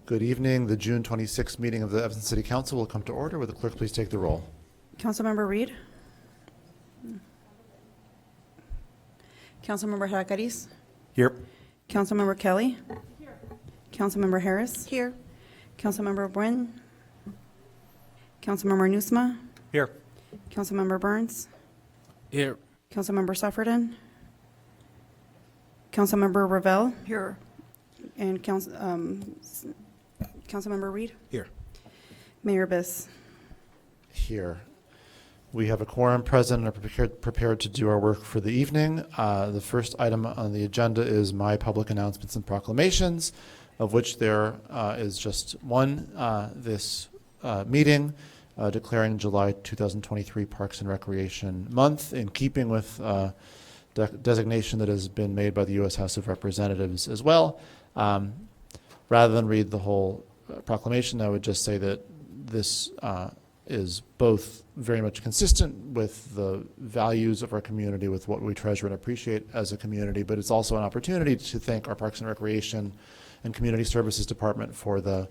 Good evening. The June 26th meeting of the Evanston City Council will come to order. Will the clerk please take the roll? Councilmember Reed. Councilmember Hadakaris. Here. Councilmember Kelly. Here. Councilmember Harris. Here. Councilmember Nguyen. Councilmember Nusma. Here. Councilmember Burns. Here. Councilmember Sufferton. Councilmember Ravel. Here. And Councilmember Reed. Here. Mayor Biss. Here. We have a quorum present and are prepared to do our work for the evening. The first item on the agenda is my public announcements and proclamations, of which there is just one this meeting, declaring July 2023 Parks and Recreation Month, in keeping with designation that has been made by the U.S. House of Representatives as well. Rather than read the whole proclamation, I would just say that this is both very much consistent with the values of our community, with what we treasure and appreciate as a community, but it's also an opportunity to thank our Parks and Recreation and Community Services Department for the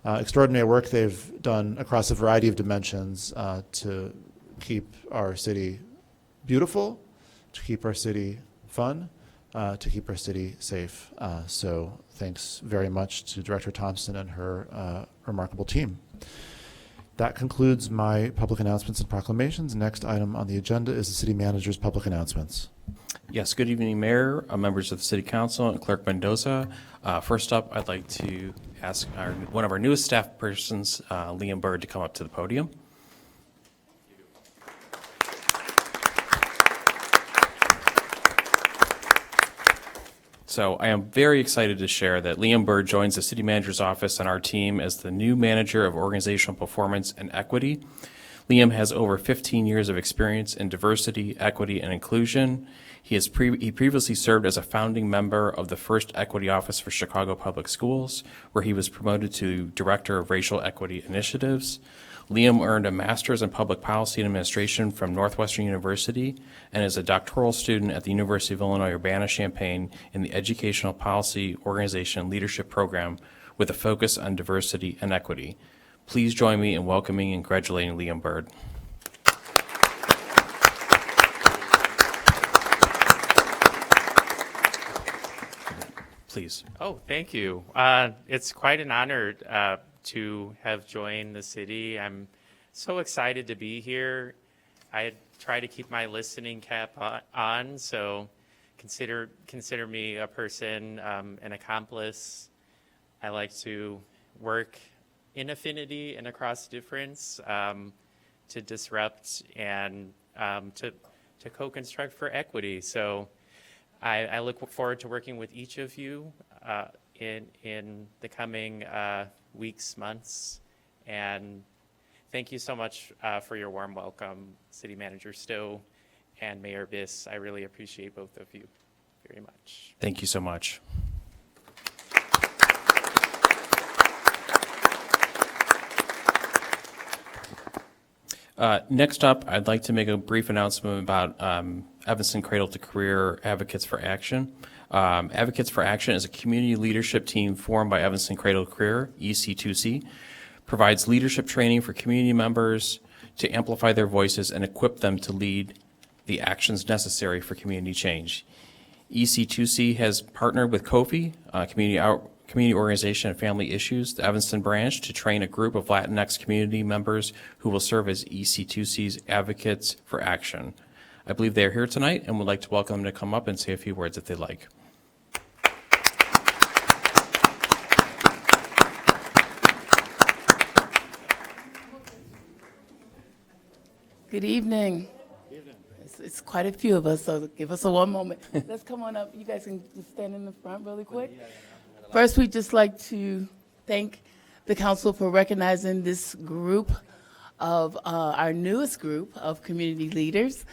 extraordinary work they've done across a variety of dimensions to keep our city beautiful, to keep our city fun, to keep our city safe. So thanks very much to Director Thompson and her remarkable team. That concludes my public announcements and proclamations. Next item on the agenda is the city manager's public announcements. Yes, good evening, Mayor, members of the City Council, and Clerk Mendoza. First up, I'd like to ask one of our newest staff persons, Liam Bird, to come up to the podium. So I am very excited to share that Liam Bird joins the City Manager's office and our team as the new Manager of Organizational Performance and Equity. Liam has over 15 years of experience in diversity, equity, and inclusion. He previously served as a founding member of the First Equity Office for Chicago Public Schools, where he was promoted to Director of Racial Equity Initiatives. Liam earned a Master's in Public Policy and Administration from Northwestern University and is a doctoral student at the University of Illinois Urbana-Champaign in the Educational Policy Organization Leadership Program with a focus on diversity and equity. Please join me in welcoming and congratulating Liam Bird. Please. Oh, thank you. It's quite an honor to have joined the city. I'm so excited to be here. I try to keep my listening cap on, so consider me a person, an accomplice. I like to work in affinity and across difference to disrupt and to co-construct for equity. So I look forward to working with each of you in the coming weeks, months, and thank you so much for your warm welcome, City Manager Stowe and Mayor Biss. I really appreciate both of you very much. Thank you so much. Next up, I'd like to make a brief announcement about Evanston Cradle to Career Advocates for Action. Advocates for Action is a community leadership team formed by Evanston Cradle to Career, EC2C, provides leadership training for community members to amplify their voices and equip them to lead the actions necessary for community change. EC2C has partnered with Kofi, Community Organization and Family Issues, the Evanston branch, to train a group of Latinx community members who will serve as EC2C's Advocates for Action. I believe they are here tonight and would like to welcome them to come up and say a few words if they'd like. Good evening. It's quite a few of us, so give us a one moment. Let's come on up. You guys can just stand in the front really quick. First, we'd just like to thank the council for recognizing this group of our newest group of community leaders.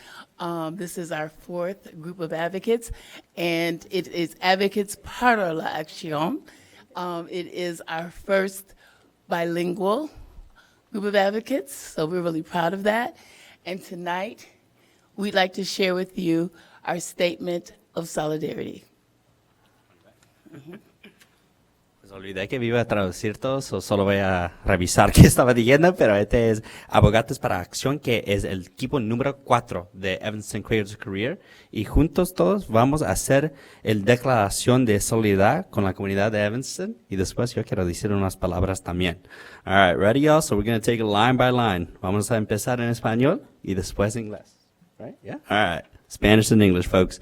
This is our fourth group of advocates, and it is Advocates para la Acción. It is our first bilingual group of advocates, so we're really proud of that. And tonight, we'd like to share with you our statement of solidarity. Pues olvidé que iba a traducir todo, solo voy a revisar qué estaba diciendo, pero este es Abogados para Acción, que es el equipo número 4 de Evanston Creative Career, y juntos todos vamos a hacer el declaración de solidaridad con la comunidad de Evanston, y después yo quiero decir unas palabras también. All right, ready y'all? So we're going to take it line by line. Vamos a empezar en español y después en inglés. Right? Yeah? All right. Spanish and English, folks.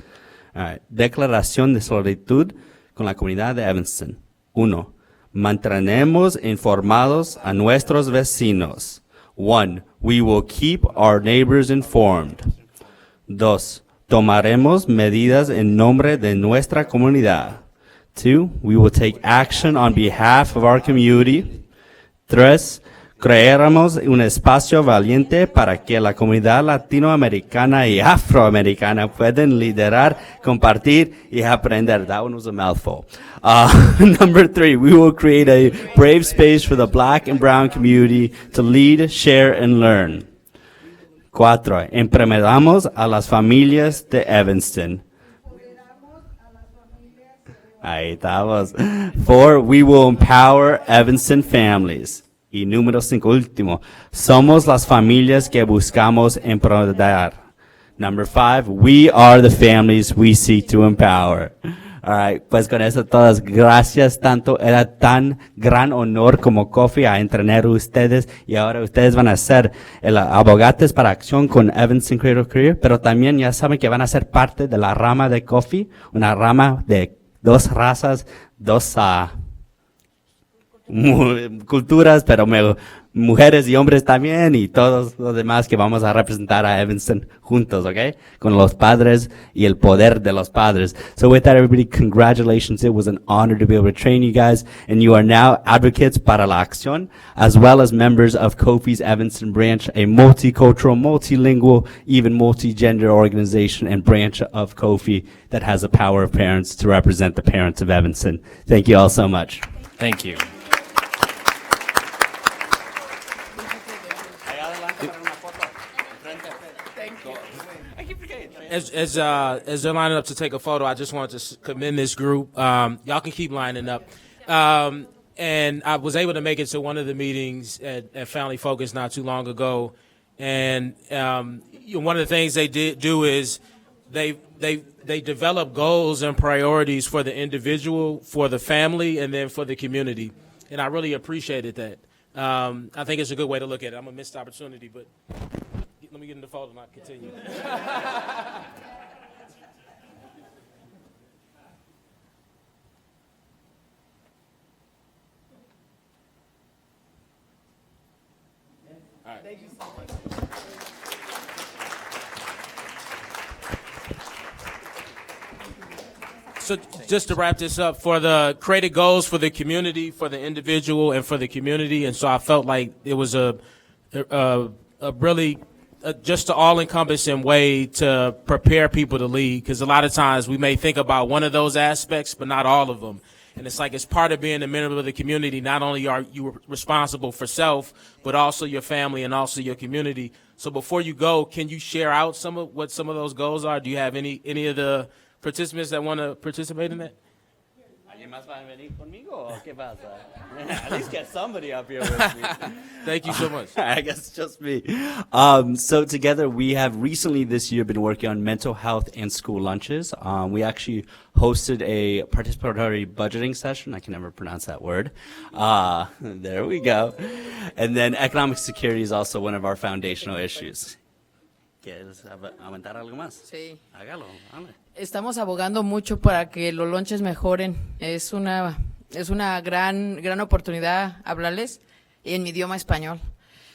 All right. Declaración de solidaridad con la comunidad de Evanston. 1. Mantenemos informados a nuestros vecinos. 1. We will keep our neighbors informed. 2. Tomaremos medidas en nombre de nuestra comunidad. 2. We will take action on behalf of our community. 3. Crearemos un espacio valiente para que la comunidad latinoamericana y afroamericana puedan liderar, compartir y aprender. That one was a mouthful. Number 3, we will create a brave space for the black and brown community to lead, share, and learn. 4, emprendamos a las familias de Evanston. Ahí estamos. 4, we will empower Evanston families. Y número 5, último, somos las familias que buscamos empoderar. Number 5, we are the families we seek to empower. All right, pues con eso todas, gracias tanto, era tan gran honor como Kofi a entrenar a ustedes, y ahora ustedes van a ser el Abogados para Acción con Evanston Creative Career, pero también ya saben que van a ser parte de la rama de Kofi, una rama de 2 razas, 2 culturas, pero mujeres y hombres también, y todos los demás que vamos a representar a Evanston juntos, ¿ok? Con los padres y el poder de los padres. So with that, everybody, congratulations. It was an honor to be able to train you guys, and you are now advocates para la acción, as well as members of Kofi's Evanston branch, a multicultural, multilingual, even multi-gender organization and branch of Kofi that has the power of parents to represent the parents of Evanston. Thank you all so much. Thank you. As they're lining up to take a photo, I just wanted to commend this group. Y'all can keep lining up. And I was able to make it to one of the meetings at Family Focus not too long ago. And one of the things they did do is they develop goals and priorities for the individual, for the family, and then for the community. And I really appreciated that. I think it's a good way to look at it. I'm a missed opportunity, but let me get in the photo and I'll continue. All right. Thank you so much. So just to wrap this up, for the created goals for the community, for the individual, and for the community, and so I felt like it was a really just an all-encompassing way to prepare people to lead, because a lot of times we may think about one of those aspects, but not all of them. And it's like it's part of being a member of the community. Not only are you responsible for self, but also your family and also your community. So before you go, can you share out some of what some of those goals are? Do you have any of the participants that want to participate in that? ¿Alguien más va a venir conmigo o qué pasa? At least get somebody up here with me. Thank you so much. I guess it's just me. So together we have recently this year been working on mental health and school lunches. We actually hosted a participatory budgeting session. I can never pronounce that word. There we go. And then economic security is also one of our foundational issues. ¿Quieres aventar algo más? Sí. Hágalo, dale. Estamos abogando mucho para que los lonches mejoren. Es una gran oportunidad hablarles en mi idioma español.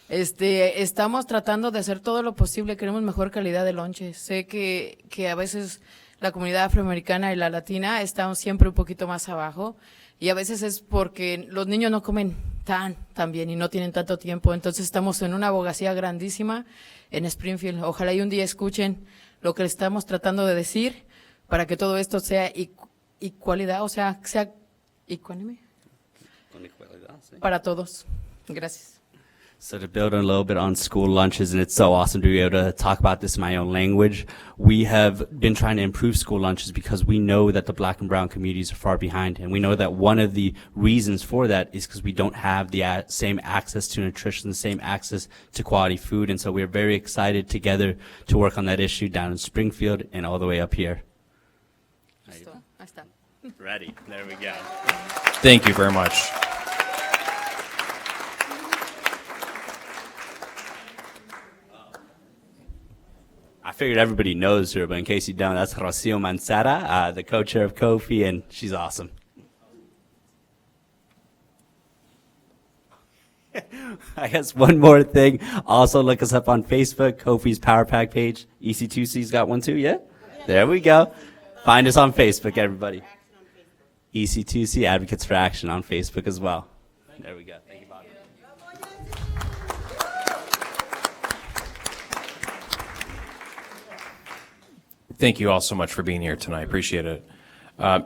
Estamos tratando de hacer todo lo posible, queremos mejor calidad de lonches. Sé que a veces la comunidad afroamericana y la latina están siempre un poquito más abajo, y a veces es porque los niños no comen tan bien y no tienen tanto tiempo. Entonces estamos en una abogacía grandísima en Springfield. Ojalá y un día escuchen lo que estamos tratando de decir para que todo esto sea igualdad, o sea, sea ecuánime Con igualdad, sí. para todos. Gracias. So to build a little bit on school lunches, and it's so awesome to be able to talk about this in my own language, we have been trying to improve school lunches because we know that the Black and brown communities are far behind. And we know that one of the reasons for that is because we don't have the same access to nutrition, the same access to quality food. And so we're very excited together to work on that issue down in Springfield and all the way up here. Listo. Ahí está. Ready. There we go. Thank you very much. I figured everybody knows her, but in case you don't, that's Rocio Manzara, the co-chair of Kofi, and she's awesome. I guess one more thing. Also, look us up on Facebook, Kofi's Power Pack page. EC2C's got one too, yeah? There we go. Find us on Facebook, everybody. EC2C, Advocates for Action on Facebook as well. There we go. Thank you, Bobby. Thank you all so much for being here tonight. Appreciate it.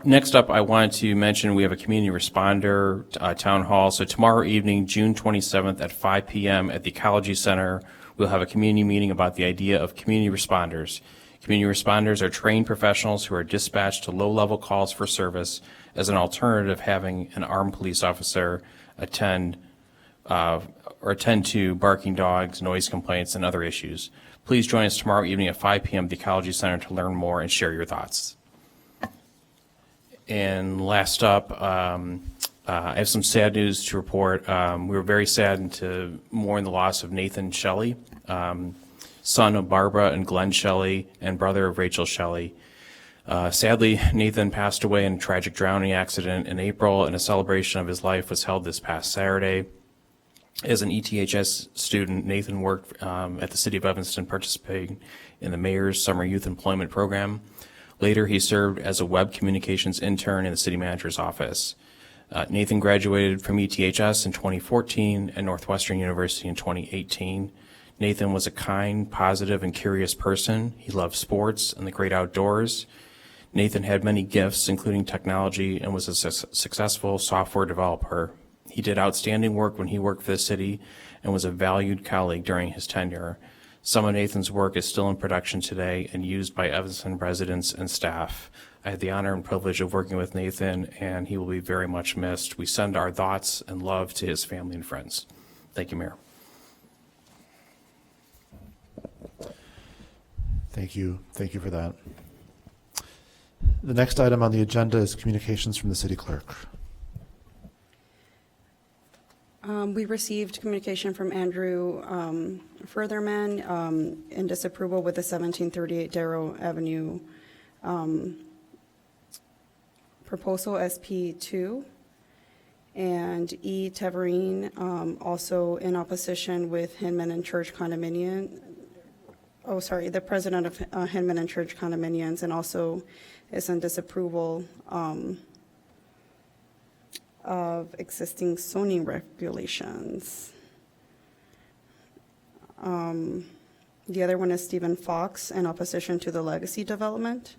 Next up, I wanted to mention we have a community responder town hall. So tomorrow evening, June 27th at 5 p.m. at the Ecology Center, we'll have a community meeting about the idea of community responders. Community responders are trained professionals who are dispatched to low-level calls for service as an alternative having an armed police officer attend to barking dogs, noise complaints, and other issues. Please join us tomorrow evening at 5 p.m. at the Ecology Center to learn more and share your thoughts. And last up, I have some sad news to report. We were very saddened to mourn the loss of Nathan Shelley, son of Barbara and Glenn Shelley and brother of Rachel Shelley. Sadly, Nathan passed away in a tragic drowning accident in April, and a celebration of his life was held this past Saturday. As an ETHS student, Nathan worked at the City of Evanston participating in the Mayor's Summer Youth Employment Program. Later, he served as a web communications intern in the City Manager's office. Nathan graduated from ETHS in 2014 and Northwestern University in 2018. Nathan was a kind, positive, and curious person. He loved sports and the great outdoors. Nathan had many gifts, including technology, and was a successful software developer. He did outstanding work when he worked for the city and was a valued colleague during his tenure. Some of Nathan's work is still in production today and used by Evanston residents and staff. I had the honor and privilege of working with Nathan, and he will be very much missed. We send our thoughts and love to his family and friends. Thank you, Mayor. Thank you. Thank you for that. The next item on the agenda is communications from the city clerk. We received communication from Andrew Furtherman in disapproval with the 1738 Darrow Avenue proposal SP2, and E. Teverine also in opposition with Hinman and Church Condominium. Oh, sorry, the president of Hinman and Church Condominiums, and also is in disapproval of existing zoning regulations. The other one is Stephen Fox in opposition to the legacy development,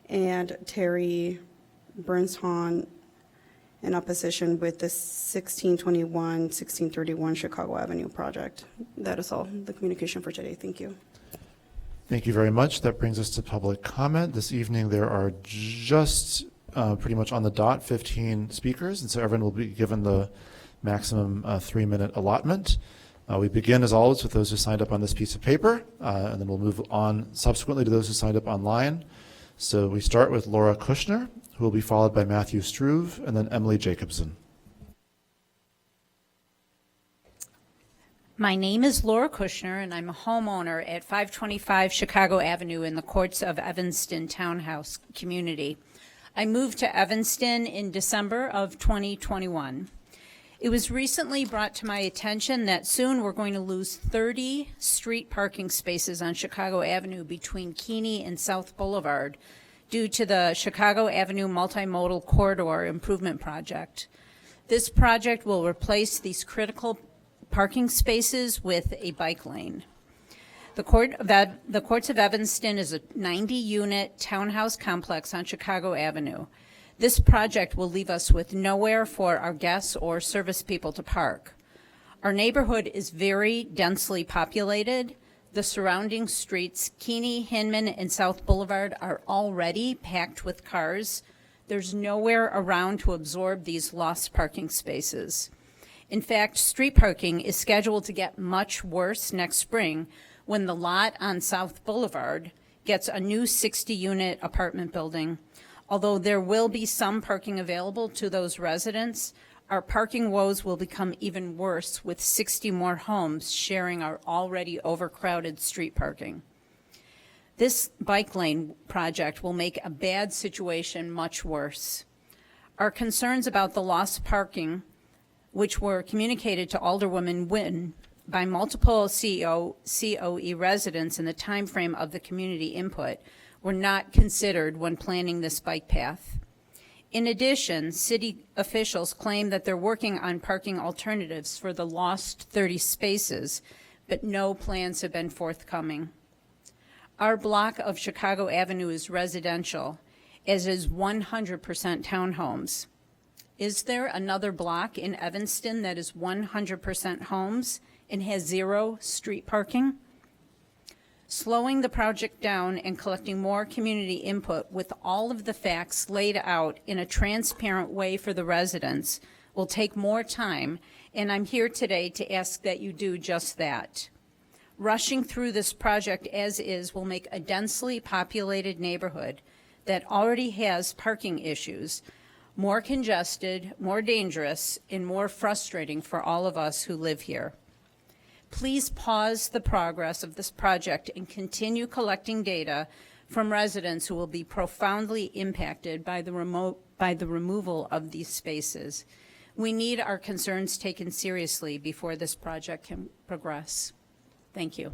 and Terry Bernshon in opposition with the 1631 Chicago Avenue project. That is all the communication for today. Thank you. Thank you very much. That brings us to public comment. This evening there are just pretty much on the dot 15 speakers, and so everyone will be given the maximum 3-minute allotment. We begin, as always, with those who signed up on this piece of paper, and then we'll move on subsequently to those who signed up online. So we start with Laura Kushner, who will be followed by Matthew Struve, and then Emily Jacobson. My name is Laura Kushner, and I'm a homeowner at 525 Chicago Avenue in the Courts of Evanston Townhouse community. I moved to Evanston in December of 2021. It was recently brought to my attention that soon we're going to lose 30 street parking spaces on Chicago Avenue between Keeney and South Boulevard due to the Chicago Avenue Multimodal Corridor Improvement Project. This project will replace these critical parking spaces with a bike lane. The Courts of Evanston is a 90-unit townhouse complex on Chicago Avenue. This project will leave us with nowhere for our guests or service people to park. Our neighborhood is very densely populated. The surrounding streets, Keeney, Hinman, and South Boulevard, are already packed with cars. There's nowhere around to absorb these lost parking spaces. In fact, street parking is scheduled to get much worse next spring when the lot on South Boulevard gets a new 60-unit apartment building. Although there will be some parking available to those residents, our parking woes will become even worse with 60 more homes sharing our already overcrowded street parking. This bike lane project will make a bad situation much worse. Our concerns about the lost parking, which were communicated to Alderwoman Wynn by multiple COE residents in the timeframe of the community input, were not considered when planning this bike path. In addition, city officials claim that they're working on parking alternatives for the lost 30 spaces, but no plans have been forthcoming. Our block of Chicago Avenue is residential, as is 100% townhomes. Is there another block in Evanston that is 100% homes and has zero street parking? Slowing the project down and collecting more community input with all of the facts laid out in a transparent way for the residents will take more time, and I'm here today to ask that you do just that. Rushing through this project as is will make a densely populated neighborhood that already has parking issues more congested, more dangerous, and more frustrating for all of us who live here. Please pause the progress of this project and continue collecting data from residents who will be profoundly impacted by the removal of these spaces. We need our concerns taken seriously before this project can progress. Thank you.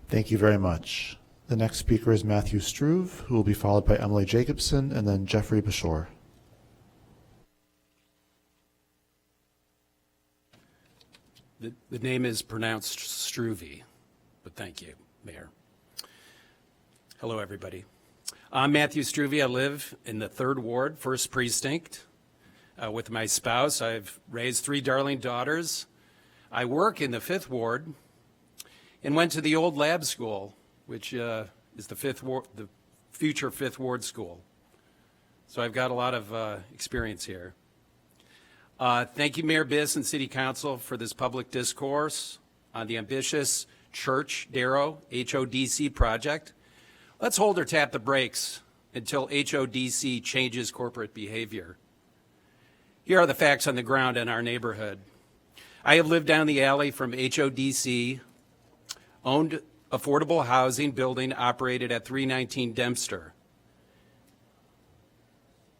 Thank you very much. The next speaker is Matthew Struve, who will be followed by Emily Jacobson and then Jeffrey Bashore. The name is pronounced Struve, but thank you, Mayor. Hello, everybody. I'm Matthew Struve. I live in the 3rd Ward, 1st Precinct, with my spouse. I've raised 3 darling daughters. I work in the 5th Ward and went to the old lab school, which is the 5th Ward, the future 5th Ward school. So I've got a lot of experience here. Thank you, Mayor Biss and City Council, for this public discourse on the ambitious Church Darrow HODC project. Let's hold or tap the brakes until HODC changes corporate behavior. Here are the facts on the ground in our neighborhood. I have lived down the alley from HODC, owned affordable housing building operated at 319 Dempster.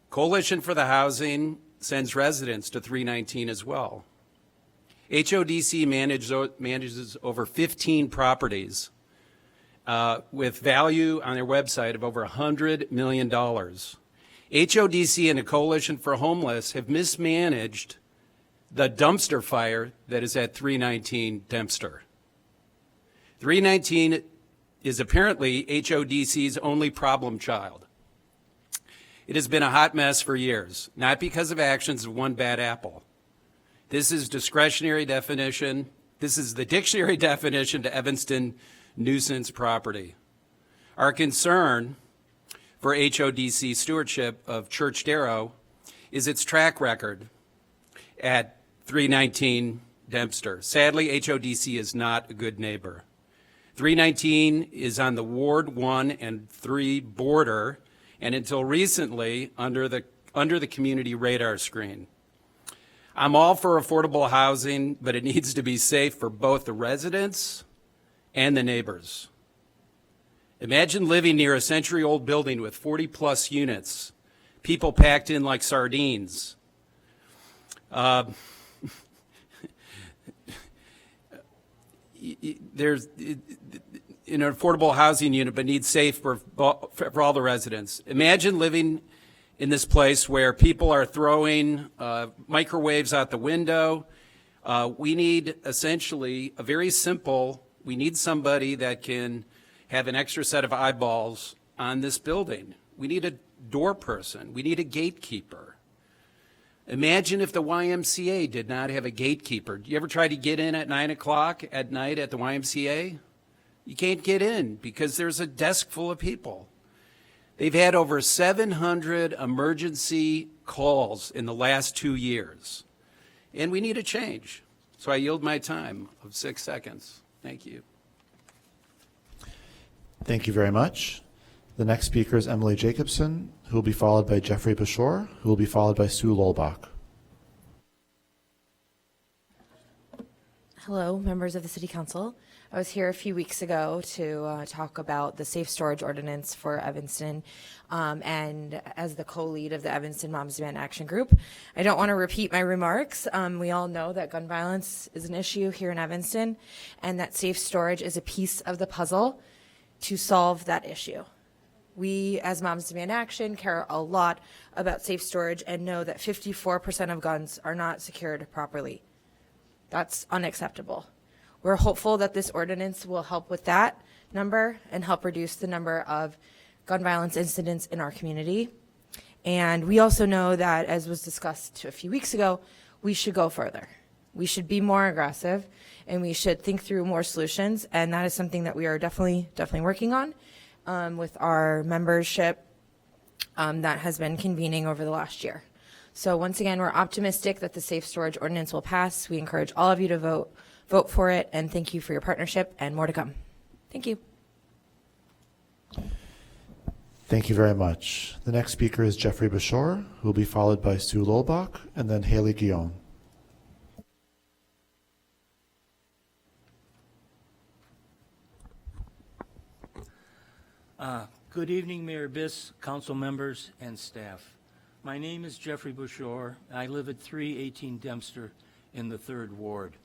Coalition for the Housing sends residents to 319 as well. HODC manages over 15 properties with value on their website of over $100 million. HODC and the Coalition for Homeless have mismanaged the dumpster fire that is at 319 Dempster. 319 is apparently HODC's only problem child. It has been a hot mess for years, not because of actions of one bad apple. This is discretionary definition. This is the dictionary definition to Evanston nuisance property. Our concern for HODC stewardship of Church Darrow is its track record at 319 Dempster. Sadly, HODC is not a good neighbor. 319 is on the Ward 1 and 3 border, and until recently under the community radar screen. I'm all for affordable housing, but it needs to be safe for both the residents and the neighbors. Imagine living near a century-old building with 40-plus units, people packed in like sardines. There's an affordable housing unit, but needs safe for all the residents. Imagine living in this place where people are throwing microwaves out the window. We need essentially a very simple, we need somebody that can have an extra set of eyeballs on this building. We need a door person. We need a gatekeeper. Imagine if the YMCA did not have a gatekeeper. Do you ever try to get in at 9 o'clock at night at the YMCA? You can't get in because there's a desk full of people. They've had over 700 emergency calls in the last 2 years. And we need a change. So I yield my time of 6 seconds. Thank you. Thank you very much. The next speaker is Emily Jacobson, who will be followed by Jeffrey Bashore, who will be followed by Sue Lolbach. Hello, members of the City Council. I was here a few weeks ago to talk about the safe storage ordinance for Evanston, and as the co-lead of the Evanston Moms Demand Action Group. I don't want to repeat my remarks. We all know that gun violence is an issue here in Evanston, and that safe storage is a piece of the puzzle to solve that issue. We, as Moms Demand Action, care a lot about safe storage and know that 54% of guns are not secured properly. That's unacceptable. We're hopeful that this ordinance will help with that number and help reduce the number of gun violence incidents in our community. And we also know that, as was discussed a few weeks ago, we should go further. We should be more aggressive, and we should think through more solutions, and that is something that we are definitely working on with our membership that has been convening over the last year. So once again, we're optimistic that the safe storage ordinance will pass. We encourage all of you to vote for it, and thank you for your partnership, and more to come. Thank you. Thank you very much. The next speaker is Jeffrey Bashore, who will be followed by Sue Lolbach, and then Haley Guillaume. Good evening, Mayor Biss, council members, and staff. My name is Jeffrey Bashore. I live at 318 Dempster in the 3rd Ward.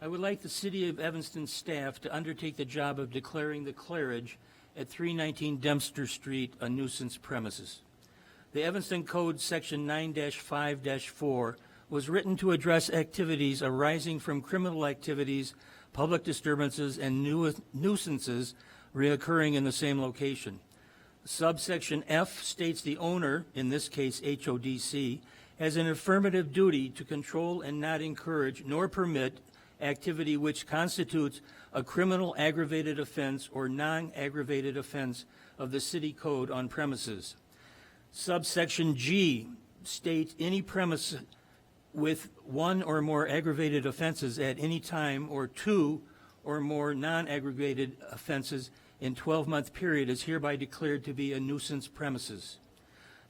I would like the City of Evanston staff to undertake the job of declaring the Claridge at 319 Dempster Street a nuisance premises. The Evanston Code Section 9-5-4 was written to address activities arising from criminal activities, public disturbances, and nuisances reoccurring in the same location. Subsection F states the owner, in this case HODC, has an affirmative duty to control and not encourage nor permit activity which constitutes a criminal aggravated offense or non-aggravated offense of the city code on premises. Subsection G states any premise with one or more aggravated offenses at any time or two or more non-aggravated offenses in 12-month period is hereby declared to be a nuisance premises.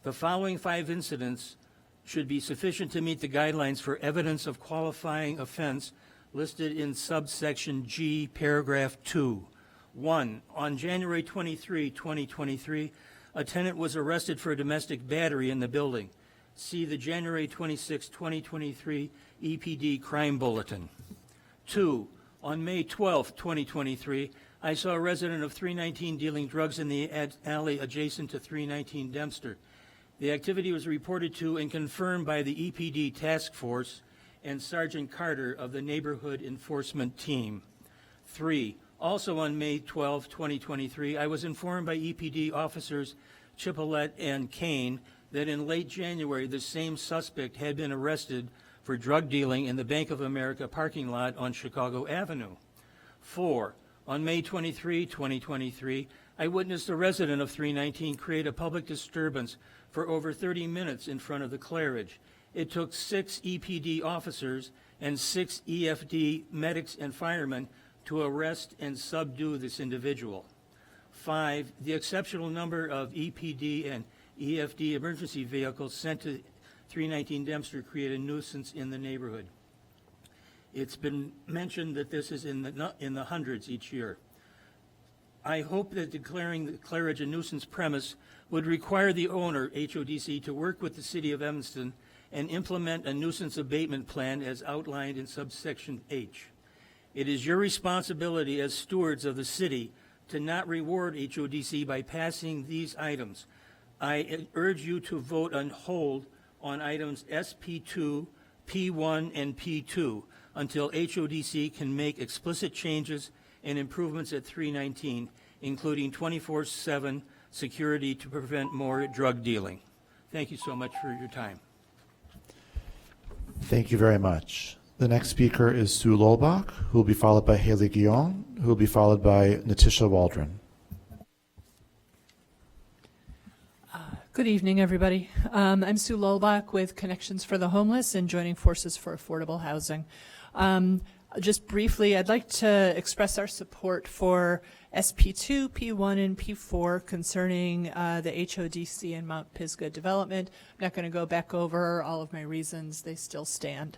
The following 5 incidents should be sufficient to meet the guidelines for evidence of qualifying offense listed in subsection G, paragraph 2. 1, on January 23, 2023, a tenant was arrested for a domestic battery in the building. See the January 26, 2023 EPD crime bulletin. 2, on May 12, 2023, I saw a resident of 319 dealing drugs in the alley adjacent to 319 Dempster. The activity was reported to and confirmed by the EPD task force and Sergeant Carter of the Neighborhood Enforcement Team. 3, also on May 12, 2023, I was informed by EPD officers Chipolet and Kane that in late January, the same suspect had been arrested for drug dealing in the Bank of America parking lot on Chicago Avenue. 4, on May 23, 2023, I witnessed a resident of 319 create a public disturbance for over 30 minutes in front of the Claridge. It took 6 EPD officers and 6 EFD medics and firemen to arrest and subdue this individual. 5, the exceptional number of EPD and EFD emergency vehicles sent to 319 Dempster created a nuisance in the neighborhood. It's been mentioned that this is in the hundreds each year. I hope that declaring the Claridge a nuisance premise would require the owner, HODC, to work with the City of Evanston and implement a nuisance abatement plan as outlined in subsection H. It is your responsibility as stewards of the city to not reward HODC by passing these items. I urge you to vote on hold on items SP2, P1, and P2 until HODC can make explicit changes and improvements at 319, including 24/7 security to prevent more drug dealing. Thank you so much for your time. Thank you very much. The next speaker is Sue Lolbach, who will be followed by Haley Guillaume, who will be followed by Natisha Waldron. Good evening, everybody. I'm Sue Lolbach with Connections for the Homeless and Joining Forces for Affordable Housing. Just briefly, I'd like to express our support for SP2, P1, and P4 concerning the HODC and Mount Pisgah development. I'm not going to go back over all of my reasons. They still stand.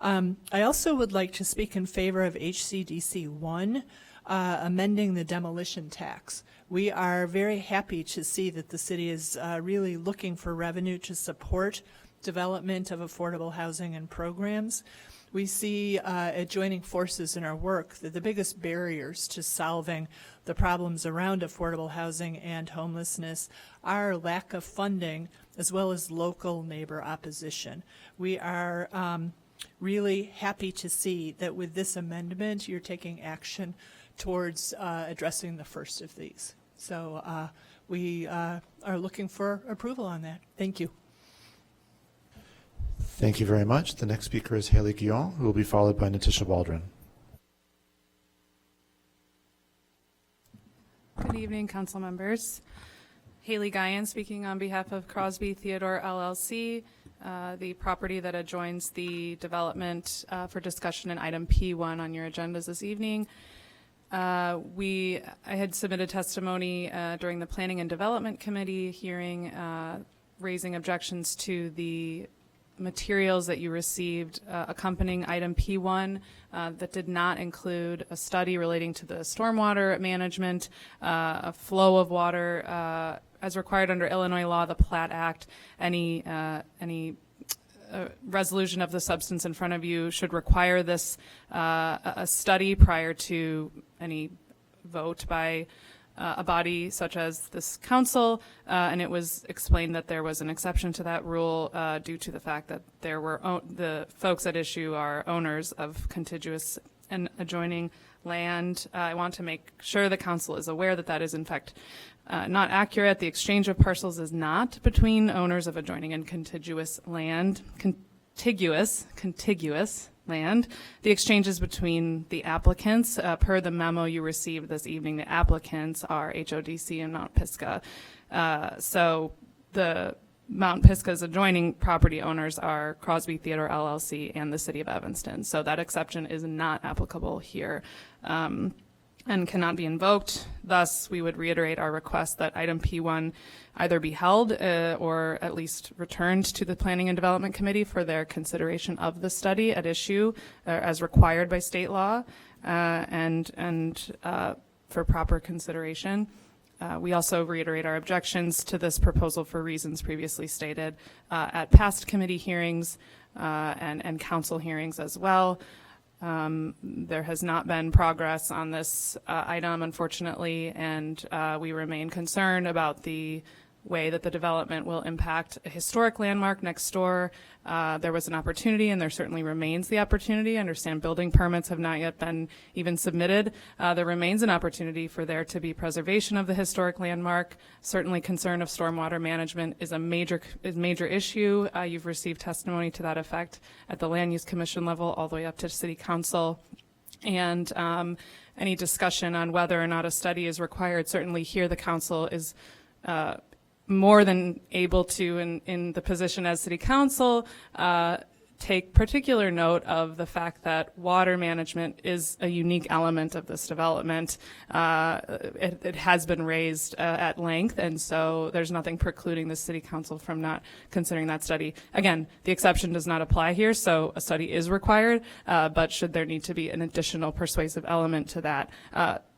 I also would like to speak in favor of HCDC 1, amending the demolition tax. We are very happy to see that the city is really looking for revenue to support development of affordable housing and programs. We see at Joining Forces in our work that the biggest barriers to solving the problems around affordable housing and homelessness are lack of funding as well as local neighbor opposition. We are really happy to see that with this amendment you're taking action towards addressing the first of these. So we are looking for approval on that. Thank you. Thank you very much. The next speaker is Haley Guillaume, who will be followed by Natisha Waldron. Good evening, council members. Haley Guyan speaking on behalf of Crosby Theodore LLC, the property that adjoins the development for discussion in item P1 on your agendas this evening. I had submitted testimony during the Planning and Development Committee hearing raising objections to the materials that you received accompanying item P1 that did not include a study relating to the stormwater management, a flow of water as required under Illinois law, the Platt Act. Any resolution of the substance in front of you should require this a study prior to any vote by a body such as this council, and it was explained that there was an exception to that rule due to the fact that there were the folks at issue are owners of contiguous and adjoining land. I want to make sure the council is aware that that is in fact not accurate. The exchange of parcels is not between owners of adjoining and contiguous land. Contiguous land. The exchange is between the applicants. Per the memo you received this evening, the applicants are HODC and Mount Pisgah. So the Mount Pisgah's adjoining property owners are Crosby Theodore LLC and the City of Evanston. So that exception is not applicable here and cannot be invoked. Thus, we would reiterate our request that item P1 either be held or at least returned to the Planning and Development Committee for their consideration of the study at issue as required by state law and for proper consideration. We also reiterate our objections to this proposal for reasons previously stated at past committee hearings and council hearings as well. There has not been progress on this item, unfortunately, and we remain concerned about the way that the development will impact a historic landmark next door. There was an opportunity, and there certainly remains the opportunity. I understand building permits have not yet been even submitted. There remains an opportunity for there to be preservation of the historic landmark. Certainly concern of stormwater management is a major issue. You've received testimony to that effect at the Land Use Commission level all the way up to City Council. And any discussion on whether or not a study is required, certainly here the council is more than able to, in the position as City Council, take particular note of the fact that water management is a unique element of this development. It has been raised at length, and so there's nothing precluding the City Council from not considering that study. Again, the exception does not apply here, so a study is required, but should there need to be an additional persuasive element to that,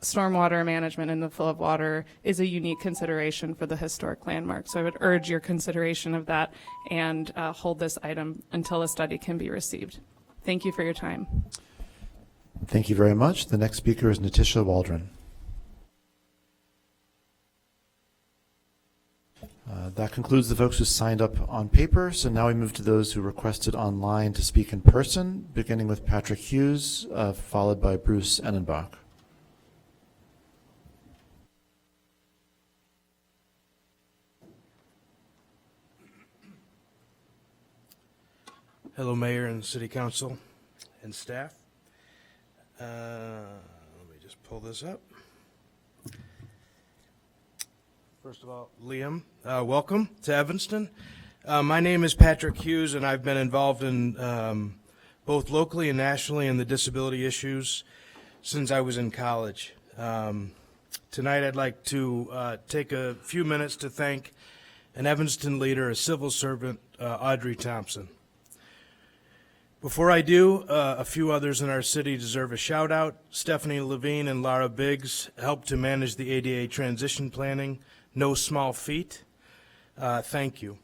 stormwater management and the flow of water is a unique consideration for the historic landmark. So I would urge your consideration of that and hold this item until a study can be received. Thank you for your time. Thank you very much. The next speaker is Natisha Waldron. That concludes the folks who signed up on paper. So now we move to those who requested online to speak in person, beginning with Patrick Hughes, followed by Bruce Ennenbach. Hello, Mayor and City Council and staff. Let me just pull this up. First of all, Liam, welcome to Evanston. My name is Patrick Hughes, and I've been involved in both locally and nationally in the disability issues since I was in college. Tonight I'd like to take a few minutes to thank an Evanston leader, a civil servant, Audrey Thompson. Before I do, a few others in our city deserve a shout out. Stephanie Levine and Laura Biggs helped to manage the ADA transition planning. No small feat. Thank you.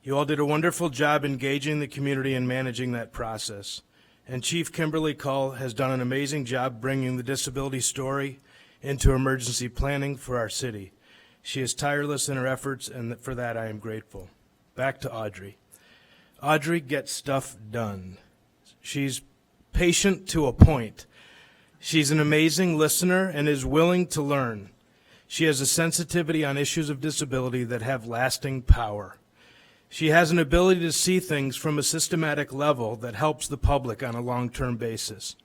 You all did a wonderful job engaging the community and managing that process. And Chief Kimberly Cull has done an amazing job bringing the disability story into emergency planning for our city. She is tireless in her efforts, and for that I am grateful. Back to Audrey. Audrey gets stuff done. She's patient to a point. She's an amazing listener and is willing to learn. She has a sensitivity on issues of disability that have lasting power. She has an ability to see things from a systematic level that helps the public on a long-term basis.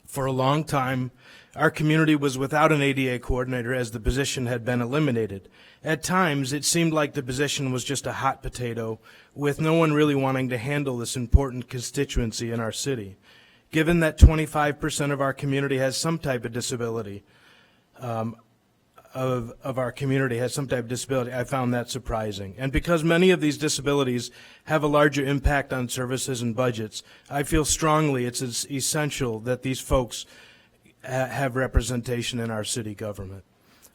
For a long time, our community was without an ADA coordinator as the position had been eliminated. At times, it seemed like the position was just a hot potato, with no one really wanting to handle this important constituency in our city. Given that 25% of our community has some type of disability, I found that surprising. And because many of these disabilities have a larger impact on services and budgets, I feel strongly it's essential that these folks have representation in our city government.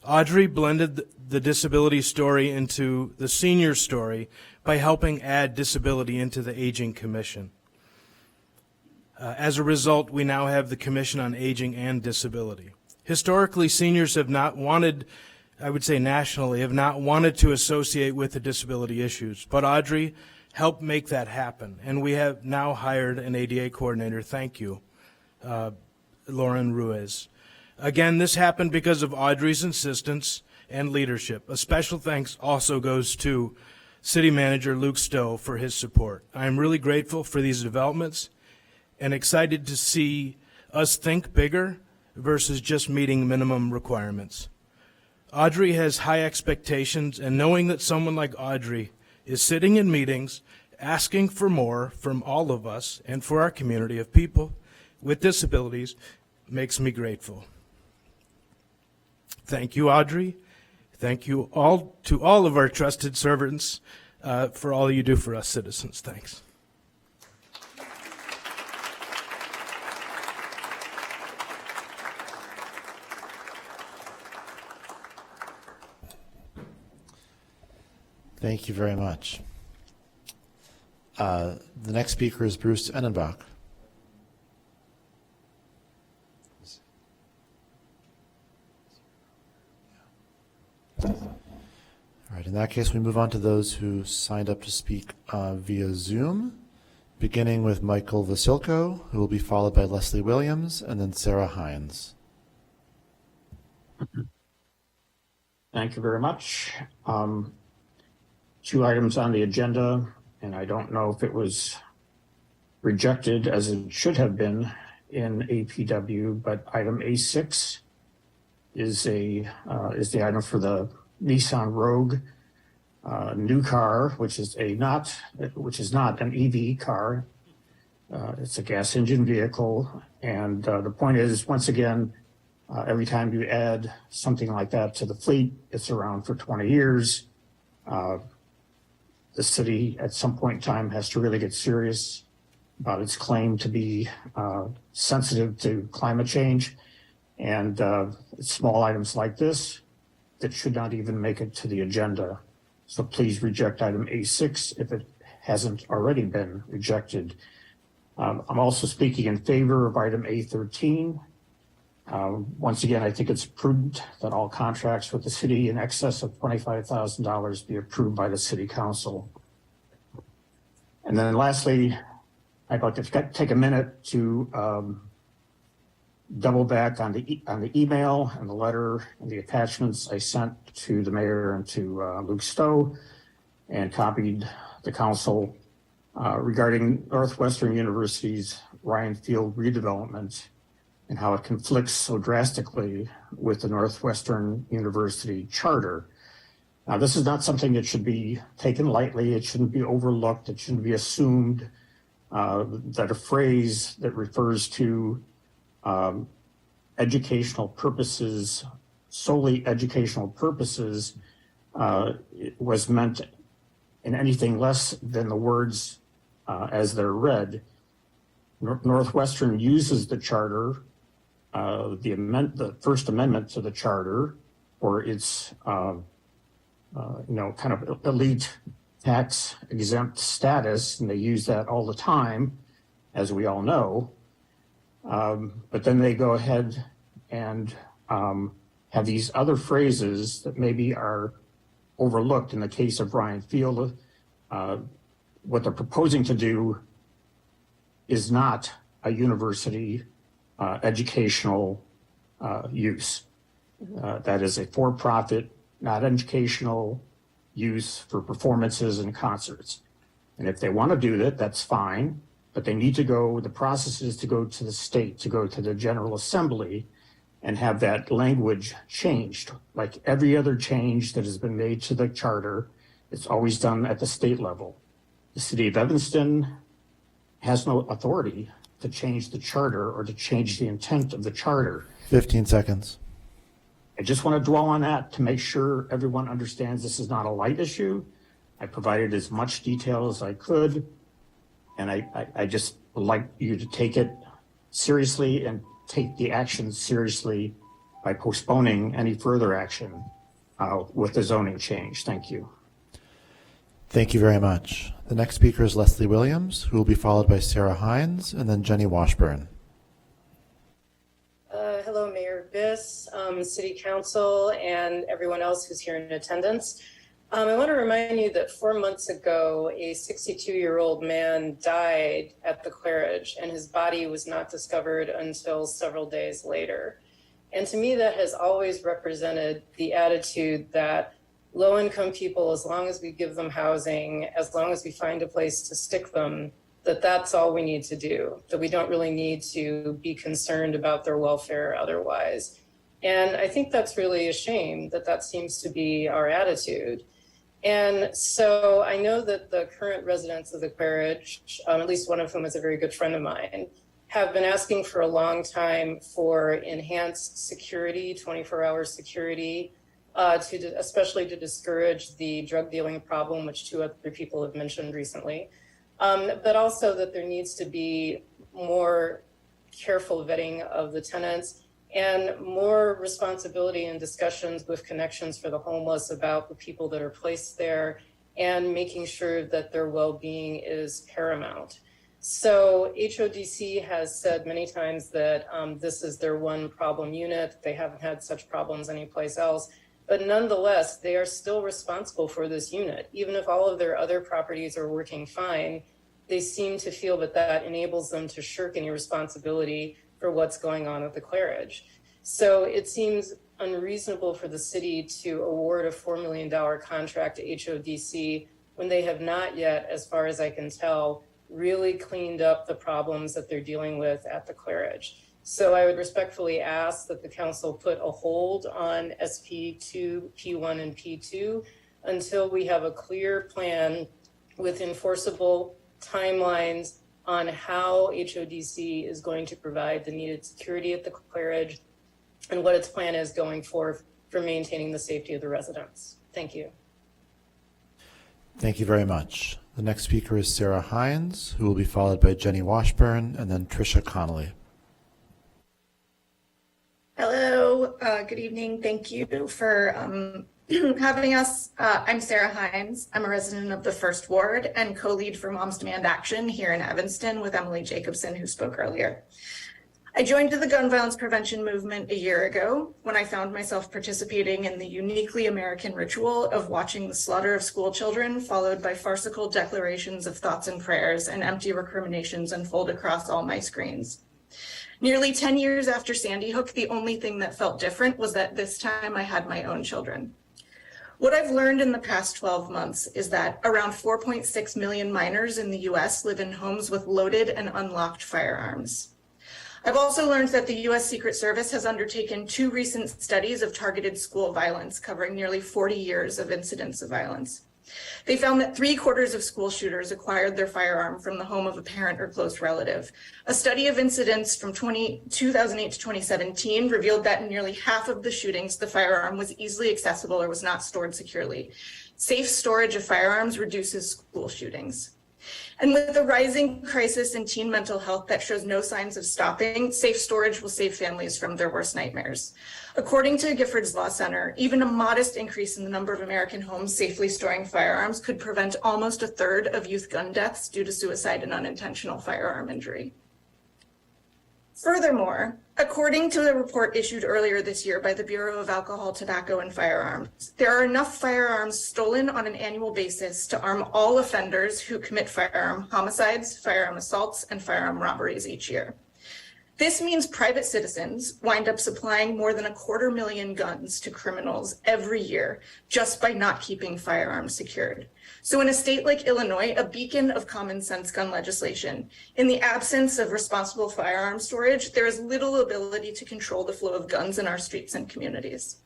Audrey blended the disability story into the senior story by helping add disability into the Aging Commission. As a result, we now have the Commission on Aging and Disability. Historically, seniors have not wanted, I would say nationally, have not wanted to associate with the disability issues, but Audrey helped make that happen, and we have now hired an ADA coordinator. Thank you, Lauren Ruiz. Again, this happened because of Audrey's insistence and leadership. A special thanks also goes to City Manager Luke Stowe for his support. I am really grateful for these developments and excited to see us think bigger versus just meeting minimum requirements. Audrey has high expectations, and knowing that someone like Audrey is sitting in meetings asking for more from all of us and for our community of people with disabilities makes me grateful. Thank you, Audrey. Thank you all to all of our trusted servants for all you do for us citizens. Thanks. Thank you very much. The next speaker is Bruce Ennenbach. All right, in that case, we move on to those who signed up to speak via Zoom, beginning with Michael Vasilko, who will be followed by Leslie Williams, and then Sarah Hines. Thank you very much. 2 items on the agenda, and I don't know if it was rejected as it should have been in APW, but item A6 is the item for the Nissan Rogue new car, which is not an EV car. It's a gas engine vehicle, and the point is, once again, every time you add something like that to the fleet, it's around for 20 years. The city at some point in time has to really get serious about its claim to be sensitive to climate change, and small items like this that should not even make it to the agenda. So please reject item A6 if it hasn't already been rejected. I'm also speaking in favor of item A13. Once again, I think it's prudent that all contracts with the city in excess of $25,000 be approved by the city council. And then lastly, I'd like to take a minute to double back on the email and the letter and the attachments I sent to the mayor and to Luke Stowe. and copied the council regarding Northwestern University's Ryan Field redevelopment and how it conflicts so drastically with the Northwestern University charter. Now, this is not something that should be taken lightly. It shouldn't be overlooked. It shouldn't be assumed that a phrase that refers to educational purposes, solely educational purposes, was meant in anything less than the words as they're read. Northwestern uses the charter, the First Amendment to the charter, for its kind of elite tax exempt status, and they use that all the time, as we all know. But then they go ahead and have these other phrases that maybe are overlooked. In the case of Ryan Field, what they're proposing to do is not a university educational use. That is a for-profit, not educational use for performances and concerts. And if they want to do that, that's fine, but they need to go, the process is to go to the state, to go to the General Assembly and have that language changed. Like every other change that has been made to the charter, it's always done at the state level. The city of Evanston has no authority to change the charter or to change the intent of the charter. 15 seconds. I just want to dwell on that to make sure everyone understands this is not a light issue. I provided as much detail as I could, and I just would like you to take it seriously and take the action seriously by postponing any further action with the zoning change. Thank you. Thank you very much. The next speaker is Leslie Williams, who will be followed by Sarah Hines and then Jenny Washburn. Hello, Mayor Biss, City Council, and everyone else who's here in attendance. I want to remind you that 4 months ago, a 62-year-old man died at the Claridge, and his body was not discovered until several days later. And to me, that has always represented the attitude that low-income people, as long as we give them housing, as long as we find a place to stick them, that's all we need to do, that we don't really need to be concerned about their welfare otherwise. And I think that's really a shame that seems to be our attitude. And so I know that the current residents of the Claridge, at least one of whom is a very good friend of mine, have been asking for a long time for enhanced security, 24-hour security, especially to discourage the drug dealing problem, which 2 other people have mentioned recently. But also that there needs to be more careful vetting of the tenants and more responsibility and discussions with Connections for the Homeless about the people that are placed there and making sure that their well-being is paramount. So HODC has said many times that this is their one problem unit. They haven't had such problems anyplace else. But nonetheless, they are still responsible for this unit. Even if all of their other properties are working fine, they seem to feel that enables them to shirk any responsibility for what's going on at the Claridge. So it seems unreasonable for the city to award a $4 million contract to HODC when they have not yet, as far as I can tell, really cleaned up the problems that they're dealing with at the Claridge. So I would respectfully ask that the council put a hold on SP2, P1, and P2 until we have a clear plan with enforceable timelines on how HODC is going to provide the needed security at the Claridge and what its plan is going forward for maintaining the safety of the residents. Thank you. Thank you very much. The next speaker is Sarah Hines, who will be followed by Jenny Washburn and then Tricia Connolly. Hello, good evening. Thank you for having us. I'm Sarah Hines. I'm a resident of the First Ward and co-lead for Moms Demand Action here in Evanston with Emily Jacobson, who spoke earlier. I joined the gun violence prevention movement a year ago when I found myself participating in the uniquely American ritual of watching the slaughter of school children, followed by farcical declarations of thoughts and prayers and empty recriminations unfold across all my screens. Nearly 10 years after Sandy Hook, the only thing that felt different was that this time I had my own children. What I've learned in the past 12 months is that around 4.6 million minors in the US live in homes with loaded and unlocked firearms. I've also learned that the US Secret Service has undertaken 2 recent studies of targeted school violence covering nearly 40 years of incidents of violence. They found that 3/4 of school shooters acquired their firearm from the home of a parent or close relative. A study of incidents from 2008 to 2017 revealed that in nearly half of the shootings, the firearm was easily accessible or was not stored securely. Safe storage of firearms reduces school shootings. And with the rising crisis in teen mental health that shows no signs of stopping, safe storage will save families from their worst nightmares. According to Giffords Law Center, even a modest increase in the number of American homes safely storing firearms could prevent almost 1/3 of youth gun deaths due to suicide and unintentional firearm injury. Furthermore, according to a report issued earlier this year by the Bureau of Alcohol, Tobacco, and Firearms, there are enough firearms stolen on an annual basis to arm all offenders who commit firearm homicides, firearm assaults, and firearm robberies each year. This means private citizens wind up supplying more than 250,000 guns to criminals every year just by not keeping firearms secured. So in a state like Illinois, a beacon of common sense gun legislation, in the absence of responsible firearm storage, there is little ability to control the flow of guns in our streets and communities.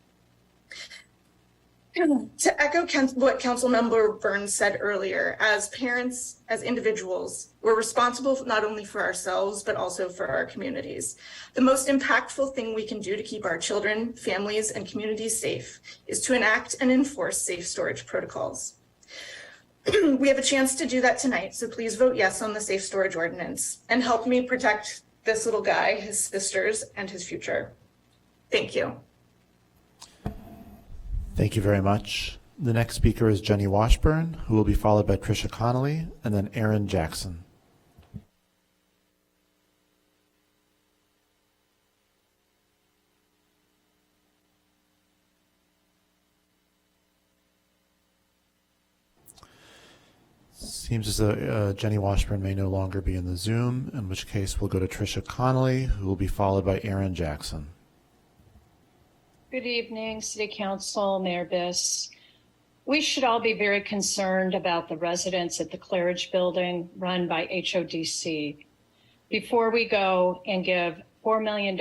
To echo what Councilmember Burns said earlier, as parents, as individuals, we're responsible not only for ourselves, but also for our communities. The most impactful thing we can do to keep our children, families, and communities safe is to enact and enforce safe storage protocols. We have a chance to do that tonight, so please vote yes on the safe storage ordinance and help me protect this little guy, his sisters, and his future. Thank you. Thank you very much. The next speaker is Jenny Washburn, who will be followed by Tricia Connolly and then Aaron Jackson. Seems as though Jenny Washburn may no longer be in the Zoom, in which case we'll go to Tricia Connolly, who will be followed by Aaron Jackson. Good evening, City Council, Mayor Biss. We should all be very concerned about the residents at the Claridge building run by HODC. Before we go and give $4 million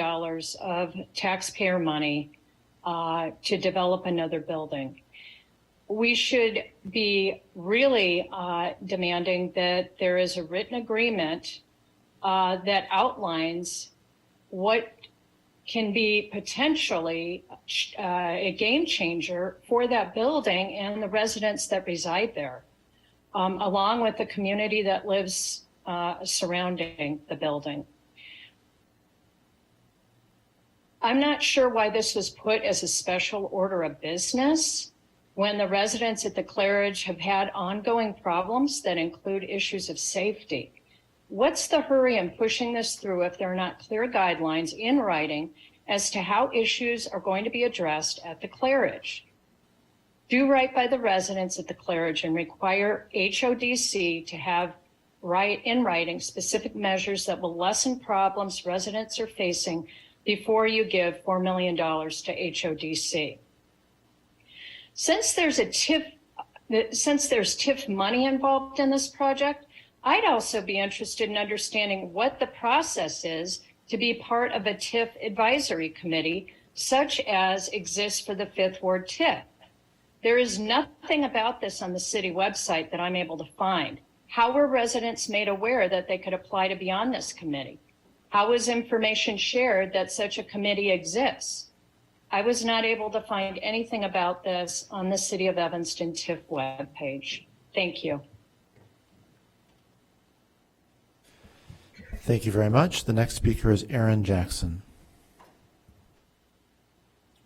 of taxpayer money to develop another building, we should be really demanding that there is a written agreement that outlines what can be potentially a game changer for that building and the residents that reside there, along with the community that lives surrounding the building. I'm not sure why this was put as a special order of business when the residents at the Claridge have had ongoing problems that include issues of safety. What's the hurry in pushing this through if there are not clear guidelines in writing as to how issues are going to be addressed at the Claridge? Do right by the residents at the Claridge and require HODC to have in writing specific measures that will lessen problems residents are facing before you give $4 million to HODC. Since there's TIF money involved in this project, I'd also be interested in understanding what the process is to be part of a TIF advisory committee, such as exists for the 5th Ward TIF. There is nothing about this on the city website that I'm able to find. How were residents made aware that they could apply to be on this committee? How was information shared that such a committee exists? I was not able to find anything about this on the City of Evanston TIF webpage. Thank you. Thank you very much. The next speaker is Aaron Jackson.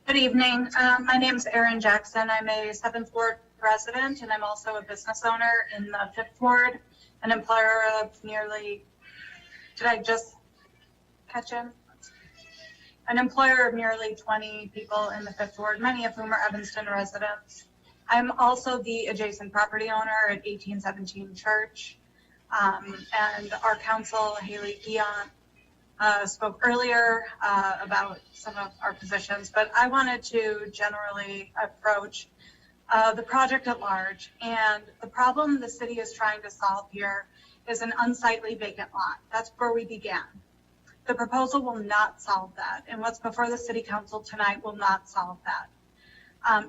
Good evening. My name is Erin Jackson. I'm a 7th Ward resident, and I'm also a business owner in the 5th Ward, an employer of nearly, did I just catch him? An employer of nearly 20 people in the 5th Ward, many of whom are Evanston residents. I'm also the adjacent property owner at 1817 Church. And our council, Haley Guion, spoke earlier about some of our positions, but I wanted to generally approach the project at large. And the problem the city is trying to solve here is an unsightly vacant lot. That's where we began. The proposal will not solve that. And what's before the city council tonight will not solve that.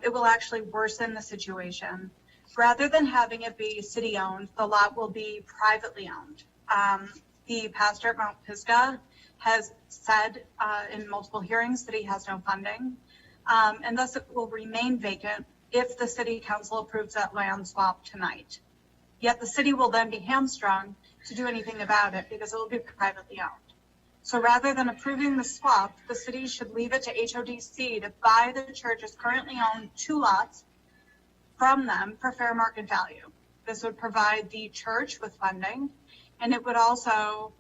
It will actually worsen the situation. Rather than having it be city-owned, the lot will be privately owned. The pastor at Mount Pisgah has said in multiple hearings that he has no funding, and thus it will remain vacant if the city council approves that land swap tonight. Yet the city will then be hamstrung to do anything about it because it will be privately owned. So rather than approving the swap, the city should leave it to HODC to buy the church's currently owned 2 lots from them for fair market value. This would provide the church with funding, and it would also,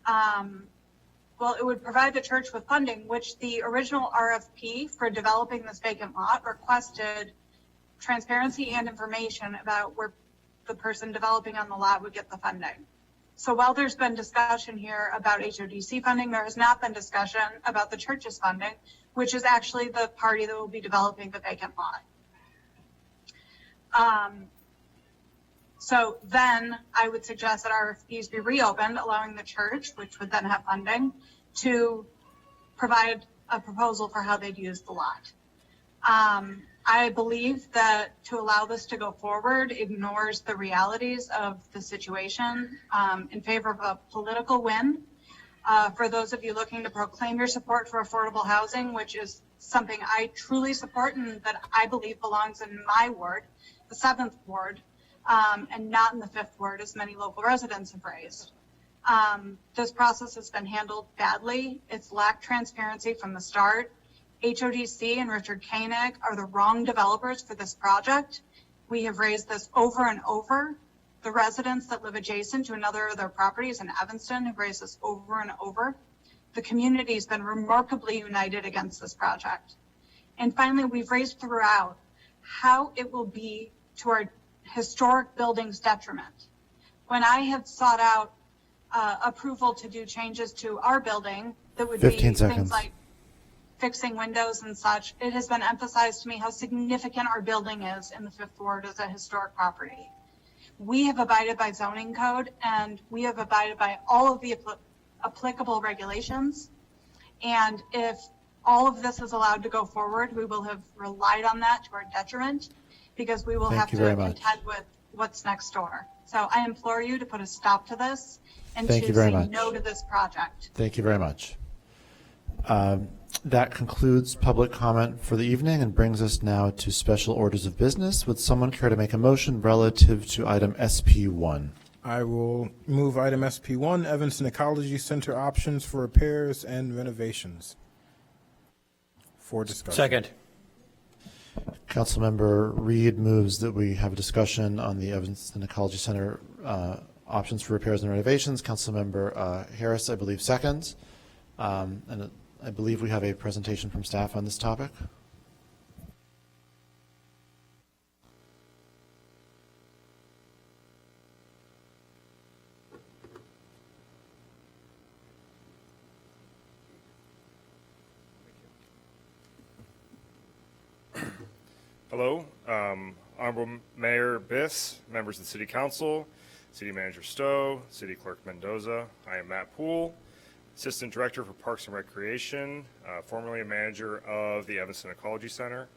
it would provide the church with funding, which the original RFP for developing this vacant lot requested transparency and information about where the person developing on the lot would get the funding. So while there's been discussion here about HODC funding, there has not been discussion about the church's funding, which is actually the party that will be developing the vacant lot. So then I would suggest that RFPs be reopened, allowing the church, which would then have funding, to provide a proposal for how they'd use the lot. I believe that to allow this to go forward ignores the realities of the situation in favor of a political win. For those of you looking to proclaim your support for affordable housing, which is something I truly support and that I believe belongs in my ward, the 7th ward, and not in the 5th ward, as many local residents have raised. This process has been handled badly. It's lacked transparency from the start. HODC and Richard Koenig are the wrong developers for this project. We have raised this over and over. The residents that live adjacent to another of their properties in Evanston have raised this over and over. The community has been remarkably united against this project. And finally, we've raised throughout how it will be to our historic buildings' detriment. When I have sought out approval to do changes to our building that would be things like fixing windows and such, it has been emphasized to me how significant our building is in the 5th Ward as a historic property. We have abided by zoning code and we have abided by all of the applicable regulations. And if all of this is allowed to go forward, we will have relied on that to our detriment because we will have to contend with what's next door. So I implore you to put a stop to this and to say no to this project. Thank you very much. That concludes public comment for the evening and brings us now to special orders of business. Would someone care to make a motion relative to item SP1? I will move item SP1, Evanston Ecology Center options for repairs and renovations. For discussion. Second. Councilmember Reed moves that we have a discussion on the Evanston Ecology Center options for repairs and renovations. Councilmember Harris, I believe, seconds. And I believe we have a presentation from staff on this topic. Hello, Honorable Mayor Biss, members of the City Council, City Manager Stowe, City Clerk Mendoza. I am Matt Poole, Assistant Director for Parks and Recreation, formerly a manager of the Evanston Ecology Center.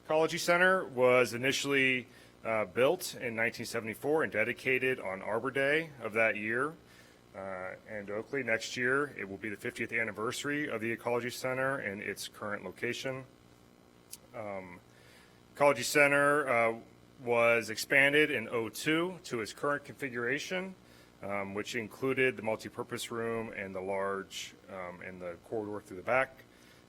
Ecology Center was initially built in 1974 and dedicated on Arbor Day of that year. And Oakley, next year, it will be the 50th anniversary of the Ecology Center and its current location. Ecology Center was expanded in 2002 to its current configuration, which included the multipurpose room and the large and the corridor through the back.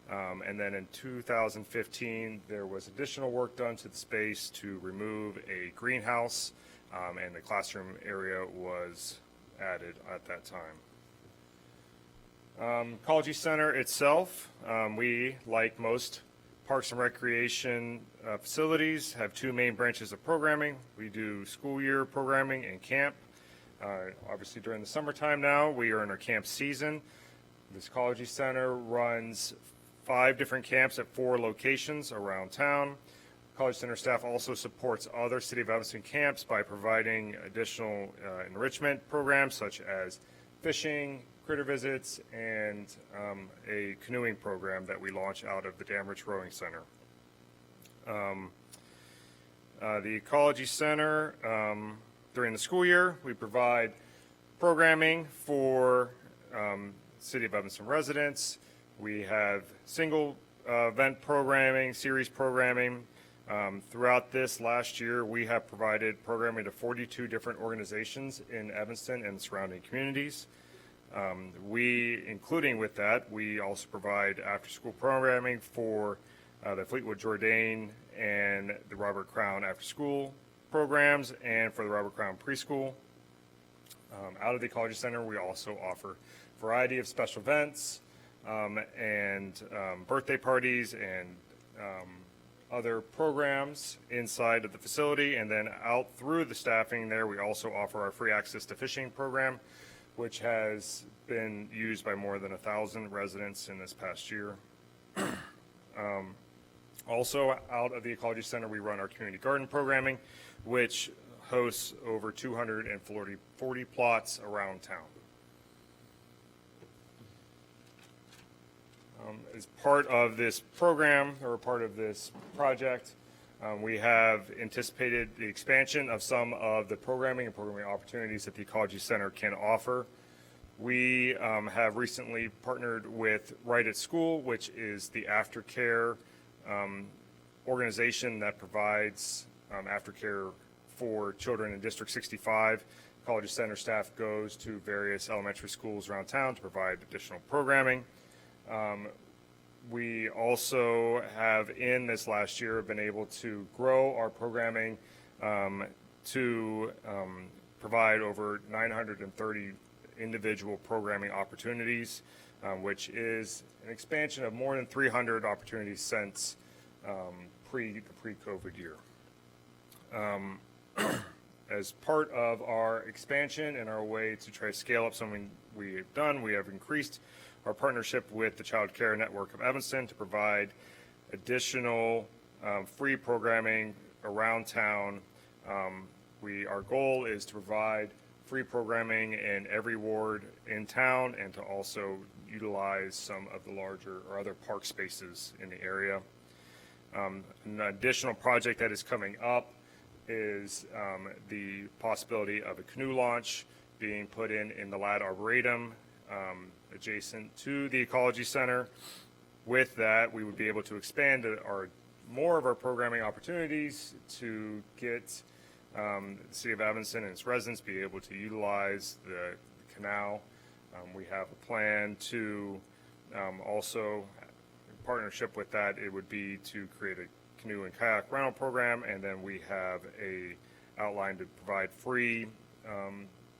And then in 2015, there was additional work done to the space to remove a greenhouse, and the classroom area was added at that time. Ecology Center itself, we, like most Parks and Recreation facilities, have 2 main branches of programming. We do school year programming and camp. Obviously during the summertime now, we are in our camp season. This Ecology Center runs 5 different camps at 4 locations around town. Ecology Center staff also supports other City of Evanston camps by providing additional enrichment programs such as fishing, critter visits, and a canoeing program that we launch out of the Damridge Rowing Center. The Ecology Center, during the school year, we provide programming for City of Evanston residents. We have single event programming, series programming. Throughout this last year, we have provided programming to 42 different organizations in Evanston and surrounding communities. Including with that, we also provide after-school programming for the Fleetwood Jourdain and the Robert Crown after-school programs and for the Robert Crown preschool. Out of the Ecology Center, we also offer a variety of special events and birthday parties and other programs inside of the facility. And then out through the staffing there, we also offer our free access to fishing program, which has been used by more than 1,000 residents in this past year. Also, out of the Ecology Center, we run our community garden programming, which hosts over 240 plots around town. As part of this program, or part of this project, we have anticipated the expansion of some of the programming and programming opportunities that the Ecology Center can offer. We have recently partnered with Right at School, which is the aftercare organization that provides aftercare for children in District 65. Ecology Center staff goes to various elementary schools around town to provide additional programming. We also have, in this last year, been able to grow our programming to provide over 930 individual programming opportunities, which is an expansion of more than 300 opportunities since the pre-COVID year. As part of our expansion and our way to try to scale up something we have done, we have increased our partnership with the Child Care Network of Evanston to provide additional free programming around town. Our goal is to provide free programming in every ward in town and to also utilize some of the larger or other park spaces in the area. An additional project that is coming up is the possibility of a canoe launch being put in the Ladd Arboretum adjacent to the Ecology Center. With that, we would be able to expand more of our programming opportunities to get the City of Evanston and its residents be able to utilize the canal. We have a plan to also, in partnership with that, it would be to create a canoe and kayak rental program, and then we have a outline to provide free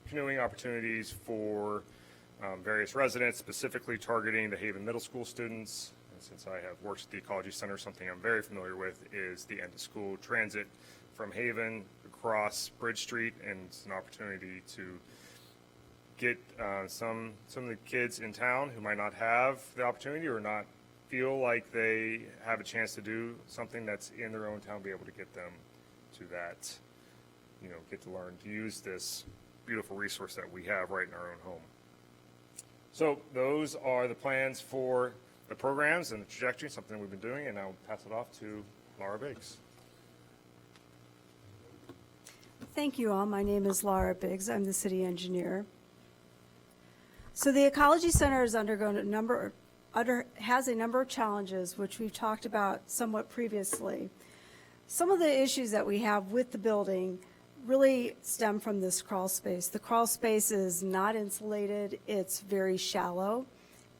canoeing opportunities for various residents, specifically targeting the Haven Middle School students. And since I have worked at the Ecology Center, something I'm very familiar with is the end-of-school transit from Haven across Bridge Street, and it's an opportunity to get some of the kids in town who might not have the opportunity or not feel like they have a chance to do something that's in their own town, be able to get them to that, get to learn to use this beautiful resource that we have right in our own home. So those are the plans for the programs and the trajectory, something we've been doing, and I'll pass it off to Laura Biggs. Thank you all. My name is Laura Biggs. I'm the city engineer. So the Ecology Center has undergone has a number of challenges, which we've talked about somewhat previously. Some of the issues that we have with the building really stem from this crawl space. The crawl space is not insulated, it's very shallow,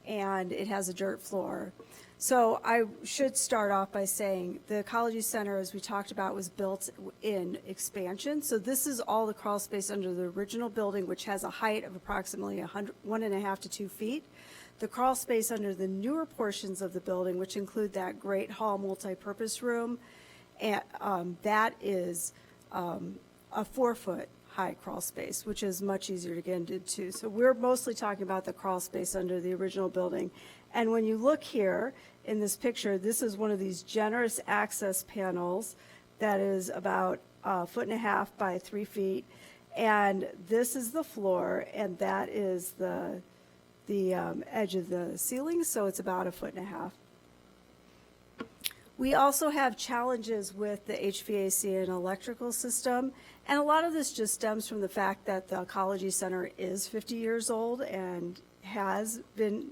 and it has a dirt floor. So I should start off by saying the Ecology Center, as we talked about, was built in expansion. So this is all the crawl space under the original building, which has a height of approximately 1.5 to 2 feet. The crawl space under the newer portions of the building, which include that great hall multi-purpose room, and that is a 4-foot high crawl space, which is much easier to get into. So we're mostly talking about the crawl space under the original building. And when you look here in this picture, this is one of these generous access panels that is about 1.5 feet by 3 feet. And this is the floor, and that is the edge of the ceiling, so it's about 1.5 feet. We also have challenges with the HVAC and electrical system, and a lot of this just stems from the fact that the Ecology Center is 50 years old and has been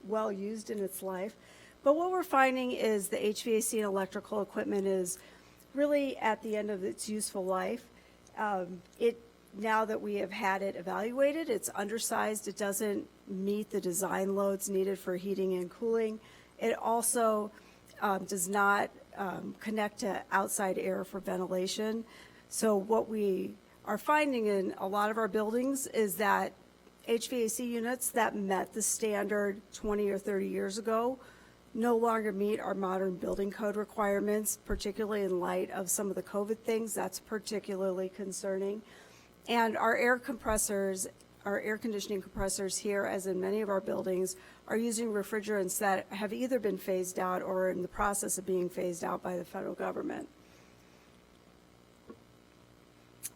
well used in its life. But what we're finding is the HVAC and electrical equipment is really at the end of its useful life. Now that we have had it evaluated, it's undersized. It doesn't meet the design loads needed for heating and cooling. It also does not connect to outside air for ventilation. So what we are finding in a lot of our buildings is that HVAC units that met the standard 20 or 30 years ago no longer meet our modern building code requirements, particularly in light of some of the COVID things. That's particularly concerning. And our air conditioning compressors here, as in many of our buildings, are using refrigerants that have either been phased out or are in the process of being phased out by the federal government.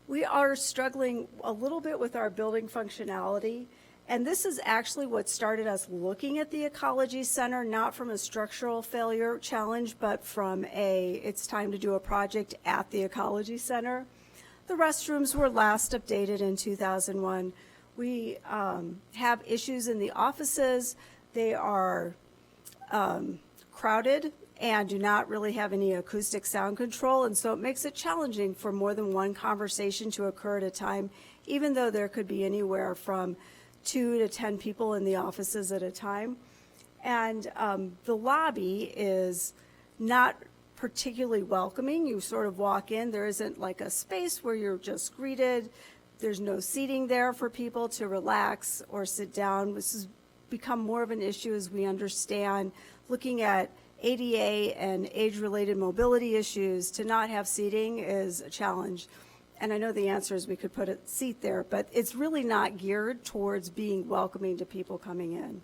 We are struggling a little bit with our building functionality, and this is actually what started us looking at the Ecology Center, not from a structural failure challenge, but from it's time to do a project at the Ecology Center. The restrooms were last updated in 2001. We have issues in the offices. They are crowded and do not really have any acoustic sound control, and so it makes it challenging for more than one conversation to occur at a time, even though there could be anywhere from 2 to 10 people in the offices at a time. And the lobby is not particularly welcoming. You sort of walk in, there isn't like a space where you're just greeted. There's no seating there for people to relax or sit down. This has become more of an issue as we understand, looking at ADA and age-related mobility issues. To not have seating is a challenge. And I know the answer is we could put a seat there, but it's really not geared towards being welcoming to people coming in.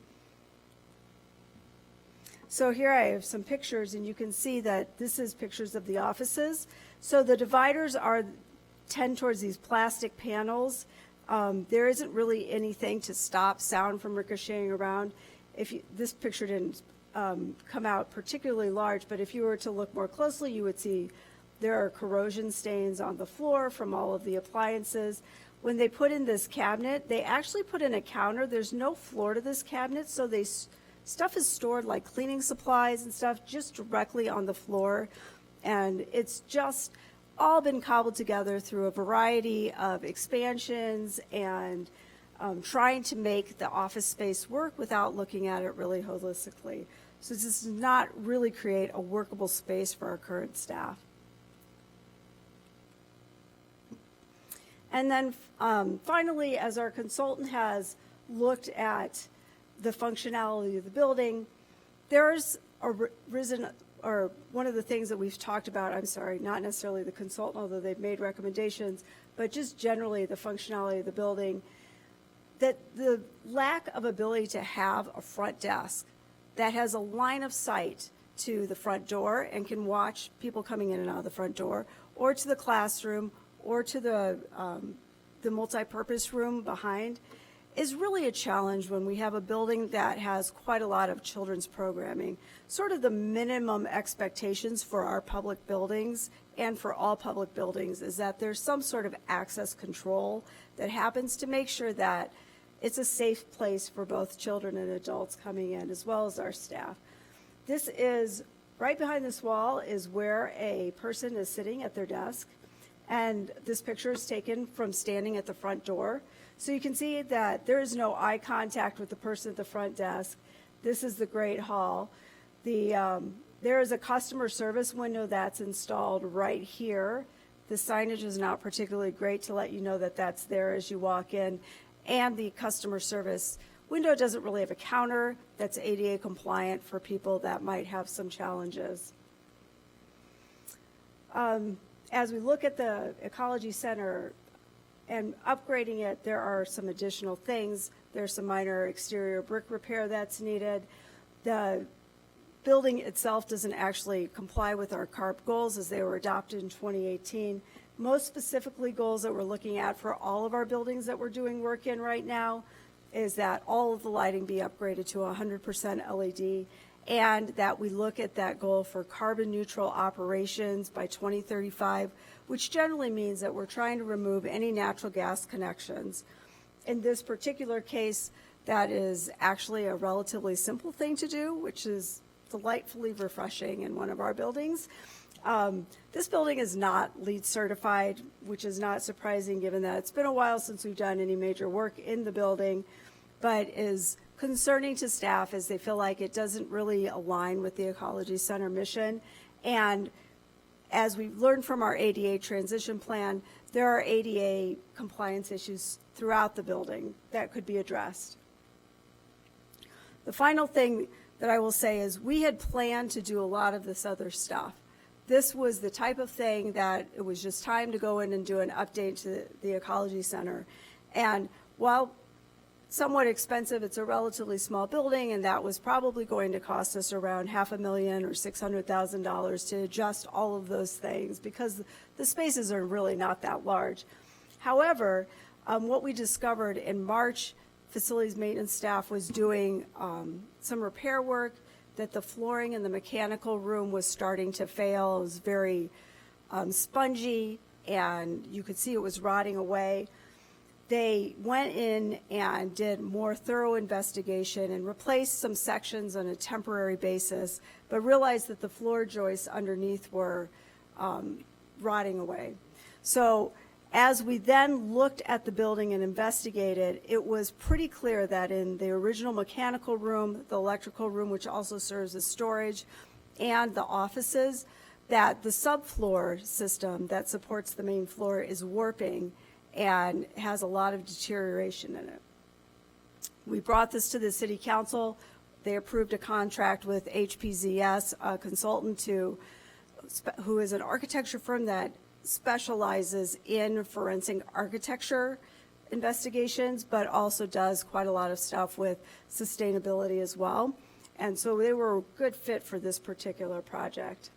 So here I have some pictures, and you can see that this is pictures of the offices. So the dividers tend towards these plastic panels. There isn't really anything to stop sound from ricocheting around. This picture didn't come out particularly large, but if you were to look more closely, you would see there are corrosion stains on the floor from all of the appliances. When they put in this cabinet, they actually put in a counter. There's no floor to this cabinet, so stuff is stored like cleaning supplies and stuff just directly on the floor. And it's just all been cobbled together through a variety of expansions and trying to make the office space work without looking at it really holistically. So this does not really create a workable space for our current staff. And then finally, as our consultant has looked at the functionality of the building, there's arisen, or one of the things that we've talked about, I'm sorry, not necessarily the consultant, although they've made recommendations, but just generally the functionality of the building, that the lack of ability to have a front desk that has a line of sight to the front door and can watch people coming in and out of the front door, or to the classroom, or to the multi-purpose room behind, is really a challenge when we have a building that has quite a lot of children's programming. Sort of the minimum expectations for our public buildings and for all public buildings is that there's some sort of access control that happens to make sure that it's a safe place for both children and adults coming in, as well as our staff. This is, right behind this wall is where a person is sitting at their desk, and this picture is taken from standing at the front door. So you can see that there is no eye contact with the person at the front desk. This is the Great Hall. There is a customer service window that's installed right here. The signage is not particularly great to let you know that that's there as you walk in. And the customer service window doesn't really have a counter that's ADA compliant for people that might have some challenges. As we look at the Ecology Center and upgrading it, there are some additional things. There's some minor exterior brick repair that's needed. The building itself doesn't actually comply with our CARP goals as they were adopted in 2018. Most specifically, goals that we're looking at for all of our buildings that we're doing work in right now is that all of the lighting be upgraded to 100% LED, and that we look at that goal for carbon neutral operations by 2035, which generally means that we're trying to remove any natural gas connections. In this particular case, that is actually a relatively simple thing to do, which is delightfully refreshing in one of our buildings. This building is not LEED certified, which is not surprising given that it's been a while since we've done any major work in the building, but is concerning to staff as they feel like it doesn't really align with the Ecology Center mission. And as we've learned from our ADA transition plan, there are ADA compliance issues throughout the building that could be addressed. The final thing that I will say is we had planned to do a lot of this other stuff. This was the type of thing that it was just time to go in and do an update to the Ecology Center. And while somewhat expensive, it's a relatively small building, and that was probably going to cost us around $500,000 or $600,000 to adjust all of those things because the spaces are really not that large. However, what we discovered in March, facilities maintenance staff was doing some repair work, that the flooring in the mechanical room was starting to fail. It was very spongy, and you could see it was rotting away. They went in and did more thorough investigation and replaced some sections on a temporary basis, but realized that the floor joists underneath were rotting away. So as we then looked at the building and investigated, it was pretty clear that in the original mechanical room, the electrical room, which also serves as storage, and the offices, that the subfloor system that supports the main floor is warping and has a lot of deterioration in it. We brought this to the City Council. They approved a contract with HPZS, a consultant who is an architecture firm that specializes in forensic architecture investigations, but also does quite a lot of stuff with sustainability as well. And so they were a good fit for this particular project.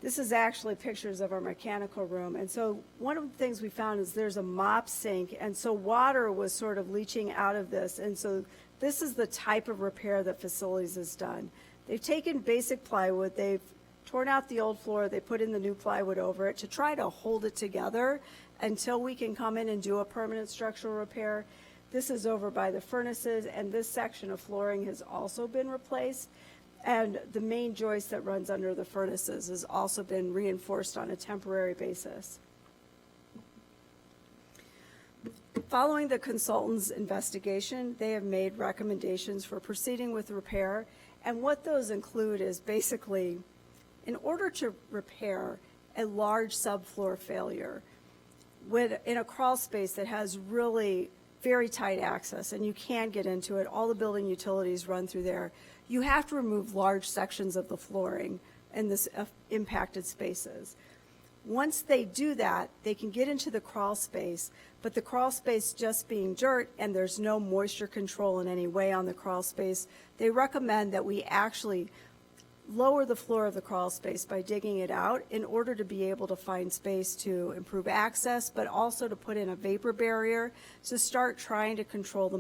This is actually pictures of our mechanical room. And so one of the things we found is there's a mop sink, and so water was sort of leaching out of this. And so this is the type of repair that facilities has done. They've taken basic plywood, they've torn out the old floor, they put in the new plywood over it to try to hold it together until we can come in and do a permanent structural repair. This is over by the furnaces, and this section of flooring has also been replaced. And the main joist that runs under the furnaces has also been reinforced on a temporary basis. Following the consultant's investigation, they have made recommendations for proceeding with repair. And what those include is basically, in order to repair a large subfloor failure in a crawl space that has really very tight access and you can get into it, all the building utilities run through there, you have to remove large sections of the flooring in this impacted spaces. Once they do that, they can get into the crawl space, but the crawl space just being dirt and there's no moisture control in any way on the crawl space, they recommend that we actually lower the floor of the crawl space by digging it out in order to be able to find space to improve access, but also to put in a vapor barrier to start trying to control the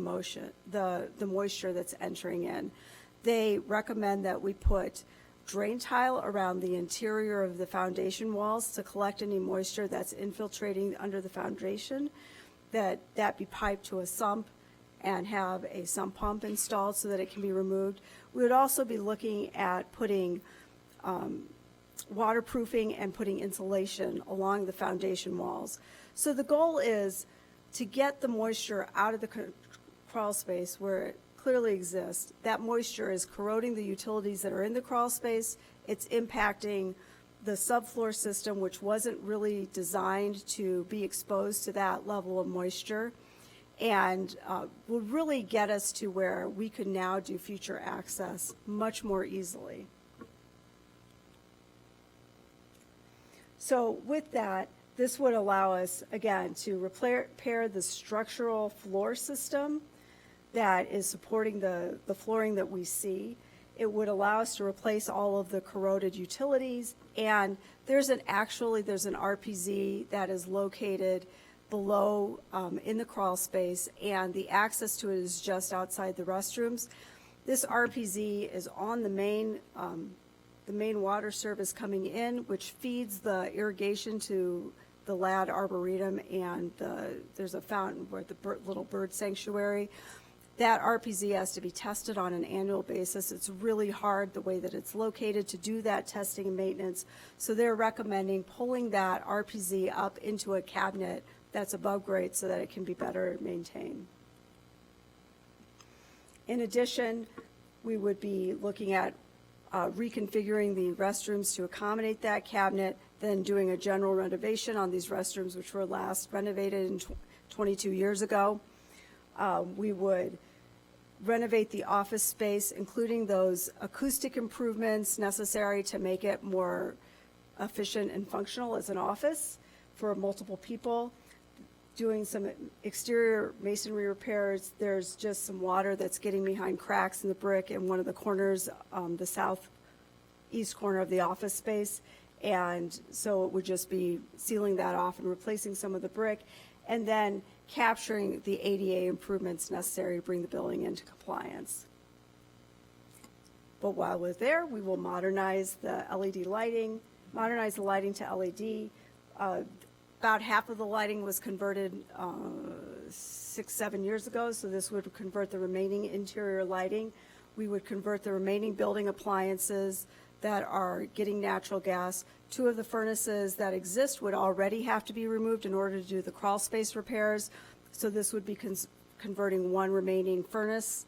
moisture that's entering in. They recommend that we put drain tile around the interior of the foundation walls to collect any moisture that's infiltrating under the foundation, that be piped to a sump and have a sump pump installed so that it can be removed. We would also be looking at putting waterproofing and putting insulation along the foundation walls. So the goal is to get the moisture out of the crawl space where it clearly exists. That moisture is corroding the utilities that are in the crawl space. It's impacting the subfloor system, which wasn't really designed to be exposed to that level of moisture, and will really get us to where we could now do future access much more easily. So with that, this would allow us, again, to repair the structural floor system that is supporting the flooring that we see. It would allow us to replace all of the corroded utilities, and there's an RPZ that is located below in the crawl space, and the access to it is just outside the restrooms. This RPZ is on the main water service coming in, which feeds the irrigation to the Ladd Arboretum, and there's a fountain where the little bird sanctuary. That RPZ has to be tested on an annual basis. It's really hard, the way that it's located, to do that testing and maintenance. So they're recommending pulling that RPZ up into a cabinet that's above grade so that it can be better maintained. In addition, we would be looking at reconfiguring the restrooms to accommodate that cabinet, then doing a general renovation on these restrooms, which were last renovated in 22 years ago. We would renovate the office space, including those acoustic improvements necessary to make it more efficient and functional as an office for multiple people. Doing some exterior masonry repairs. There's just some water that's getting behind cracks in the brick in one of the corners, the southeast corner of the office space. And so it would just be sealing that off and replacing some of the brick, and then capturing the ADA improvements necessary to bring the building into compliance. But while we're there, we will modernize the LED lighting, modernize the lighting to LED. About half of the lighting was converted 6-7 years ago, so this would convert the remaining interior lighting. We would convert the remaining building appliances that are getting natural gas. 2 of the furnaces that exist would already have to be removed in order to do the crawl space repairs. So this would be converting 1 remaining furnace,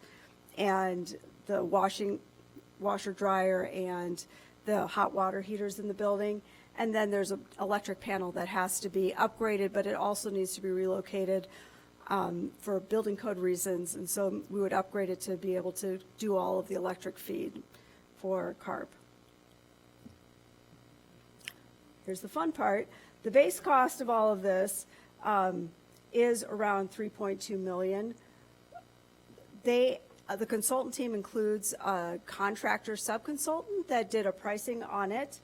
and the washer dryer and the hot water heaters in the building. And then there's an electric panel that has to be upgraded, but it also needs to be relocated for building code reasons. And so we would upgrade it to be able to do all of the electric feed for CARP. Here's the fun part. The base cost of all of this is around $3.2 million. The consultant team includes a contractor subconsultant that did a pricing on it.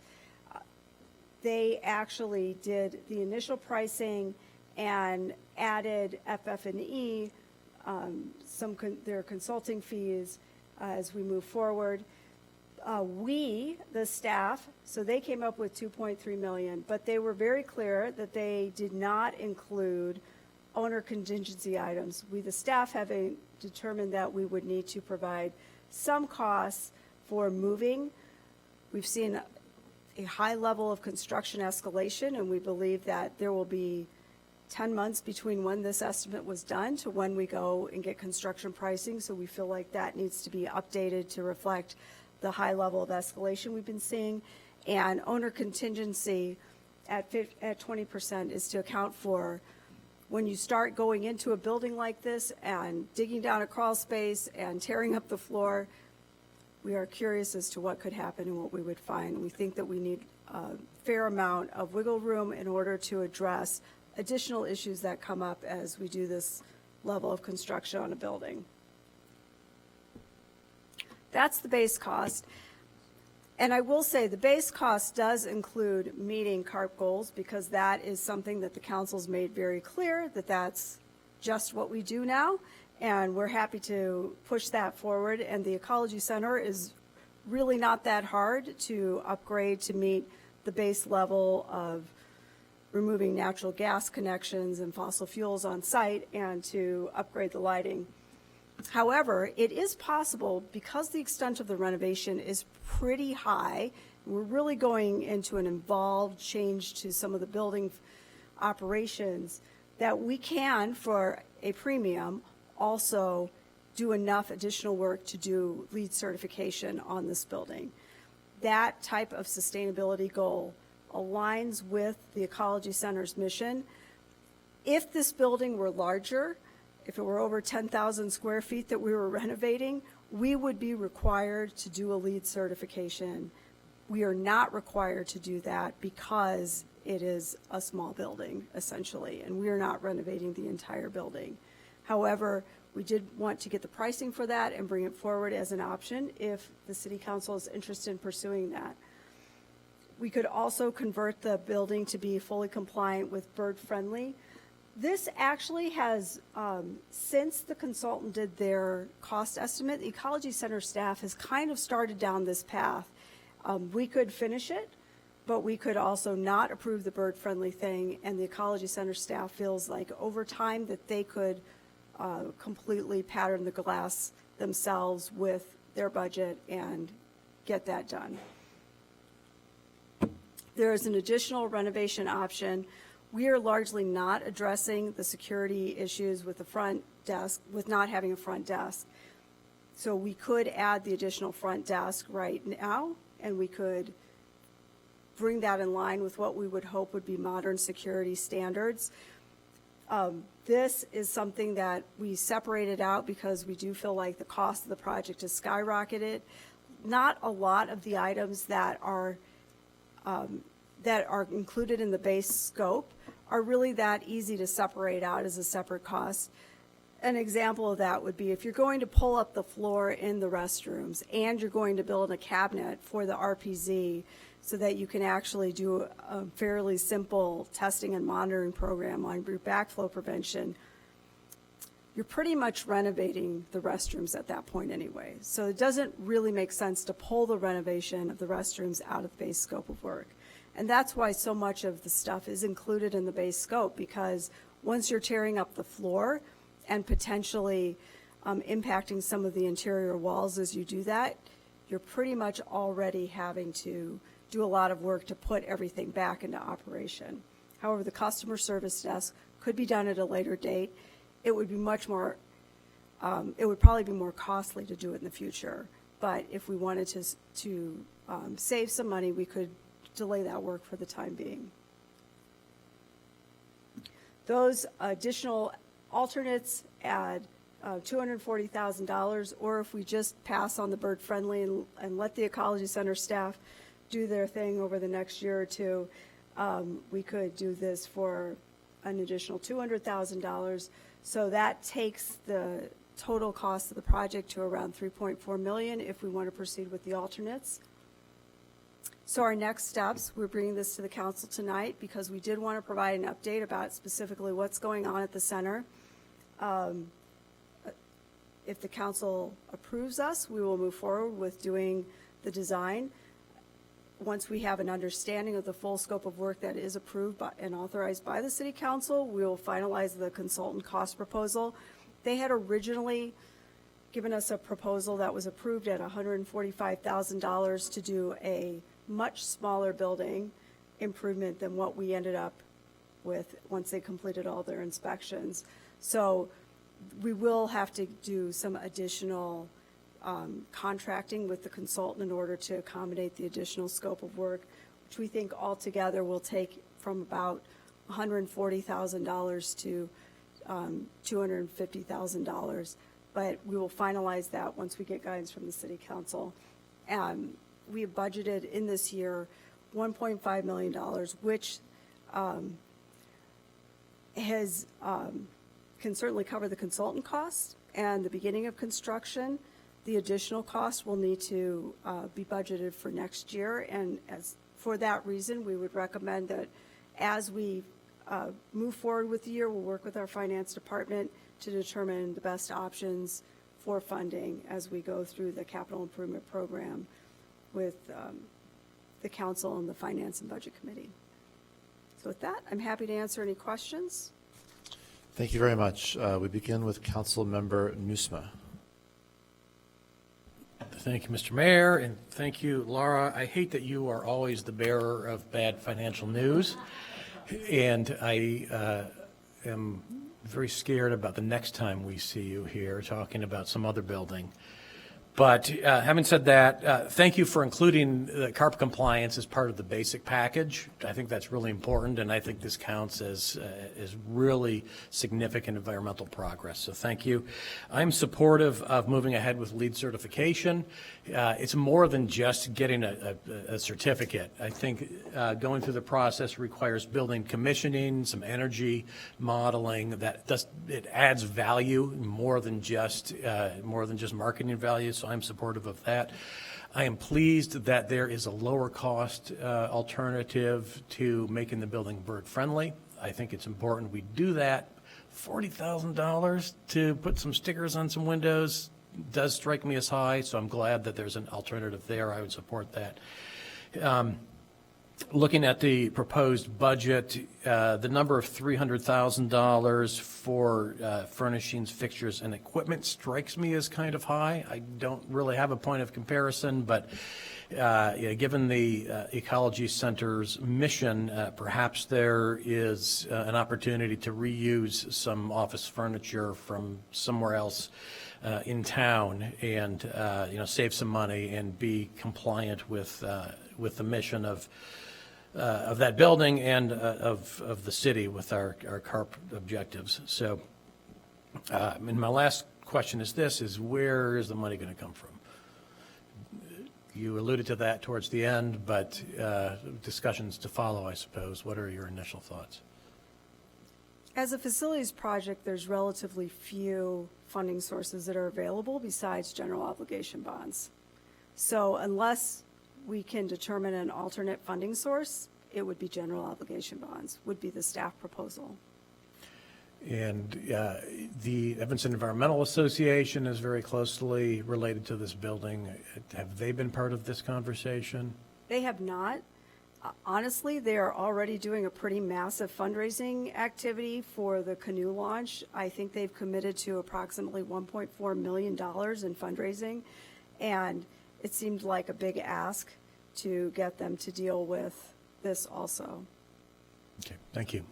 They actually did the initial pricing and added FF&E, their consulting fees as we move forward. The staff, so they came up with $2.3 million, but they were very clear that they did not include owner contingency items. We, the staff, have determined that we would need to provide some costs for moving. We've seen a high level of construction escalation, and we believe that there will be 10 months between when this estimate was done to when we go and get construction pricing. So we feel like that needs to be updated to reflect the high level of escalation we've been seeing. And owner contingency at 20% is to account for when you start going into a building like this and digging down a crawl space and tearing up the floor. We are curious as to what could happen and what we would find. We think that we need a fair amount of wiggle room in order to address additional issues that come up as we do this level of construction on a building. That's the base cost. And I will say the base cost does include meeting CARP goals, because that is something that the council's made very clear that that's just what we do now. And we're happy to push that forward. And the Ecology Center is really not that hard to upgrade to meet the base level of removing natural gas connections and fossil fuels on site and to upgrade the lighting. However, it is possible, because the extent of the renovation is pretty high, we're really going into an involved change to some of the building operations, that we can, for a premium, also do enough additional work to do LEED certification on this building. That type of sustainability goal aligns with the Ecology Center's mission. If this building were larger, if it were over 10,000 square feet that we were renovating, we would be required to do a LEED certification. We are not required to do that because it is a small building, essentially, and we are not renovating the entire building. However, we did want to get the pricing for that and bring it forward as an option if the city council is interested in pursuing that. We could also convert the building to be fully compliant with bird-friendly. This actually has, since the consultant did their cost estimate, the Ecology Center staff has kind of started down this path. We could finish it, but we could also not approve the bird-friendly thing, and the Ecology Center staff feels like over time that they could completely pattern the glass themselves with their budget and get that done. There is an additional renovation option. We are largely not addressing the security issues with the front desk, with not having a front desk. So we could add the additional front desk right now, and we could bring that in line with what we would hope would be modern security standards. This is something that we separated out because we do feel like the cost of the project has skyrocketed. Not a lot of the items that are included in the base scope are really that easy to separate out as a separate cost. An example of that would be if you're going to pull up the floor in the restrooms and you're going to build a cabinet for the RPZ so that you can actually do a fairly simple testing and monitoring program on your backflow prevention, you're pretty much renovating the restrooms at that point anyway. So it doesn't really make sense to pull the renovation of the restrooms out of the base scope of work. And that's why so much of the stuff is included in the base scope, because once you're tearing up the floor and potentially impacting some of the interior walls as you do that, you're pretty much already having to do a lot of work to put everything back into operation. However, the customer service desk could be done at a later date. It would be much more, it would probably be more costly to do it in the future. But if we wanted to save some money, we could delay that work for the time being. Those additional alternates add $240,000, or if we just pass on the bird friendly and let the Ecology Center staff do their thing over the next year or two, we could do this for an additional $200,000. So that takes the total cost of the project to around $3.4 million if we want to proceed with the alternates. So our next steps, we're bringing this to the council tonight because we did want to provide an update about specifically what's going on at the center. If the council approves us, we will move forward with doing the design. Once we have an understanding of the full scope of work that is approved by, and authorized by the city council, we will finalize the consultant cost proposal. They had originally given us a proposal that was approved at $145,000 to do a much smaller building improvement than what we ended up with once they completed all their inspections. So we will have to do some additional contracting with the consultant in order to accommodate the additional scope of work, which we think altogether will take from about $140,000 to $250,000. But we will finalize that once we get guidance from the city council. We have budgeted in this year $1.5 million, which can certainly cover the consultant costs and the beginning of construction. The additional costs will need to be budgeted for next year, and for that reason, we would recommend that as we move forward with the year, we'll work with our finance department to determine the best options for funding as we go through the capital improvement program with the council and the finance and budget committee. So with that, I'm happy to answer any questions. Thank you very much. We begin with Council Member Nusma. Thank you, Mr. Mayor, and thank you, Laura. I hate that you are always the bearer of bad financial news, and I am very scared about the next time we see you here talking about some other building. But having said that, thank you for including the CARP compliance as part of the basic package. I think that's really important, and I think this counts as really significant environmental progress. So thank you. I'm supportive of moving ahead with LEED certification. It's more than just getting a certificate. I think going through the process requires building commissioning, some energy modeling. It adds value more than just marketing value. So I'm supportive of that. I am pleased that there is a lower cost alternative to making the building bird friendly. I think it's important we do that. $40,000 to put some stickers on some windows does strike me as high, so I'm glad that there's an alternative there. I would support that. Looking at the proposed budget, the number of $300,000 for furnishings, fixtures, and equipment strikes me as kind of high. I don't really have a point of comparison, but given the Ecology Center's mission, perhaps there is an opportunity to reuse some office furniture from somewhere else in town and save some money and be compliant with the mission of that building and of the city with our CARP objectives. So, and my last question is this: where is the money going to come from? You alluded to that towards the end, but discussions to follow, I suppose. What are your initial thoughts? As a facilities project, there's relatively few funding sources that are available besides general obligation bonds. So unless we can determine an alternate funding source, it would be general obligation bonds, would be the staff proposal. And the Evanston Environmental Association is very closely related to this building. Have they been part of this conversation? They have not. Honestly, they are already doing a pretty massive fundraising activity for the canoe launch. I think they've committed to approximately $1.4 million in fundraising, and it seemed like a big ask to get them to deal with this also. Okay, thank you.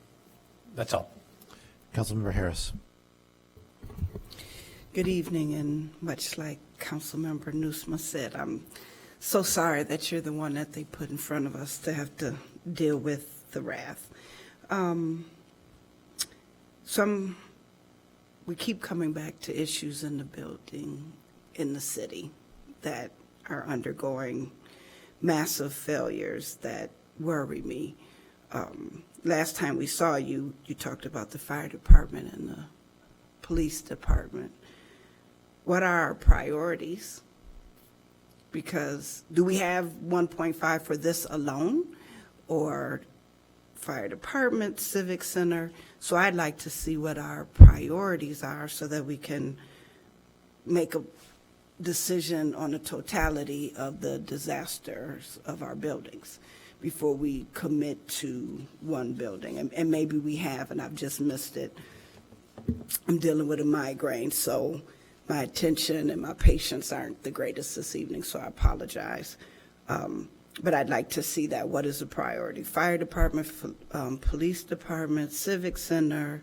That's all. Councilmember Harris. Good evening, and much like Councilmember Nusma said, I'm so sorry that you're the one that they put in front of us to have to deal with the wrath. We keep coming back to issues in the building, in the city, that are undergoing massive failures that worry me. Last time we saw you, you talked about the fire department and the police department. What are our priorities? Because do we have 1.5 for this alone, or fire department, civic center? So I'd like to see what our priorities are so that we can make a decision on the totality of the disasters of our buildings before we commit to one building. And maybe we have, and I've just missed it. I'm dealing with a migraine, so my attention and my patience aren't the greatest this evening, so I apologize. But I'd like to see that. What is the priority? Fire department, police department, civic center,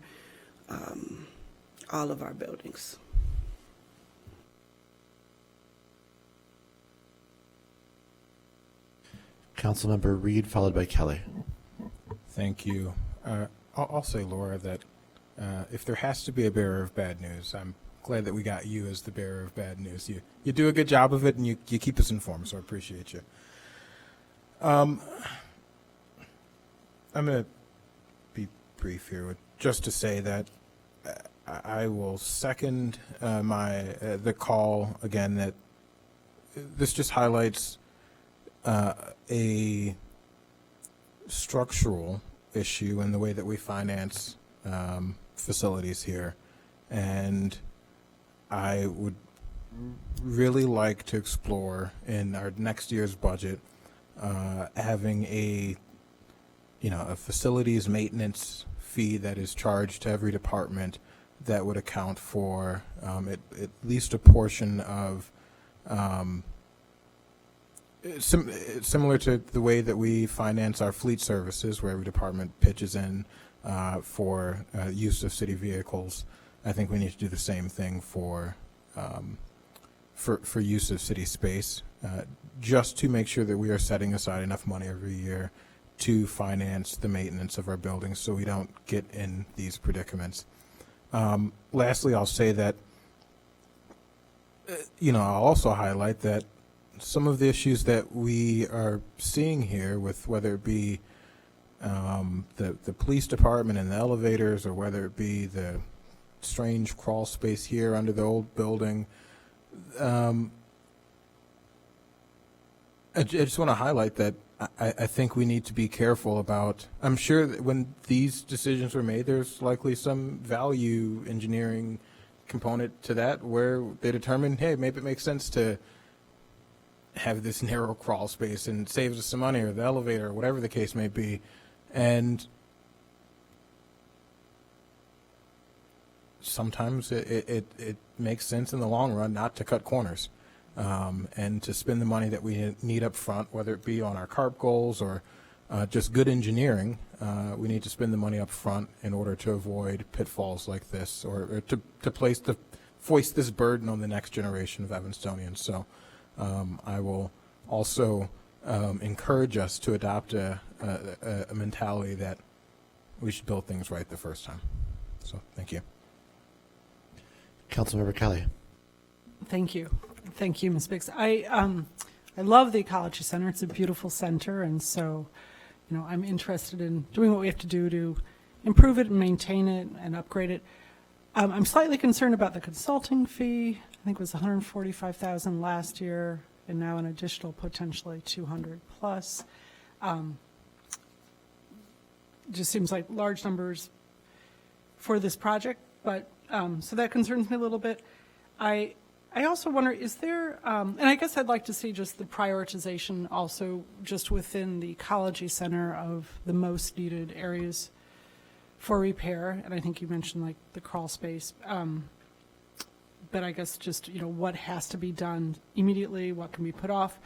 all of our buildings. Councilmember Reed, followed by Kelly. Thank you. I'll say, Laura, that if there has to be a bearer of bad news, I'm glad that we got you as the bearer of bad news. You do a good job of it, and you keep us informed, so I appreciate you. I'm going to be brief here, just to say that I will second the call again that this just highlights a structural issue in the way that we finance facilities here, and I would really like to explore in our next year's budget having a facilities maintenance fee that is charged to every department that would account for at least a portion of similar to the way that we finance our fleet services, where every department pitches in for use of city vehicles. I think we need to do the same thing for for use of city space, just to make sure that we are setting aside enough money every year to finance the maintenance of our buildings so we don't get in these predicaments. Lastly, I'll say that, I'll also highlight that some of the issues that we are seeing here with whether it be the police department and the elevators, or whether it be the strange crawl space here under the old building, I just want to highlight that I think we need to be careful about, I'm sure that when these decisions were made, there's likely some value engineering component to that where they determined, hey, maybe it makes sense to have this narrow crawl space and saves us some money, or the elevator, or whatever the case may be. And sometimes it makes sense in the long run not to cut corners. And to spend the money that we need up front, whether it be on our CARP goals or just good engineering, we need to spend the money up front in order to avoid pitfalls like this, or to foist this burden on the next generation of Evanstonians. So I will also encourage us to adopt a mentality that we should build things right the first time. So thank you. Councilmember Kelly. Thank you. Thank you, Ms. Biggs. I love the Ecology Center. It's a beautiful center, and so, I'm interested in doing what we have to do to improve it and maintain it and upgrade it. I'm slightly concerned about the consulting fee. I think it was $145,000 last year, and now an additional potentially $200 plus. Just seems like large numbers for this project, but so that concerns me a little bit. I also wonder, is there, and I guess I'd like to see just the prioritization also just within the Ecology Center of the most needed areas for repair. And I think you mentioned like the crawl space. But I guess just, what has to be done immediately, what can be put off.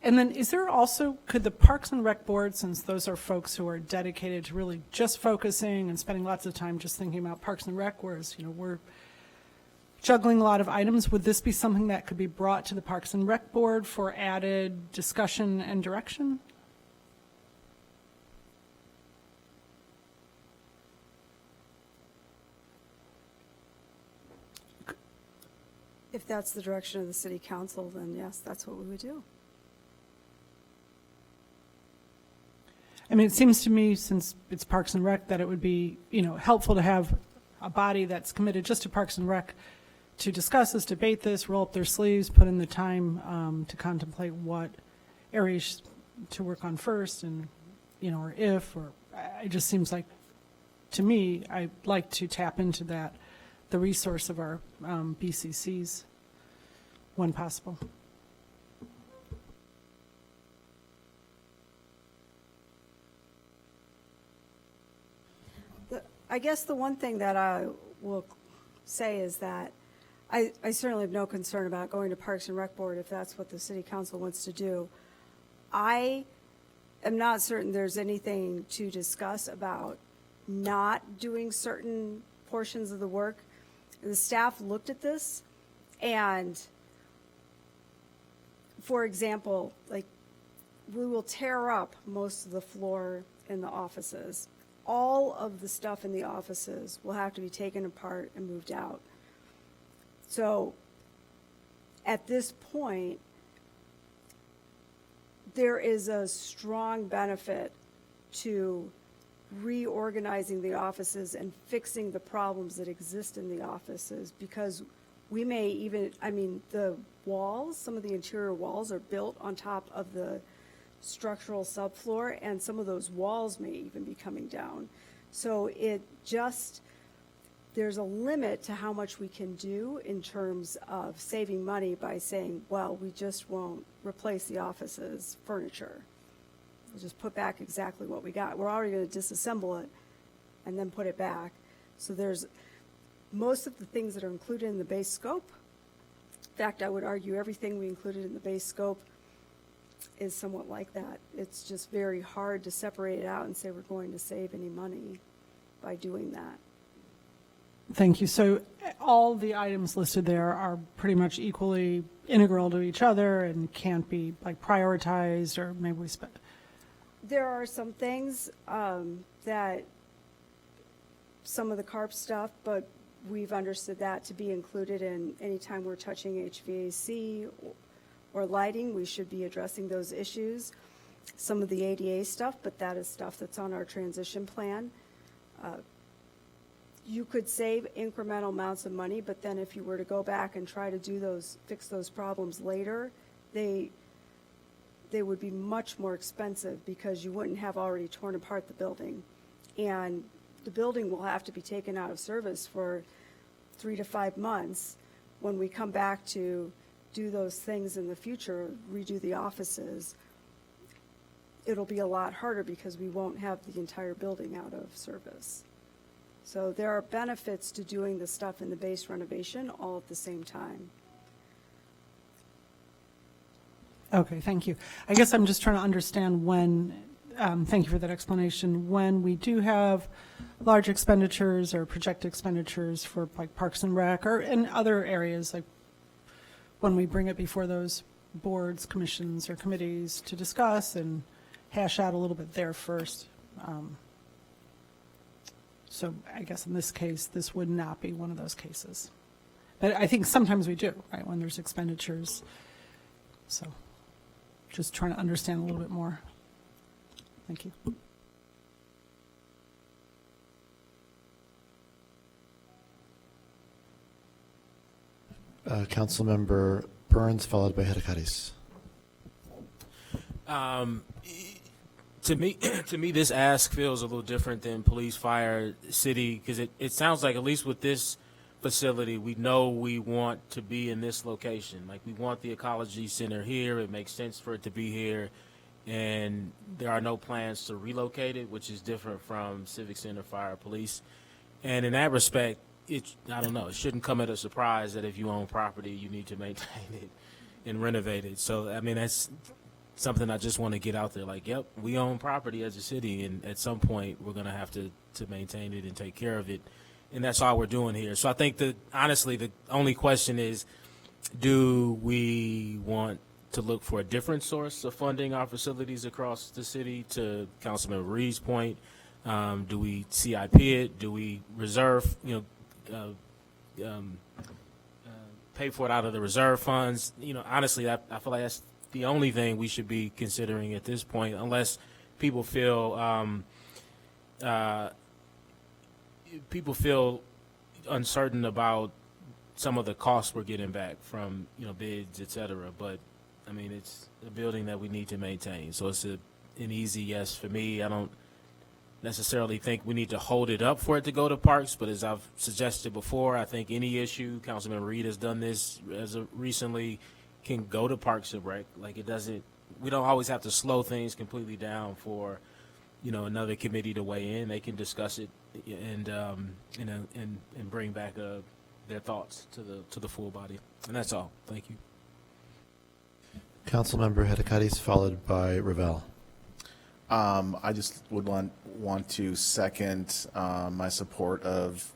And then is there also, could the Parks and Rec Board, since those are folks who are dedicated to really just focusing and spending lots of time just thinking about Parks and Rec, whereas, we're juggling a lot of items, would this be something that could be brought to the Parks and Rec Board for added discussion and direction? If that's the direction of the city council, then yes, that's what we would do. I mean, it seems to me, since it's Parks and Rec, that it would be, helpful to have a body that's committed just to Parks and Rec to discuss this, debate this, roll up their sleeves, put in the time to contemplate what areas to work on first, and, or if, or it just seems like, to me, I'd like to tap into that, the resource of our BCCs when possible. I guess the one thing that I will say is that I certainly have no concern about going to Parks and Rec Board if that's what the city council wants to do. I am not certain there's anything to discuss about not doing certain portions of the work. The staff looked at this, and for example, like, we will tear up most of the floor in the offices. All of the stuff in the offices will have to be taken apart and moved out. So at this point, there is a strong benefit to reorganizing the offices and fixing the problems that exist in the offices, because we may even, the walls, some of the interior walls are built on top of the structural subfloor, and some of those walls may even be coming down. So there's a limit to how much we can do in terms of saving money by saying, well, we just won't replace the office's furniture. We'll just put back exactly what we got. We're already going to disassemble it and then put it back. So there's most of the things that are included in the base scope. In fact, I would argue everything we included in the base scope is somewhat like that. It's just very hard to separate it out and say we're going to save any money by doing that. Thank you. So all the items listed there are pretty much equally integral to each other and can't be like prioritized, or maybe we spend. There are some things that, some of the CARP stuff, but we've understood that to be included in any time we're touching HVAC or lighting, we should be addressing those issues. Some of the ADA stuff, but that is stuff that's on our transition plan. You could save incremental amounts of money, but then if you were to go back and try to do those, fix those problems later, they would be much more expensive because you wouldn't have already torn apart the building. And the building will have to be taken out of service for 3 to 5 months. When we come back to do those things in the future, redo the offices, it'll be a lot harder because we won't have the entire building out of service. So there are benefits to doing the stuff in the base renovation all at the same time. Okay, thank you. I guess I'm just trying to understand when, thank you for that explanation, when we do have large expenditures or projected expenditures for like Parks and Rec or in other areas, like when we bring it before those boards, commissions, or committees to discuss and hash out a little bit there first. So I guess in this case, this would not be one of those cases. But I think sometimes we do, right, when there's expenditures. So just trying to understand a little bit more. Thank you. Councilmember Burns, followed by Hedekaris. To me, this ask feels a little different than police, fire, city, because it sounds like, at least with this facility, we know we want to be in this location. Like, we want the Ecology Center here. It makes sense for it to be here. And there are no plans to relocate it, which is different from Civic Center, fire, police. And in that respect, I don't know, it shouldn't come at a surprise that if you own property, you need to maintain it and renovate it. So, I mean, that's something I just want to get out there. Like, yep, we own property as a city, and at some point we're going to have to maintain it and take care of it. And that's all we're doing here. So I think that, honestly, the only question is, do we want to look for a different source of funding our facilities across the city? To Councilman Reed's point, do we CIP it? Do we reserve, pay for it out of the reserve funds? Honestly, I feel like that's the only thing we should be considering at this point, unless people feel uncertain about some of the costs we're getting back from bids, et cetera. But I mean, it's a building that we need to maintain, so it's an easy yes for me. I don't necessarily think we need to hold it up for it to go to parks, but as I've suggested before, I think any issue, Councilman Reed has done this recently, can go to Parks and Rec. Like, we don't always have to slow things completely down for, another committee to weigh in. They can discuss it and bring back their thoughts to the full body. And that's all. Thank you. Councilmember Hedekaris, followed by Ravel. I just would want to second my support of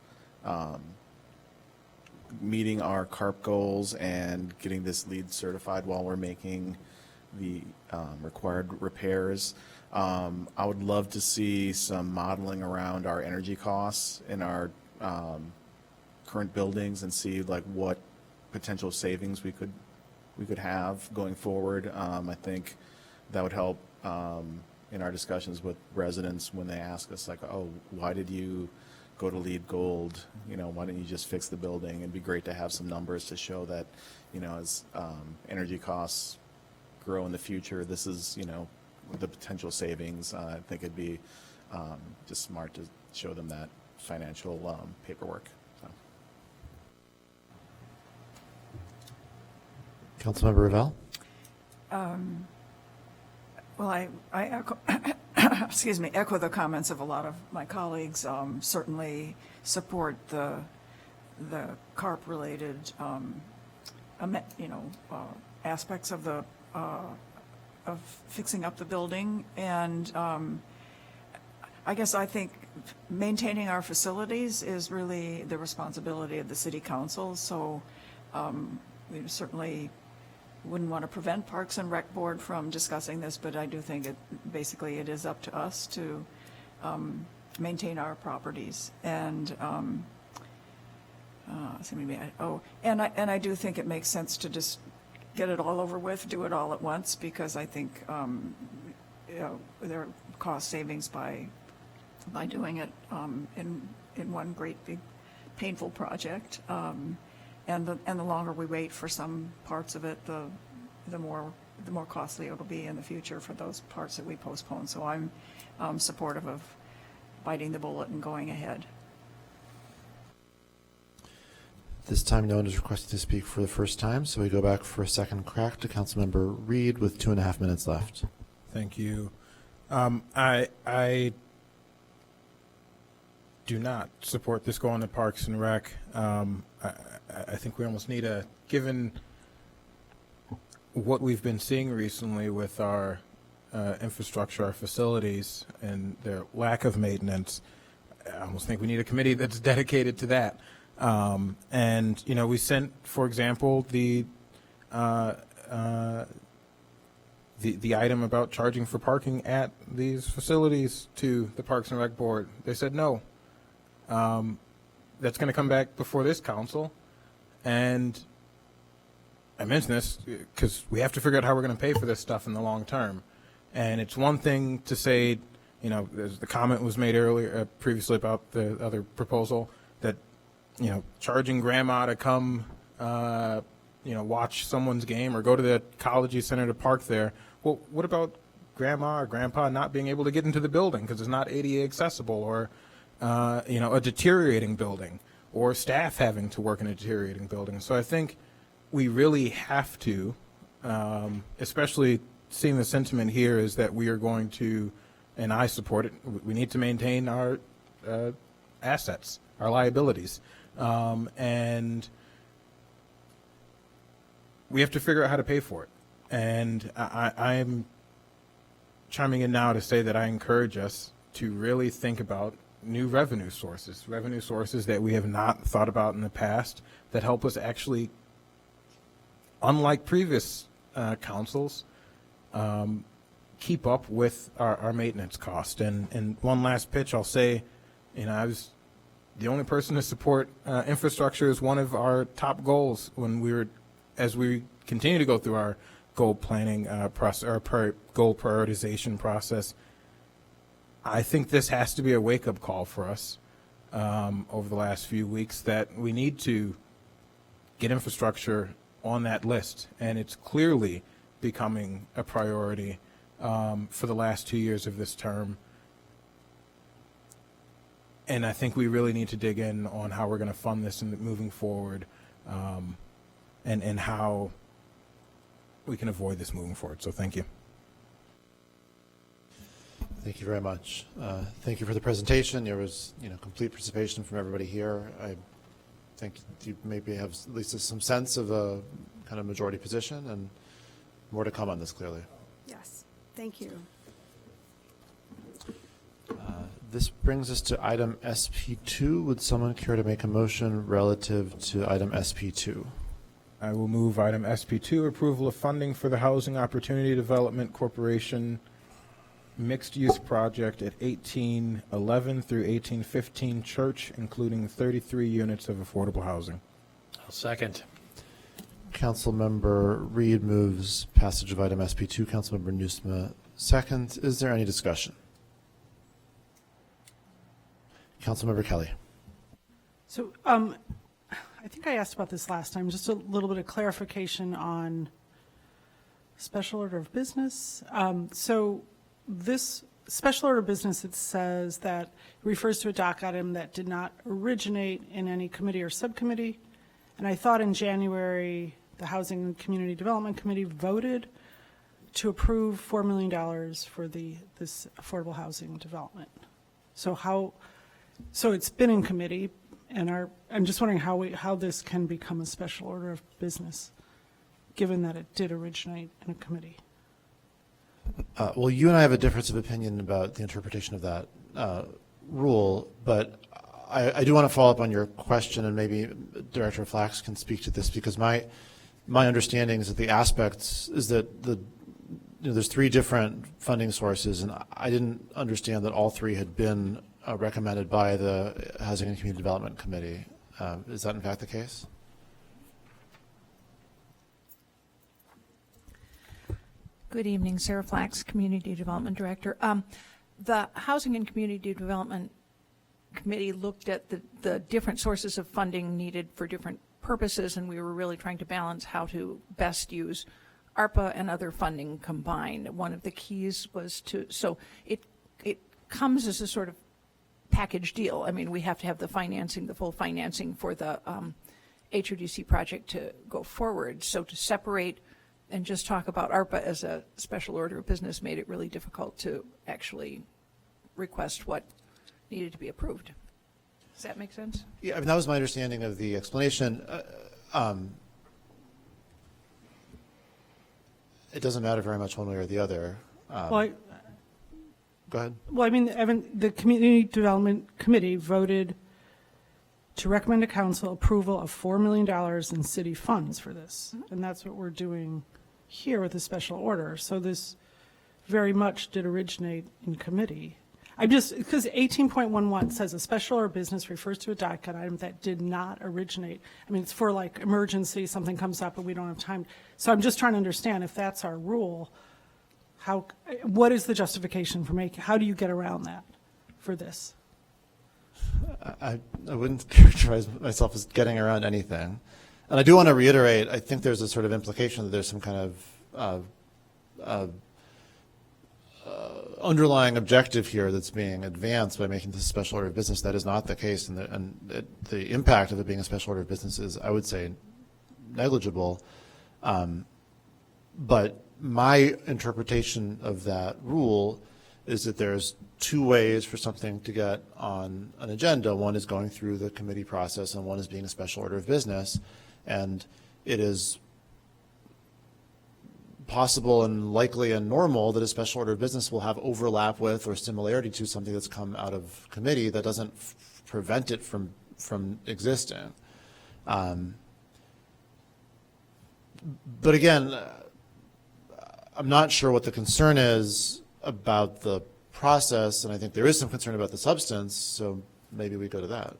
meeting our CARP goals and getting this LEED certified while we're making the required repairs. I would love to see some modeling around our energy costs in our current buildings and see like what potential savings we could have going forward. I think that would help in our discussions with residents when they ask us like, oh, why did you go to LEED Gold? Why didn't you just fix the building? It'd be great to have some numbers to show that, as energy costs grow in the future, this is, the potential savings. I think it'd be just smart to show them that financial paperwork. So. Councilmember Ravel. Well, I echo, echo the comments of a lot of my colleagues. Certainly support the CARP-related, aspects of of fixing up the building. And I guess I think maintaining our facilities is really the responsibility of the city council, so we certainly wouldn't want to prevent Parks and Rec Board from discussing this, but I do think basically it is up to us to maintain our properties. And and I do think it makes sense to just get it all over with, do it all at once, because I think there are cost savings by doing it in one great big painful project. And the longer we wait for some parts of it, the more costly it'll be in the future for those parts that we postpone. So I'm supportive of biting the bullet and going ahead. This time, no one is requested to speak for the first time, so we go back for a second crack to Councilmember Reed with 2.5 minutes left. Thank you. I do not support this going to Parks and Rec. I think we almost need given what we've been seeing recently with our infrastructure, our facilities, and their lack of maintenance, I almost think we need a committee that's dedicated to that. And, you know, we sent, for example, the item about charging for parking at these facilities to the Parks and Rec Board. They said no. That's going to come back before this council. And I mention this because we have to figure out how we're going to pay for this stuff in the long term. And it's one thing to say, you know, the comment was made earlier, previously about the other proposal that, you know, charging grandma to come, watch someone's game or go to the Ecology Center to park there. Well, what about grandma or grandpa not being able to get into the building because it's not ADA accessible, or, a deteriorating building, or staff having to work in a deteriorating building? So I think we really have to, especially seeing the sentiment here is that we are going to, and I support it, we need to maintain our assets, our liabilities. And we have to figure out how to pay for it. And I'm chiming in now to say that I encourage us to really think about new revenue sources that we have not thought about in the past that help us actually, unlike previous councils, keep up with our maintenance cost. And one last pitch, I'll say, I was the only person to support infrastructure as one of our top goals as we continue to go through our goal planning process, or goal prioritization process. I think this has to be a wake-up call for us over the last few weeks that we need to get infrastructure on that list, and it's clearly becoming a priority for the last 2 years of this term. And I think we really need to dig in on how we're going to fund this and moving forward, and how we can avoid this moving forward. So thank you. Thank you very much. Thank you for the presentation. There was, complete participation from everybody here. I think you maybe have at least some sense of a kind of majority position, and more to come on this, clearly. Yes, thank you. This brings us to item SP2. Would someone care to make a motion relative to item SP2? I will move item SP2, approval of funding for the Housing Opportunity Development Corporation mixed-use project at 1811 through 1815 Church, including 33 units of affordable housing. I'll second. Councilmember Reed moves passage of item SP2. Councilmember Nusma seconds. Is there any discussion? Councilmember Kelly. So I think I asked about this last time, just a little bit of clarification on special order of business. So this special order of business, it says that it refers to a dock item that did not originate in any committee or subcommittee. And I thought in January, the Housing and Community Development Committee voted to approve $4 million for this affordable housing development. So it's been in committee, and I'm just wondering how this can become a special order of business, given that it did originate in a committee. Well, you and I have a difference of opinion about the interpretation of that rule, but I do want to follow up on your question, and maybe Director Flax can speak to this, because my understanding is that the aspects is that there's 3 different funding sources, and I didn't understand that all 3 had been recommended by the Housing and Community Development Committee. Is that in fact the case? Good evening, Sarah Flax, Community Development Director. The Housing and Community Development Committee looked at the different sources of funding needed for different purposes, and we were really trying to balance how to best use ARPA and other funding combined. One of the keys was so it comes as a sort of package deal. I mean, we have to have the financing, the full financing for the HODC project to go forward. So to separate and just talk about ARPA as a special order of business made it really difficult to actually request what needed to be approved. Does that make sense? Yeah, I mean, that was my understanding of the explanation. It doesn't matter very much one way or the other. Well, go ahead. Well, I mean, Evan, the Community Development Committee voted to recommend to council approval of $4 million in city funds for this. And that's what we're doing here with the special order. So this very much did originate in committee. I'm just, because 18.11 says a special order of business refers to a docket item that did not originate. I mean, it's for like emergency, something comes up and we don't have time. So I'm just trying to understand if that's our rule, what is the justification for how do you get around that for this? I wouldn't characterize myself as getting around anything. And I do want to reiterate, I think there's a sort of implication that there's some kind of underlying objective here that's being advanced by making this a special order of business. That is not the case, and the impact of it being a special order of business is, I would say, negligible. But my interpretation of that rule is that there's 2 ways for something to get on an agenda. One is going through the committee process, and one is being a special order of business. And it is possible and likely and normal that a special order of business will have overlap with or similarity to something that's come out of committee. That doesn't prevent it from existing. But again, I'm not sure what the concern is about the process, and I think there is some concern about the substance, so maybe we go to that.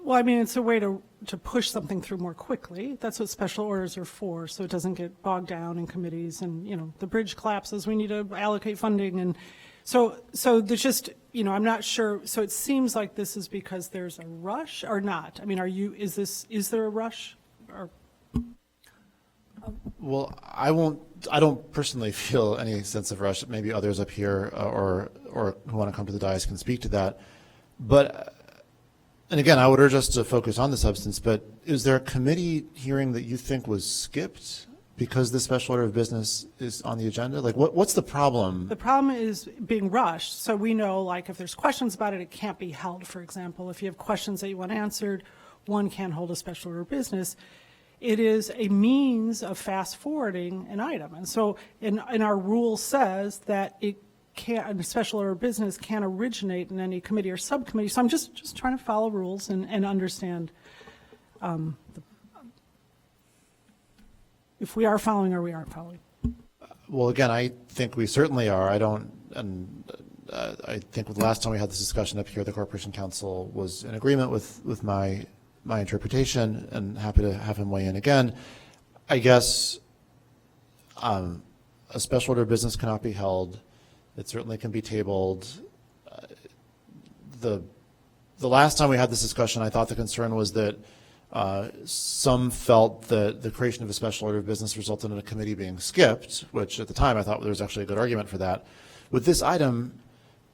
Well, I mean, it's a way to push something through more quickly. That's what special orders are for, so it doesn't get bogged down in committees and, you know, the bridge collapses, we need to allocate funding. And so there's just, you know, I'm not sure. So it seems like this is because there's a rush or not. I mean, is there a rush? Or Well, I don't personally feel any sense of rush. Maybe others up here or who want to come to the dais can speak to that. But, and again, I would urge us to focus on the substance, but is there a committee hearing that you think was skipped because the special order of business is on the agenda? Like, what's the problem? The problem is being rushed. So we know, like, if there's questions about it, it can't be held, for example. If you have questions that you want answered, one can't hold a special order of business. It is a means of fast forwarding an item. And so in our rule says that it can't, a special order of business can't originate in any committee or subcommittee. So I'm just trying to follow rules and understand if we are following or we aren't following. Well, again, I think we certainly are. I think the last time we had this discussion up here, the Corporation Council was in agreement with my interpretation, and happy to have him weigh in again. I guess a special order of business cannot be held. It certainly can be tabled. The last time we had this discussion, I thought the concern was that some felt that the creation of a special order of business resulted in a committee being skipped, which at the time I thought there was actually a good argument for that. With this item,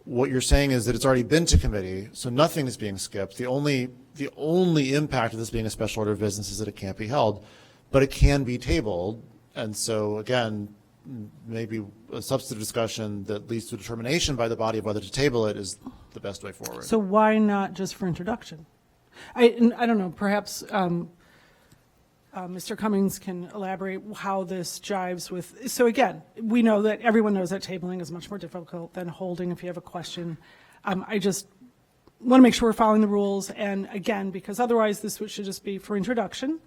what you're saying is that it's already been to committee, so nothing is being skipped. The only impact of this being a special order of business is that it can't be held, but it can be tabled. And so again, maybe a substantive discussion that leads to a determination by the body of whether to table it is the best way forward. So why not just for introduction? I don't know, perhaps Mr. Cummings can elaborate how this jives with, so again, we know that everyone knows that tabling is much more difficult than holding if you have a question. I just want to make sure we're following the rules, and again, because otherwise this should just be for introduction.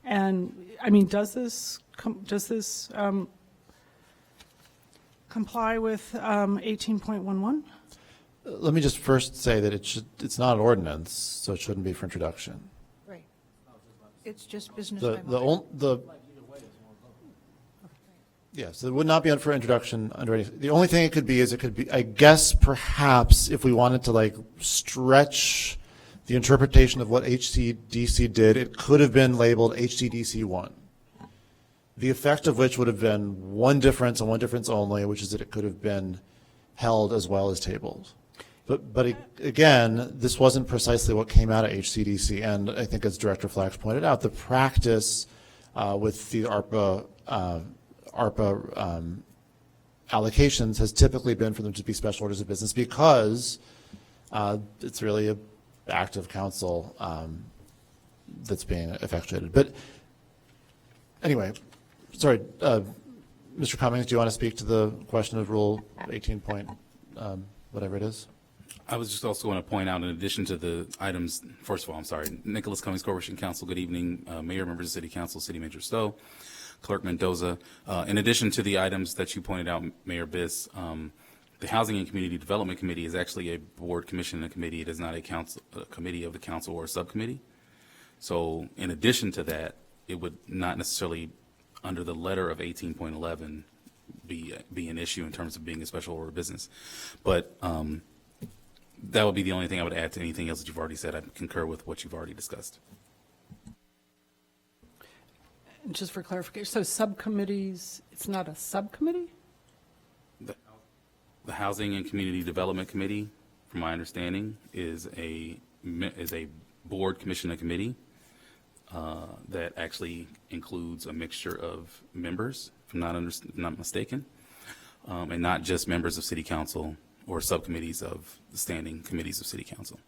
And, I mean, does this comply with 18.11? Let me just first say that it's not an ordinance, so it shouldn't be for introduction. Right. It's just business. Yes, it would not be for introduction under any, the only thing it could be, I guess, perhaps if we wanted to like stretch the interpretation of what HCDC did, it could have been labeled HCDC 1. The effect of which would have been one difference and one difference only, which is that it could have been held as well as tabled. But again, this wasn't precisely what came out of HCDC, and I think as Director Flax pointed out, the practice with the ARPA allocations has typically been for them to be special orders of business because it's really an act of council that's being effectuated. But anyway, sorry, Mr. Cummings, do you want to speak to the question of Rule 18 point whatever it is? I was just also going to point out, in addition to the items, first of all, I'm sorry, Nicholas Cummings, Corporation Council, good evening, Mayor, members of City Council, City Manager Stowe, Clerk Mendoza. In addition to the items that you pointed out, Mayor Biss, the Housing and Community Development Committee is actually a board commission and a committee. It is not a committee of the council or a subcommittee. So in addition to that, it would not necessarily, under the letter of 18.11, be an issue in terms of being a special order of business. But that would be the only thing I would add to anything else that you've already said. I concur with what you've already discussed. Just for clarification, so subcommittees, it's not a subcommittee? The Housing and Community Development Committee, from my understanding, is a board commission and committee that actually includes a mixture of members, if I'm not mistaken, and not just members of City Council or subcommittees of the standing committees of City Council.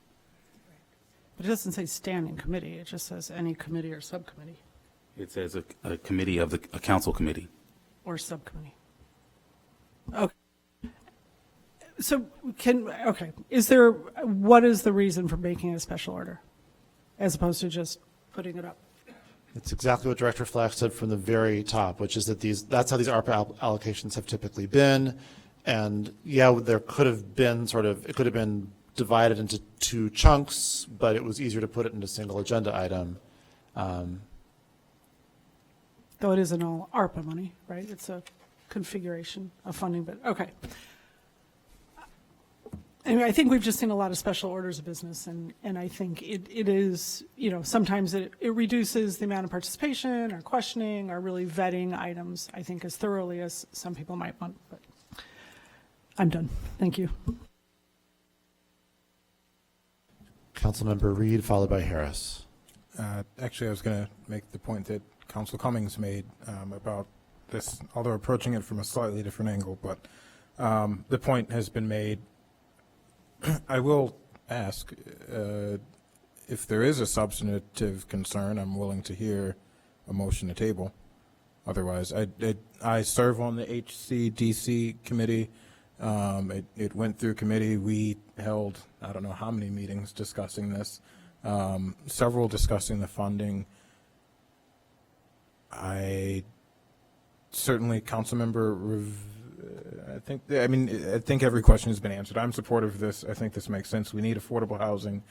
But it doesn't say standing committee, it just says any committee or subcommittee. It says a committee of a council committee. Or subcommittee. Okay. So what is the reason for making a special order as opposed to just putting it up? It's exactly what Director Flax said from the very top, which is that that's how these ARPA allocations have typically been. And yeah, there could have been it could have been divided into two chunks, but it was easier to put it in a single agenda item. Though it isn't all ARPA money, right? It's a configuration of funding, but okay. Anyway, I think we've just seen a lot of special orders of business, and I think it is, sometimes it reduces the amount of participation or questioning or really vetting items, I think, as thoroughly as some people might want, but I'm done. Thank you. Councilmember Reed, followed by Harris. Actually, I was going to make the point that Council Cummings made about this, although approaching it from a slightly different angle, but the point has been made. I will ask if there is a substantive concern. I'm willing to hear a motion to table. Otherwise, I serve on the HCDC committee. It went through committee. We held, I don't know how many meetings discussing this, several discussing the funding. I certainly, Councilmember, I think every question has been answered. I'm supportive of this. I think this makes sense. We need affordable housing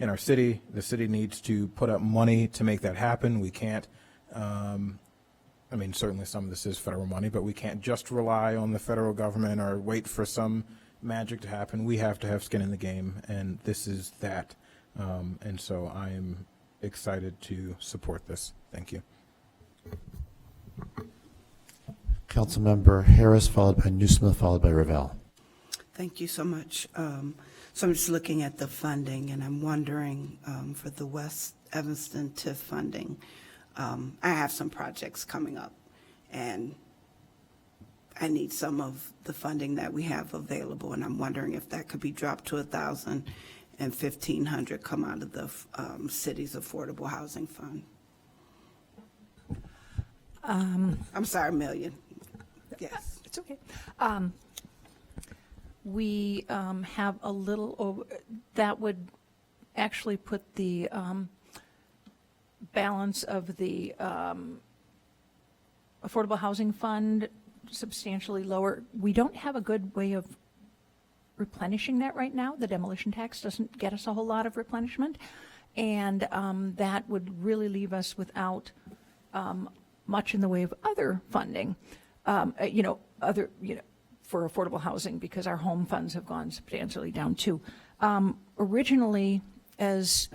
in our city. The city needs to put up money to make that happen. We can't, certainly some of this is federal money, but we can't just rely on the federal government or wait for some magic to happen. We have to have skin in the game, and this is that. And so I am excited to support this. Thank you. Councilmember Harris, followed by Newsmith, followed by Ravel. Thank you so much. So I'm just looking at the funding, and I'm wondering for the West Evanston TIF funding, I have some projects coming up, and I need some of the funding that we have available, and I'm wondering if that could be dropped to 1,000 and 1,500 come out of the city's affordable housing fund. I'm sorry, $1 million. Yes. It's okay. we have a little over, that would actually put the balance of the Affordable Housing Fund substantially lower. We don't have a good way of replenishing that right now. The demolition tax doesn't get us a whole lot of replenishment, and that would really leave us without much in the way of other funding, for affordable housing, because our home funds have gone substantially down too. Originally, as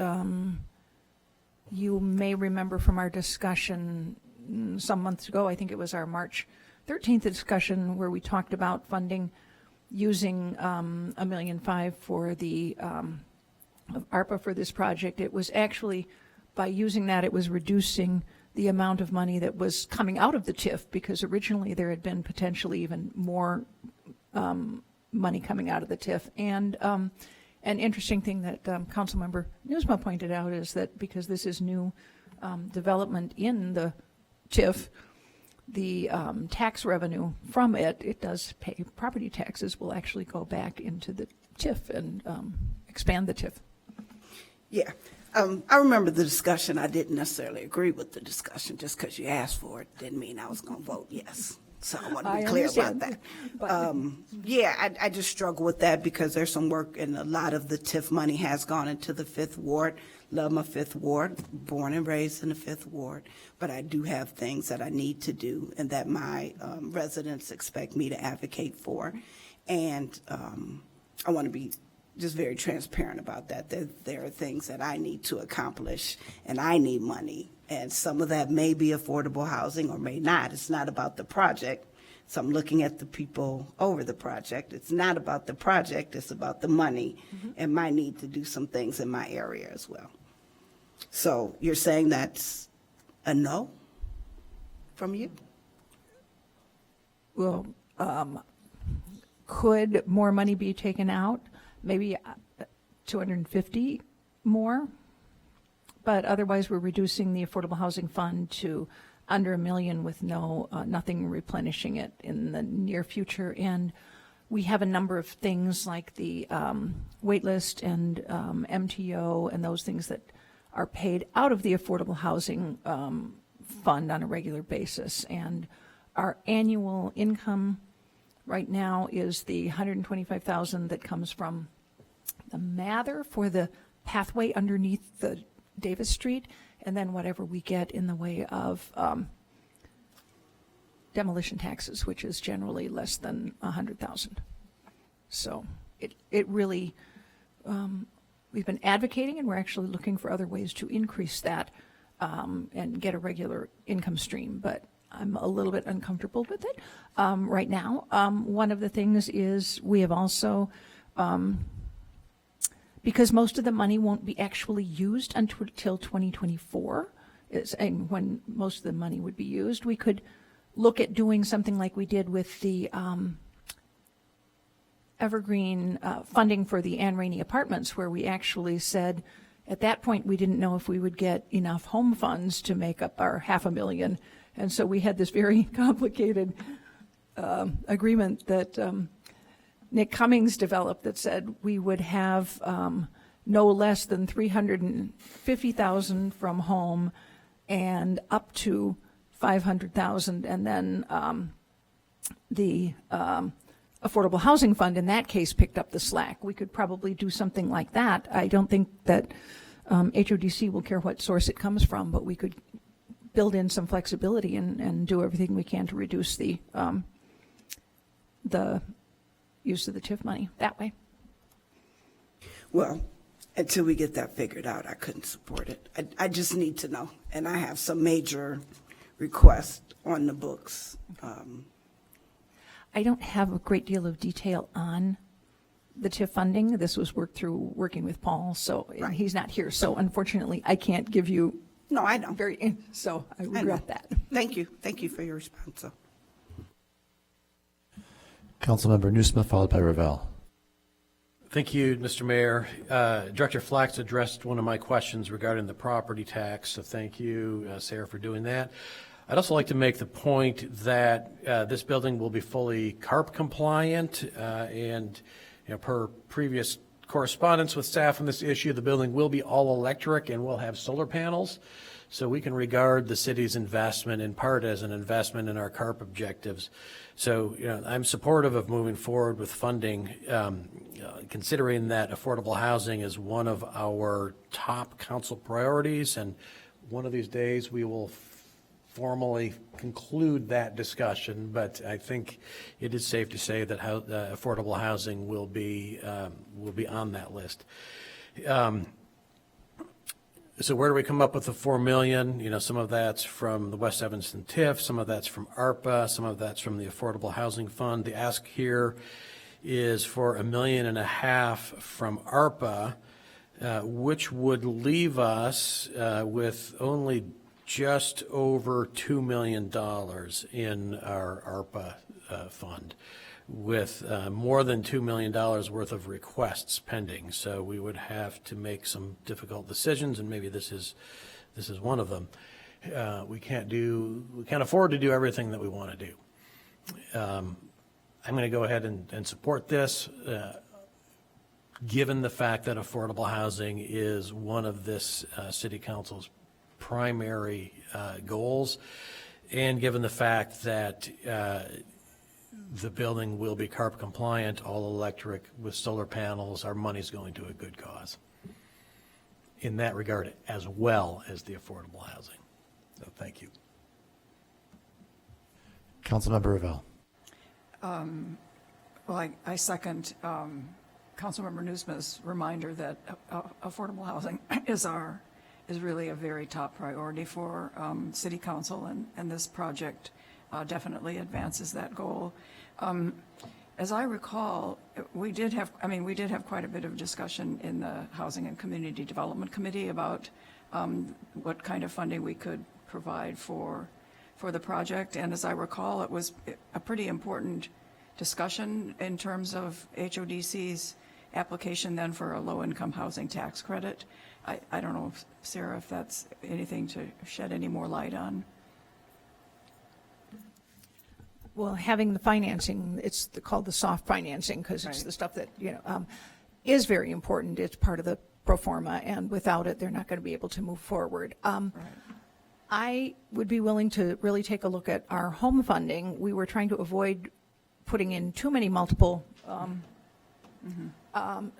you may remember from our discussion some months ago, I think it was our March 13th discussion where we talked about funding using $1.5 million for the ARPA for this project. It was actually, by using that, it was reducing the amount of money that was coming out of the TIF, because originally there had been potentially even more money coming out of the TIF. And an interesting thing that Councilmember Newsma pointed out is that because this is new development in the TIF, the tax revenue from it does pay property taxes, will actually go back into the TIF and expand the TIF. Yeah. I remember the discussion. I didn't necessarily agree with the discussion. Just because you asked for it didn't mean I was going to vote yes. So I want to be clear about that. I just struggle with that because there's some work, and a lot of the TIF money has gone into the 5th Ward. Love my 5th Ward, born and raised in the 5th Ward, but I do have things that I need to do and that my residents expect me to advocate for. And I want to be just very transparent about that. There are things that I need to accomplish, and I need money. And some of that may be affordable housing or may not. It's not about the project. So I'm looking at the people over the project. It's not about the project, it's about the money and my need to do some things in my area as well. So you're saying that's a no from you? Well, could more money be taken out? Maybe 250 more? But otherwise, we're reducing the Affordable Housing Fund to under $1 million with nothing replenishing it in the near future. And we have a number of things like the wait list and MTO and those things that are paid out of the Affordable Housing Fund on a regular basis. And our annual income right now is the $125,000 that comes from the Mather for the pathway underneath the Davis Street, and then whatever we get in the way of demolition taxes, which is generally less than $100,000. So it really, we've been advocating, and we're actually looking for other ways to increase that and get a regular income stream, but I'm a little bit uncomfortable with it right now. One of the things is we have also, because most of the money won't be actually used until 2024, and when most of the money would be used, we could look at doing something like we did with the Evergreen funding for the Ann Rainey Apartments, where we actually said at that point we didn't know if we would get enough home funds to make up our $500,000. And so we had this very complicated agreement that Nick Cummings developed that said we would have no less than $350,000 from home and up to $500,000, and then the Affordable Housing Fund in that case picked up the slack. We could probably do something like that. I don't think that HODC will care what source it comes from, but we could build in some flexibility and do everything we can to reduce the use of the TIF money that way. Well, until we get that figured out, I couldn't support it. I just need to know, and I have some major requests on the books. I don't have a great deal of detail on the TIF funding. This was worked through working with Paul, so right. He's not here. So unfortunately, I can't give you. No, I know. So I regret that. Thank you. Thank you for your response. So. Councilmember Newsma, followed by Ravel. Thank you, Mr. Mayor. Director Flax addressed one of my questions regarding the property tax, so thank you, Sarah, for doing that. I'd also like to make the point that this building will be fully CARP compliant, and per previous correspondence with staff on this issue, the building will be all electric and will have solar panels. So we can regard the city's investment in part as an investment in our CARP objectives. So, I'm supportive of moving forward with funding, considering that affordable housing is one of our top council priorities, and one of these days we will formally conclude that discussion. But I think it is safe to say that affordable housing will be on that list. So where do we come up with the $4 million? Some of that's from the West Evanston TIF, some of that's from ARPA, some of that's from the Affordable Housing Fund. The ask here is for $1.5 million from ARPA, which would leave us with only just over $2 million in our ARPA fund, with more than $2 million worth of requests pending. So we would have to make some difficult decisions, and maybe this is one of them. We can't afford to do everything that we want to do. I'm going to go ahead and support this, given the fact that affordable housing is one of this city council's primary goals, and given the fact that the building will be CARP compliant, all electric with solar panels. Our money's going to a good cause in that regard, as well as the affordable housing. So thank you. Councilmember Revelle. Well, I second Councilmember Newsom's reminder that affordable housing is really a very top priority for City Council, and this project definitely advances that goal. As I recall, we did have quite a bit of discussion in the Housing and Community Development Committee about what kind of funding we could provide for the project. And as I recall, it was a pretty important discussion in terms of HODC's application then for a low-income housing tax credit. I don't know, Sarah, if that's anything to shed any more light on. Well, having the financing, it's called the soft financing, because it's the stuff that, is very important. It's part of the pro forma, and without it, they're not going to be able to move forward. I would be willing to really take a look at our home funding. We were trying to avoid putting in too many multiple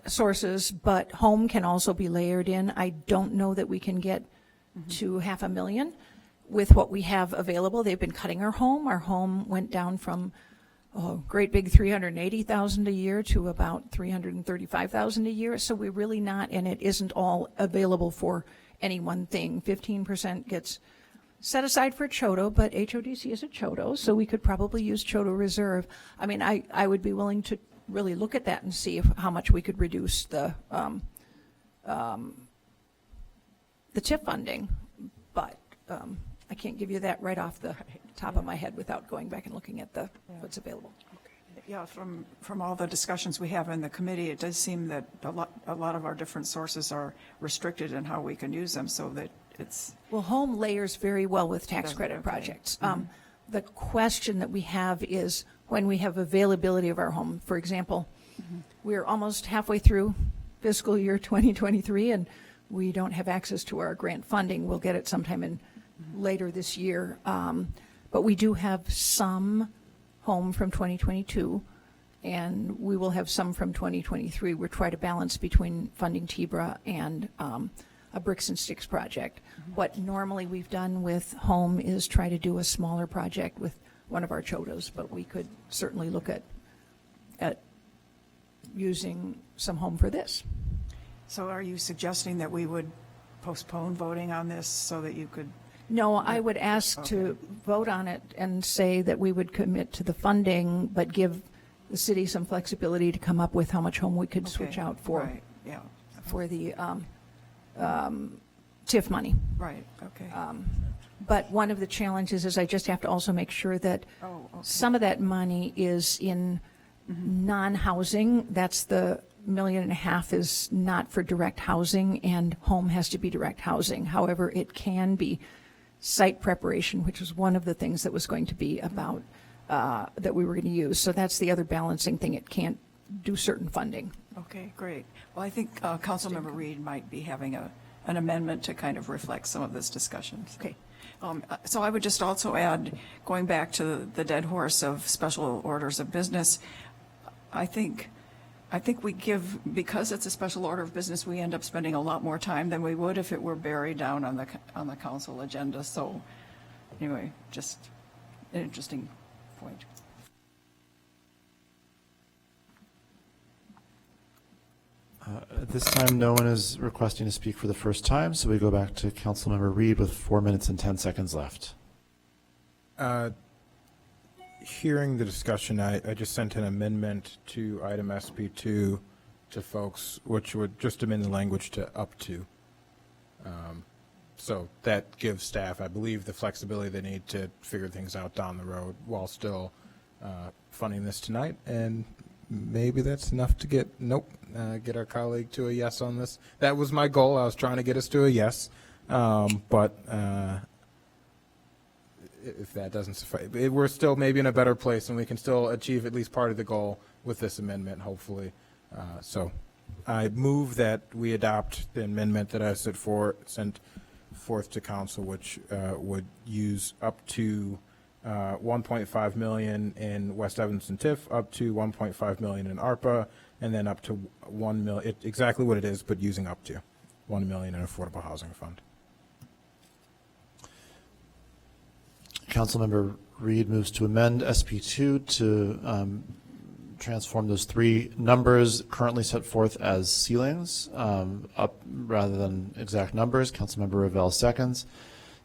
sources, but home can also be layered in. I don't know that we can get to $500,000 with what we have available. They've been cutting our home. Our home went down from great big $380,000 a year to about $335,000 a year. So we're really not, and it isn't all available for any one thing. 15% gets set aside for CHODO, but HODC is a CHODO, so we could probably use CHODO reserve. I mean, I would be willing to really look at that and see how much we could reduce the TIF funding, but I can't give you that right off the top of my head without going back and looking at what's available. Yeah, from all the discussions we have in the committee, it does seem that a lot of our different sources are restricted in how we can use them, so that it's... Well, home layers very well with tax credit projects. The question that we have is when we have availability of our home. For example, we're almost halfway through fiscal year 2023, and we don't have access to our grant funding. We'll get it sometime in later this year. But we do have some home from 2022, and we will have some from 2023. We're trying to balance between funding TBRA and a bricks and sticks project. What normally we've done with home is try to do a smaller project with one of our CHODOs, but we could certainly look at using some home for this. So are you suggesting that we would postpone voting on this so that you could... No, I would ask to vote on it and say that we would commit to the funding, but give the city some flexibility to come up with how much home we could switch out for, for the TIF money. Right, okay. But one of the challenges is I just have to also make sure that some of that money is in non-housing. That's the $1.5 million is not for direct housing, and home has to be direct housing. However, it can be site preparation, which was one of the things that was going to be about, that we were going to use. So that's the other balancing thing. It can't do certain funding. Okay, great. Well, I think Councilmember Reed might be having an amendment to kind of reflect some of this discussion. Okay. So I would just also add, going back to the dead horse of special orders of business, I think we give, because it's a special order of business, we end up spending a lot more time than we would if it were buried down on the council agenda. So anyway, just an interesting point. At this time, no one is requesting to speak for the first time, so we go back to Councilmember Reed with 4 minutes and 10 seconds left. Hearing the discussion, I just sent an amendment to item SP2 to folks, which would just amend the language to up to. So that gives staff, I believe, the flexibility they need to figure things out down the road while still funding this tonight. And maybe that's enough to get our colleague to a yes on this. That was my goal. I was trying to get us to a yes. But if that doesn't suffice, we're still maybe in a better place and we can still achieve at least part of the goal with this amendment, hopefully. So I move that we adopt the amendment that I sent forth to council, which would use up to 1.5 million in West Evanston TIF, up to 1.5 million in ARPA, and then up to 1 million, exactly what it is, but using up to 1 million in Affordable Housing Fund. Councilmember Reed moves to amend SP2 to transform those three numbers currently set forth as ceilings up rather than exact numbers. Councilmember Revelle seconds.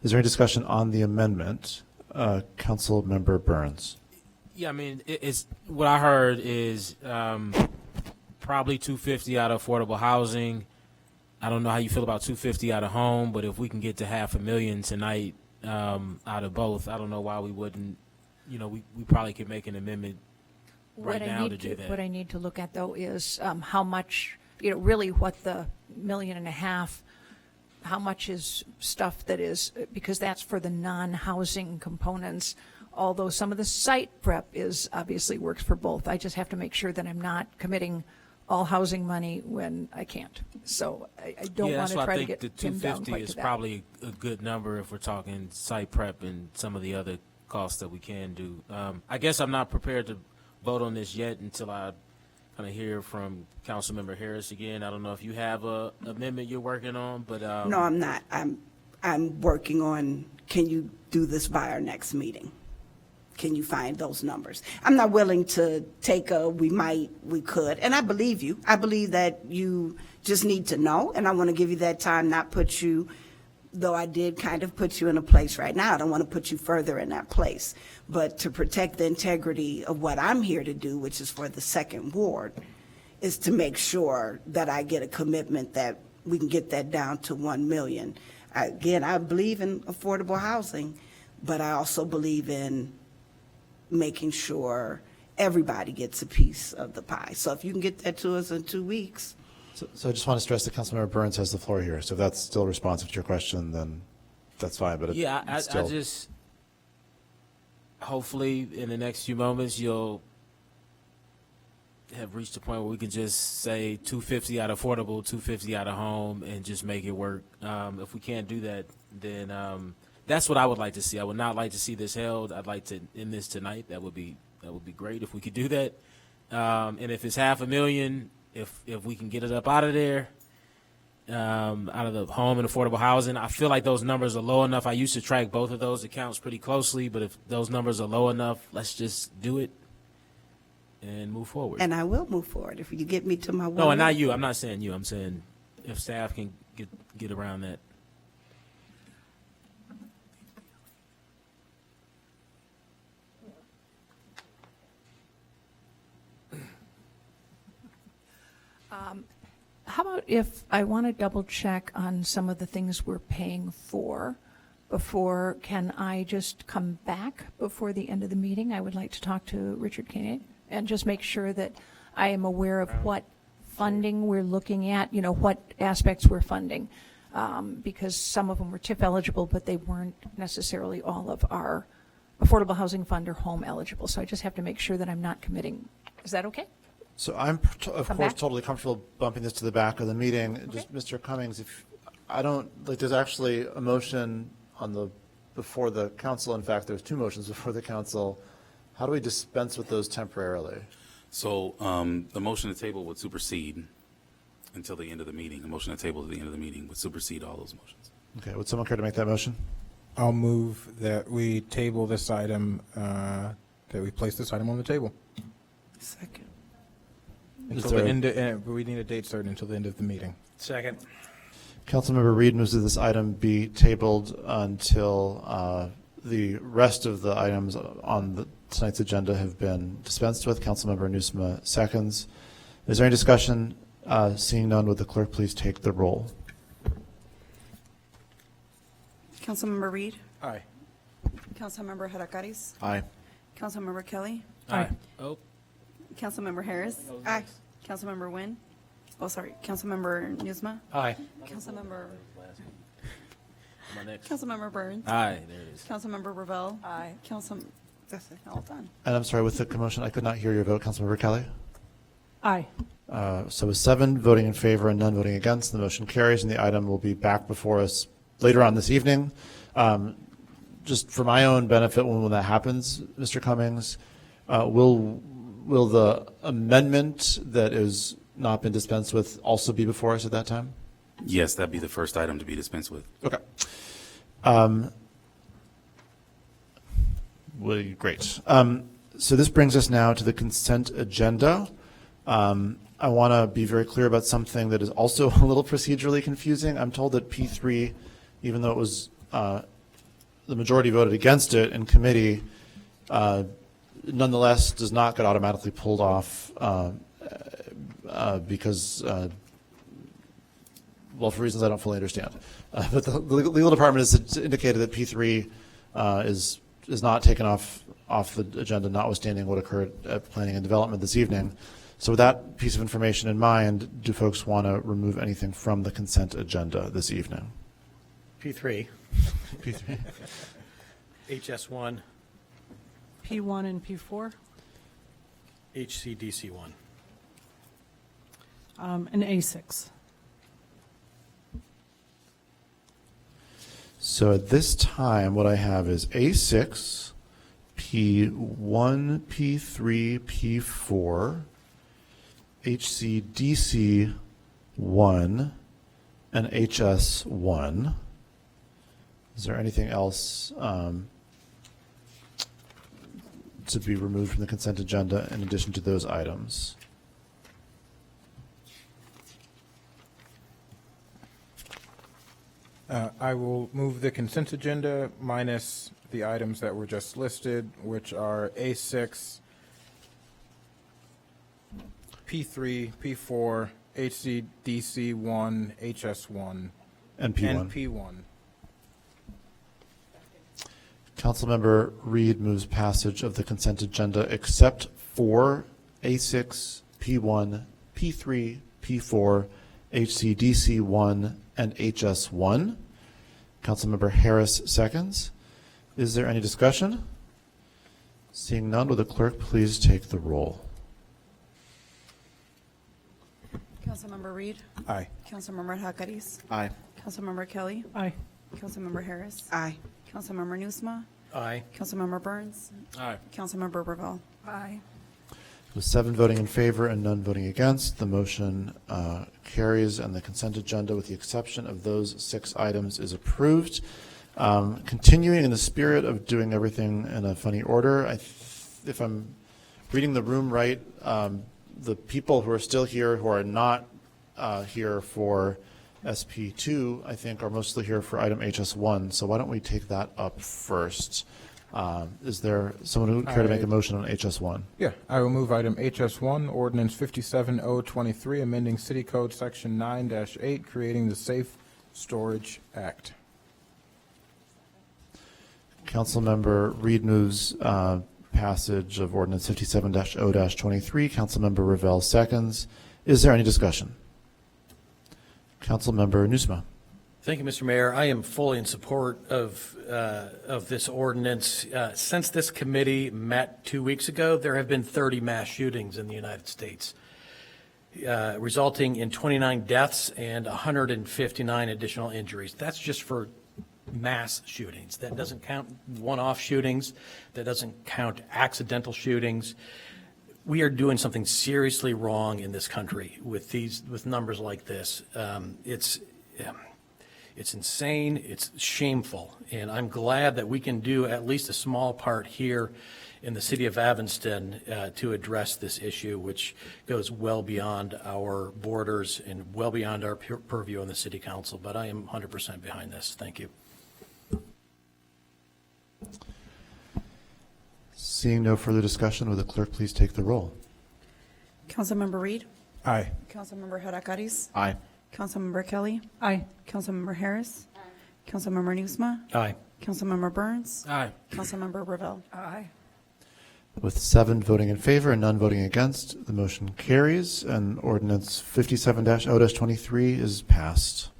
Is there any discussion on the amendment? Councilmember Burns. Yeah, I mean, it's what I heard is probably 250 out of affordable housing. I don't know how you feel about 250 out of home, but if we can get to $500,000 tonight out of both, I don't know why we wouldn't. You know, we probably could make an amendment right now to do that. What I need to look at, though, is how much, really what the $1.5 million, how much is stuff that is, because that's for the non-housing components, although some of the site prep is obviously works for both. I just have to make sure that I'm not committing all housing money when I can't. So I don't want to try to get pinned down quite to that. The 250 is probably a good number if we're talking site prep and some of the other costs that we can do. I guess I'm not prepared to vote on this yet until I kind of hear from Councilmember Harris again. I don't know if you have a amendment you're working on, but No, I'm not. I'm working on, can you do this by our next meeting? Can you find those numbers? I'm not willing to take we could, and I believe you. I believe that you just need to know, and I want to give you that time, not put you, though I did kind of put you in a place right now. I don't want to put you further in that place. But to protect the integrity of what I'm here to do, which is for the second ward, is to make sure that I get a commitment that we can get that down to 1 million. Again, I believe in affordable housing, but I also believe in making sure everybody gets a piece of the pie. So if you can get that to us in 2 weeks. So I just want to stress that Councilmember Burns has the floor here. So if that's still responsive to your question, then that's fine. But I just hopefully in the next few moments you'll have reached a point where we can just say 250 out of affordable, 250 out of home, and just make it work. If we can't do that, then that's what I would like to see. I would not like to see this held. I'd like to end this tonight. That would be great if we could do that. And if it's $500,000, if we can get it up out of there, out of the home and affordable housing, I feel like those numbers are low enough. I used to track both of those accounts pretty closely, but if those numbers are low enough, let's just do it and move forward. And I will move forward if you get me to my 1 No, and not you. I'm not saying you. I'm saying if staff can get around that. How about if I want to double check on some of the things we're paying for before, can I just come back before the end of the meeting? I would like to talk to Richard Koenig and just make sure that I am aware of what funding we're looking at, what aspects we're funding. because some of them were TIF eligible, but they weren't necessarily all of our Affordable Housing Fund or home eligible. So I just have to make sure that I'm not committing. Is that okay? So I'm, of Come course, back? totally comfortable bumping this to the back of the meeting. Just, Mr. Cummings, if, I don't, like, there's actually a motion on the, before the council. In fact, there's two motions before the council. How do we dispense with those temporarily? So the motion to table would supersede until the end of the meeting. A motion to table to the end of the meeting would supersede all those motions. Okay, would someone care to make that motion? I'll move that we table this item, that we place this item on the table. Second. Is Until there the a- end, we need a date certain until the end of the meeting. Second. Councilmember Reed moves that this item be tabled until the rest of the items on tonight's agenda have been dispensed with. Councilmember Nusma seconds. Is there any discussion? Seeing none, would the clerk please take the roll? Councilmember Reed, Aye. Councilmember Hadakaris, Aye. Councilmember Kelly, Aye. Oh. Councilmember Harris, Aye. Councilmember Nguyen, oh, sorry, Councilmember Nusma, Aye. Councilmember, My next. Councilmember Burns, Aye, there it is. Councilmember Ravel, Aye. That's it, all done. And I'm sorry, with the commotion, I could not hear your vote, Councilmember Kelly. Aye. So with 7 voting in favor and none voting against, the motion carries, and the item will be back before us later on this evening. Just for my own benefit, when that happens, Mr. Cummings, will the amendment that is not been dispensed with also be before us at that time? Yes, that'd be the first item to be dispensed with. Okay. Great. So this brings us now to the consent agenda. I want to be very clear about something that is also a little procedurally confusing. I'm told that P3, even though it was the majority voted against it in committee, nonetheless does not get automatically pulled off because, well, for reasons I don't fully understand. But the legal department has indicated that P3 is not taken off the agenda, notwithstanding what occurred at Planning and Development this evening. So with that piece of information in mind, do folks want to remove anything from the consent agenda this evening? P3. P3. HS1, P1 and P4, HCDC1. and A6. So at this time, what I have is A6, P1, P3, P4, HCDC 1, and HS 1. Is there anything else to be removed from the consent agenda in addition to those items? I will move the consent agenda minus the items that were just listed, which are A6, P3, P4, HCDC 1, HS 1, And P1. And P1. Councilmember Reed moves passage of the consent agenda except for A6, P1, P3, P4, HCDC 1, and HS 1. Councilmember Harris seconds. Is there any discussion? Seeing none, will the clerk please take the roll? Councilmember Reed, Aye. Councilmember Hadakaris, Aye. Councilmember Kelly, Aye. Councilmember Harris, Aye. Councilmember Nusma, Aye. Councilmember Burns, Aye. Councilmember Ravel. Aye. With 7 voting in favor and none voting against, the motion carries, and the consent agenda, with the exception of those 6 items, is approved. Continuing in the spirit of doing everything in a funny order, if I'm reading the room right, the people who are still here who are not here for SP2, I think, are mostly here for item HS1. So why don't we take that up first? Is there someone who would care to make a motion on HS1? Yeah, I will move item HS1, ordinance 57-023, amending City Code Section 9-8, creating the Safe Storage Act. Councilmember Reed moves passage of ordinance 57-0-23. Councilmember Ravel seconds. Is there any discussion? Councilmember Nusma. Thank you, Mr. Mayor. I am fully in support of this ordinance. Since this committee met 2 weeks ago, there have been 30 mass shootings in the United States, resulting in 29 deaths and 159 additional injuries. That's just for mass shootings. That doesn't count one-off shootings. That doesn't count accidental shootings. We are doing something seriously wrong in this country with numbers like this. It's insane, it's shameful, and I'm glad that we can do at least a small part here in the city of Evanston to address this issue, which goes well beyond our borders and well beyond our purview on the city council. But I am 100% behind this. Thank you. Seeing no further discussion, will the clerk please take the roll? Councilmember Reed? Aye. Councilmember Hadakaris? Aye. Councilmember Kelly? Aye. Councilmember Harris? Councilmember Newsma? Aye. Councilmember Burns? Aye. Councilmember Ravel? Aye. With 7 voting in favor and none voting against, the motion carries, and ordinance 57-0-23 is passed.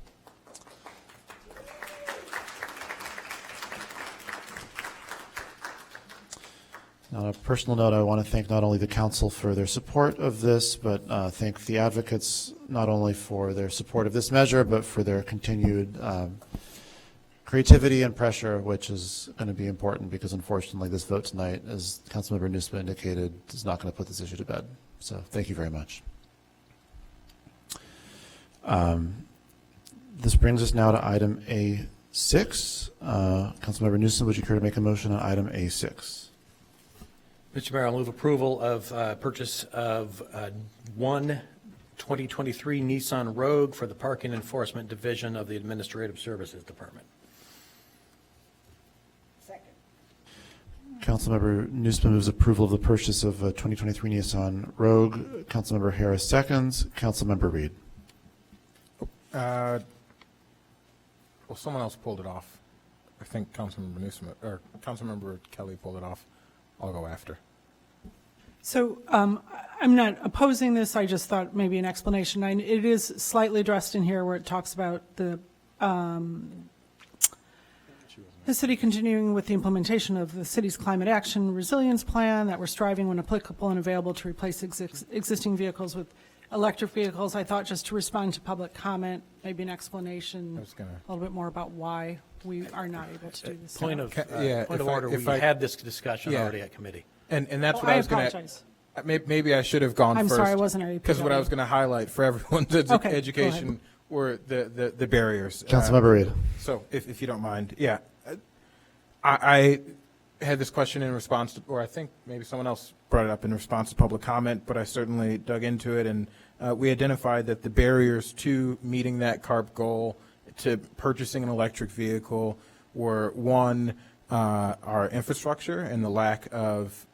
On a personal note, I want to thank not only the council for their support of this, but thank the advocates not only for their support of this measure, but for their continued creativity and pressure, which is going to be important because unfortunately this vote tonight, as Councilmember Newsma indicated, is not going to put this issue to bed. So thank you very much. This brings us now to item A6. Councilmember Newsma, would you care to make a motion on item A6? Mr. Mayor, I'll move approval of purchase of one 2023 Nissan Rogue for the Parking Enforcement Division of the Administrative Services Department. Councilmember Newsma moves approval of the purchase of a 2023 Nissan Rogue. Councilmember Harris seconds. Councilmember Reed. Well, someone else pulled it off. I think Councilmember Newsma, or Councilmember Kelly pulled it off. I'll go after. So I'm not opposing this. I just thought maybe an explanation. It is slightly addressed in here where it talks about the city continuing with the implementation of the city's climate action resilience plan, that we're striving when applicable and available to replace existing vehicles with electric vehicles. I thought just to respond to public comment, maybe an explanation, a little bit more about why we are not able to do this. Point of If order, we had this discussion already at committee. And that's what I I was going apologize. to, maybe I should have gone I'm first. sorry, I wasn't ready. Because what I was going to highlight for everyone's Okay, go education were the barriers. Councilmember Reed. So if you don't mind, yeah. I had this question in response to, or I think maybe someone else brought it up in response to public comment, but I certainly dug into it, and we identified that the barriers to meeting that CARP goal, to purchasing an electric vehicle, were one, our infrastructure and the lack of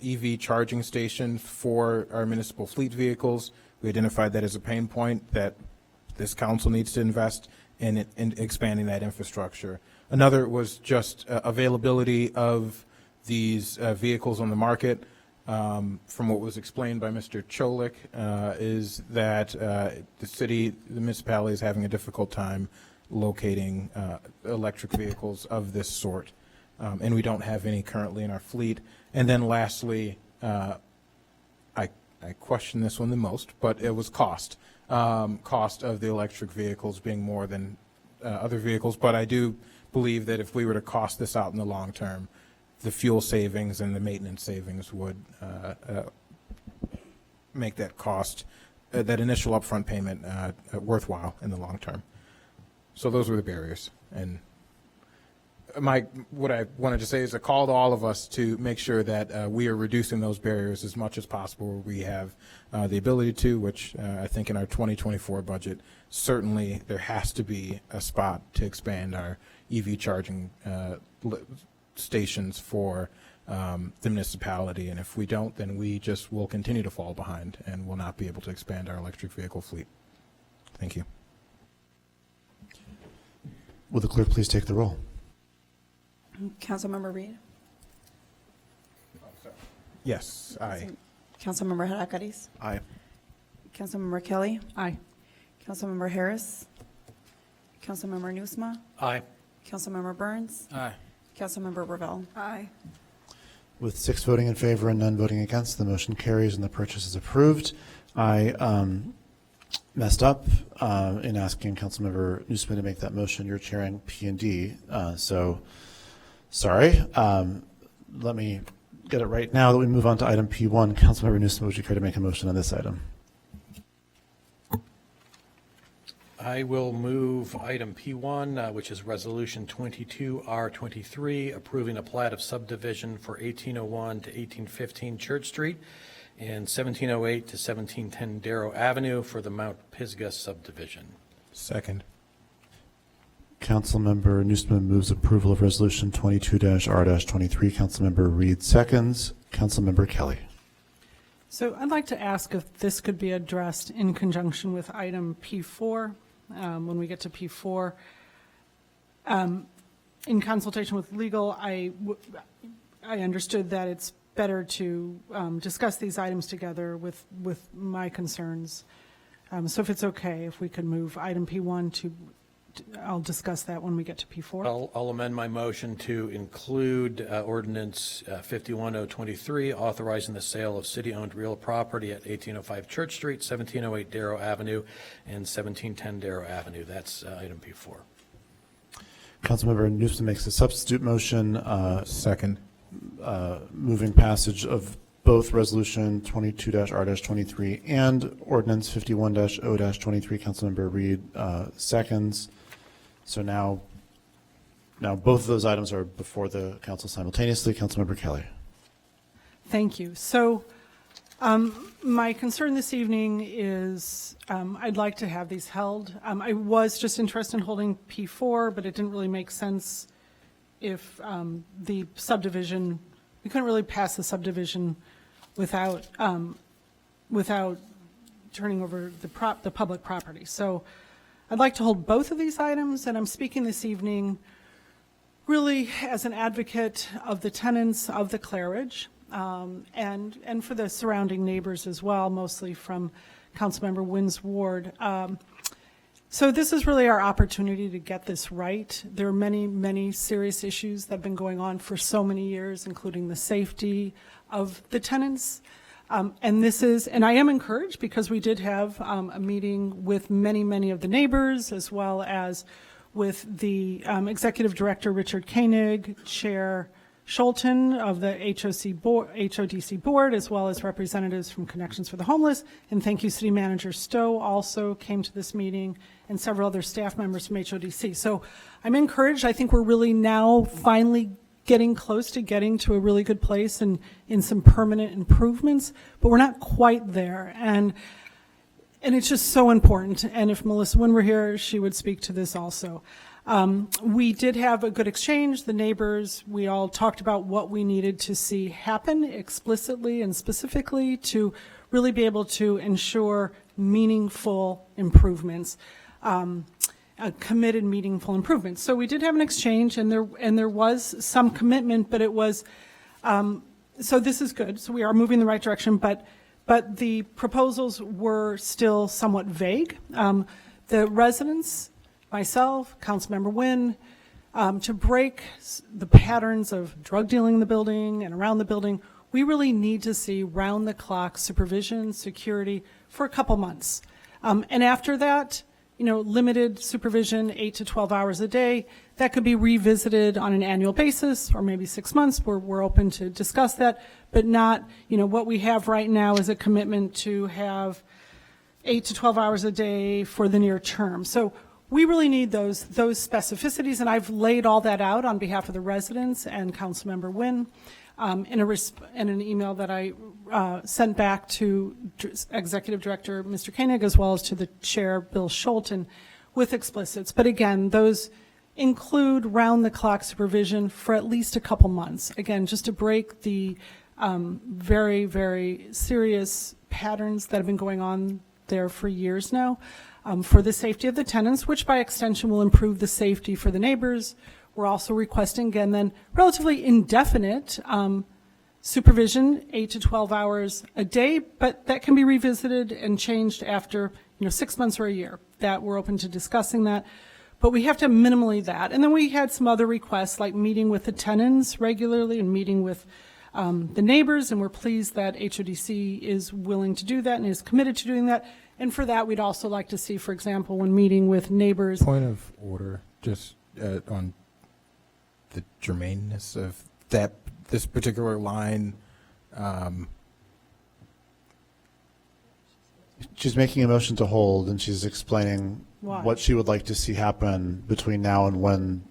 EV charging stations for our municipal fleet vehicles. We identified that as a pain point that this council needs to invest in expanding that infrastructure. Another was just availability of these vehicles on the market. From what was explained by Mr. Cholik, is that the municipality is having a difficult time locating electric vehicles of this sort. And we don't have any currently in our fleet. And then lastly, I question this one the most, but it was cost. Cost of the electric vehicles being more than other vehicles. But I do believe that if we were to cost this out in the long term, the fuel savings and the maintenance savings would make that cost, that initial upfront payment, worthwhile in the long term. So those were the barriers. And what I wanted to say is a call to all of us to make sure that we are reducing those barriers as much as possible. We have the ability to, which I think in our 2024 budget, certainly there has to be a spot to expand our EV charging stations for the municipality. And if we don't, then we just will continue to fall behind and will not be able to expand our electric vehicle fleet. Thank you. Will the clerk please take the roll? Councilmember Reed? Yes, aye. Councilmember Hadakaris? Aye. Councilmember Kelly? Aye. Councilmember Harris? Councilmember Nusma? Aye. Councilmember Burns? Aye. Councilmember Ravel? Aye. With 6 voting in favor and none voting against, the motion carries and the purchase is approved. I messed up in asking Councilmember Nusman to make that motion. You're chairing P&D, so sorry. Let me get it right now that we move on to item P1. Councilmember Nusman, would you care to make a motion on this item? I will move item P1, which is Resolution 22R23, approving a plat of subdivision for 1801 to 1815 Church Street and 1708 to 1710 Darrow Avenue for the Mount Pisgah subdivision. Second. Councilmember Nusman moves approval of Resolution 22-R-23. Councilmember Reed seconds. Councilmember Kelly. So I'd like to ask if this could be addressed in conjunction with item P4, when we get to P4. In consultation with legal, I understood that it's better to discuss these items together with my concerns. So if it's okay, if we could move item P1 to, I'll discuss that when we get to P4. I'll amend my motion to include ordinance 51023, authorizing the sale of city-owned real property at 1805 Church Street, 1708 Darrow Avenue, and 1710 Darrow Avenue. That's item P4. Councilmember Nusman makes a substitute motion. Second. Moving passage of both Resolution 22-R-23 and Ordinance 51-O-23. Councilmember Reed seconds. So now both of those items are before the council simultaneously. Councilmember Kelly. Thank you. So my concern this evening is I'd like to have these held. I was just interested in holding P4, but it didn't really make sense if the subdivision, we couldn't really pass the subdivision without turning over the public property. So I'd like to hold both of these items, and I'm speaking this evening really as an advocate of the tenants of the Claridge, and for the surrounding neighbors as well, mostly from Councilmember Wynn's ward. So this is really our opportunity to get this right. There are many, many serious issues that have been going on for so many years, including the safety of the tenants. And I am encouraged because we did have a meeting with many, many of the neighbors, as well as with the Executive Director, Richard Koenig, Chair Scholten of the HODC board, as well as representatives from Connections for the Homeless. And thank you, City Manager Stowe also came to this meeting, and several other staff members from HODC. So I'm encouraged. I think we're really now finally getting close to getting to a really good place and in some permanent improvements, but we're not quite there. And it's just so important. And if Melissa Wynn were here, she would speak to this also. We did have a good exchange. The neighbors, we all talked about what we needed to see happen explicitly and specifically to really be able to ensure meaningful improvements, committed meaningful improvements. So we did have an exchange, and there was some commitment, but it was, so this is good. So we are moving in the right direction, but the proposals were still somewhat vague. The residents, myself, Councilmember Wynn, to break the patterns of drug dealing in the building and around the building, we really need to see round-the-clock supervision, security for a couple months. And after that, limited supervision, 8 to 12 hours a day, that could be revisited on an annual basis, or maybe 6 months. We're open to discuss that, but not, what we have right now is a commitment to have 8 to 12 hours a day for the near term. So we really need those specificities, and I've laid all that out on behalf of the residents and Councilmember Wynn in an email that I sent back to Executive Director Mr. Koenig, as well as to the Chair Bill Scholten, with explicits. But again, those include round-the-clock supervision for at least a couple months. Again, just to break the very, very serious patterns that have been going on there for years now. For the safety of the tenants, which by extension will improve the safety for the neighbors. We're also requesting, again, then relatively indefinite supervision, 8 to 12 hours a day, but that can be revisited and changed after 6 months or a year. That we're open to discussing that. but we have to have minimally that. And then we had some other requests, like meeting with the tenants regularly and meeting with the neighbors, and we're pleased that HODC is willing to do that and is committed to doing that. And for that, we'd also like to see, for example, when meeting with neighbors. Point of order, just on the germaneness of this particular line. She's making a motion to hold, and she's explaining Why? what she would like to see happen between now and when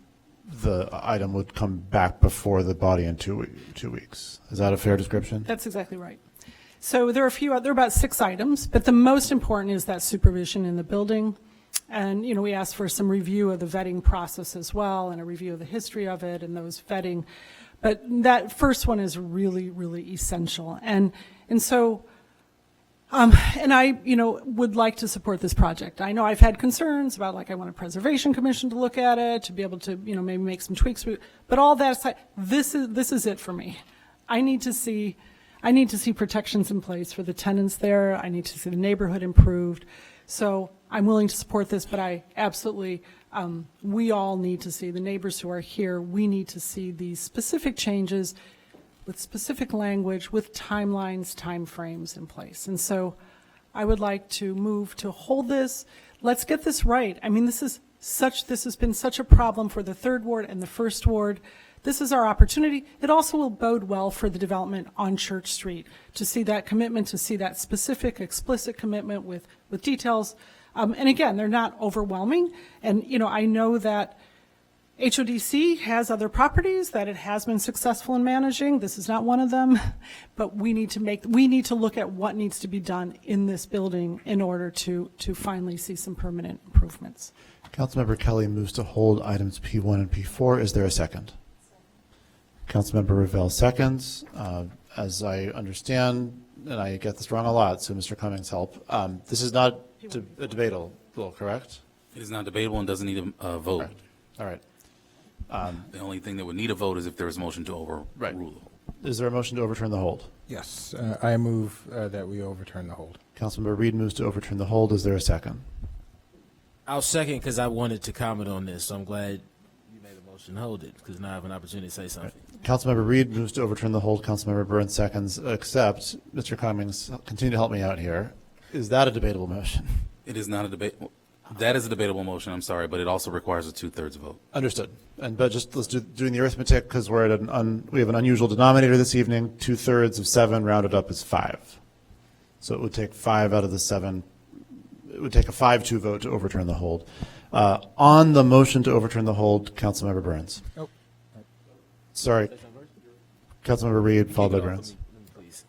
the item would come back before the body in 2 weeks. Is that a fair description? That's exactly right. So there are about 6 items, but the most important is that supervision in the building. And, you know, we asked for some review of the vetting process as well, and a review of the history of it and those vetting. But that first one is really, really essential. And so, and I, you know, would like to support this project. I know I've had concerns about, like, I want a preservation commission to look at it, to be able to, you know, maybe make some tweaks. But all that aside, this is it for me. I need to see protections in place for the tenants there. I need to see the neighborhood improved. So I'm willing to support this, but I absolutely, we all need to see, the neighbors who are here, we need to see these specific changes with specific language, with timelines, timeframes in place. And so I would like to move to hold this. Let's get this right. I mean, this has been such a problem for the 3rd Ward and the 1st Ward. This is our opportunity. It also will bode well for the development on Church Street, to see that commitment, to see that specific, explicit commitment with details. And again, they're not overwhelming. And, you know, I know that HODC has other properties that it has been successful in managing. This is not one of them, but we need to look at what needs to be done in this building in order to finally see some permanent improvements. Councilmember Kelly moves to hold items P1 and P4. Is there a second? Councilmember Revelle seconds. As I understand, and I get this wrong a lot, so Mr. Cummings help. This is not a debatable, correct? It is not debatable and doesn't need a vote. All right. The only thing that would need a vote is if there is a motion to overrule. Right. Is there a motion to overturn the hold? Yes, I move that we overturn the hold. Councilmember Reed moves to overturn the hold. Is there a second? I'll second because I wanted to comment on this, so I'm glad you made a motion to hold it, because now I have an opportunity to say something. Councilmember Reed moves to overturn the hold. Councilmember Burns seconds. Except, Mr. Cummings, continue to help me out here. Is that a debatable motion? It is not a debate. That is a debatable motion, I'm sorry, but it also requires a 2/3 vote. Understood. But just let's doing the arithmetic, because we're at we have an unusual denominator this evening. 2/3 of 7 rounded up is 5. So it would take 5 out of the 7. It would take a 5-2 vote to overturn the hold. On the motion to overturn the hold, Councilmember Burns. Oh. Sorry. Councilmember Reed, followed by Burns. Please.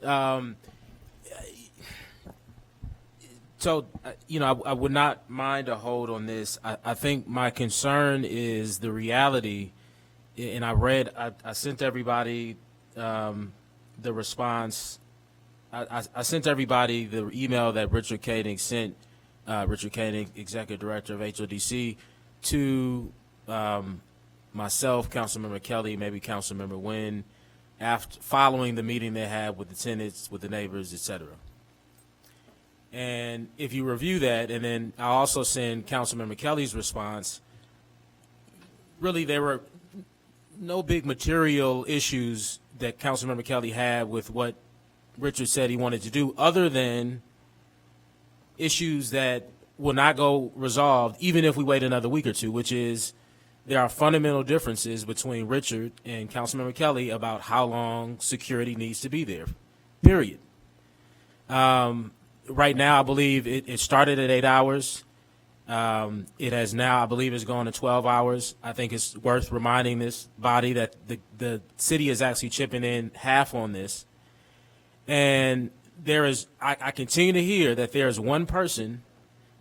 So, you know, I would not mind a hold on this. I think my concern is the reality, and I sent everybody the response. I sent everybody the email that Richard Koenig sent, Richard Koenig, Executive Director of HODC, to myself, Councilmember Kelly, maybe Councilmember Nguyen, following the meeting they had with the tenants, with the neighbors, et cetera. And if you review that, and then I also send Councilmember Kelly's response, really there were no big material issues that Councilmember Kelly had with what Richard said he wanted to do, other than issues that will not go resolved even if we wait another week or two, which is there are fundamental differences between Richard and Councilmember Kelly about how long security needs to be there, period. Right now, I believe it started at 8 hours. It has now, I believe, has gone to 12 hours. I think it's worth reminding this body that the city is actually chipping in half on this. And there is, I continue to hear that there is one person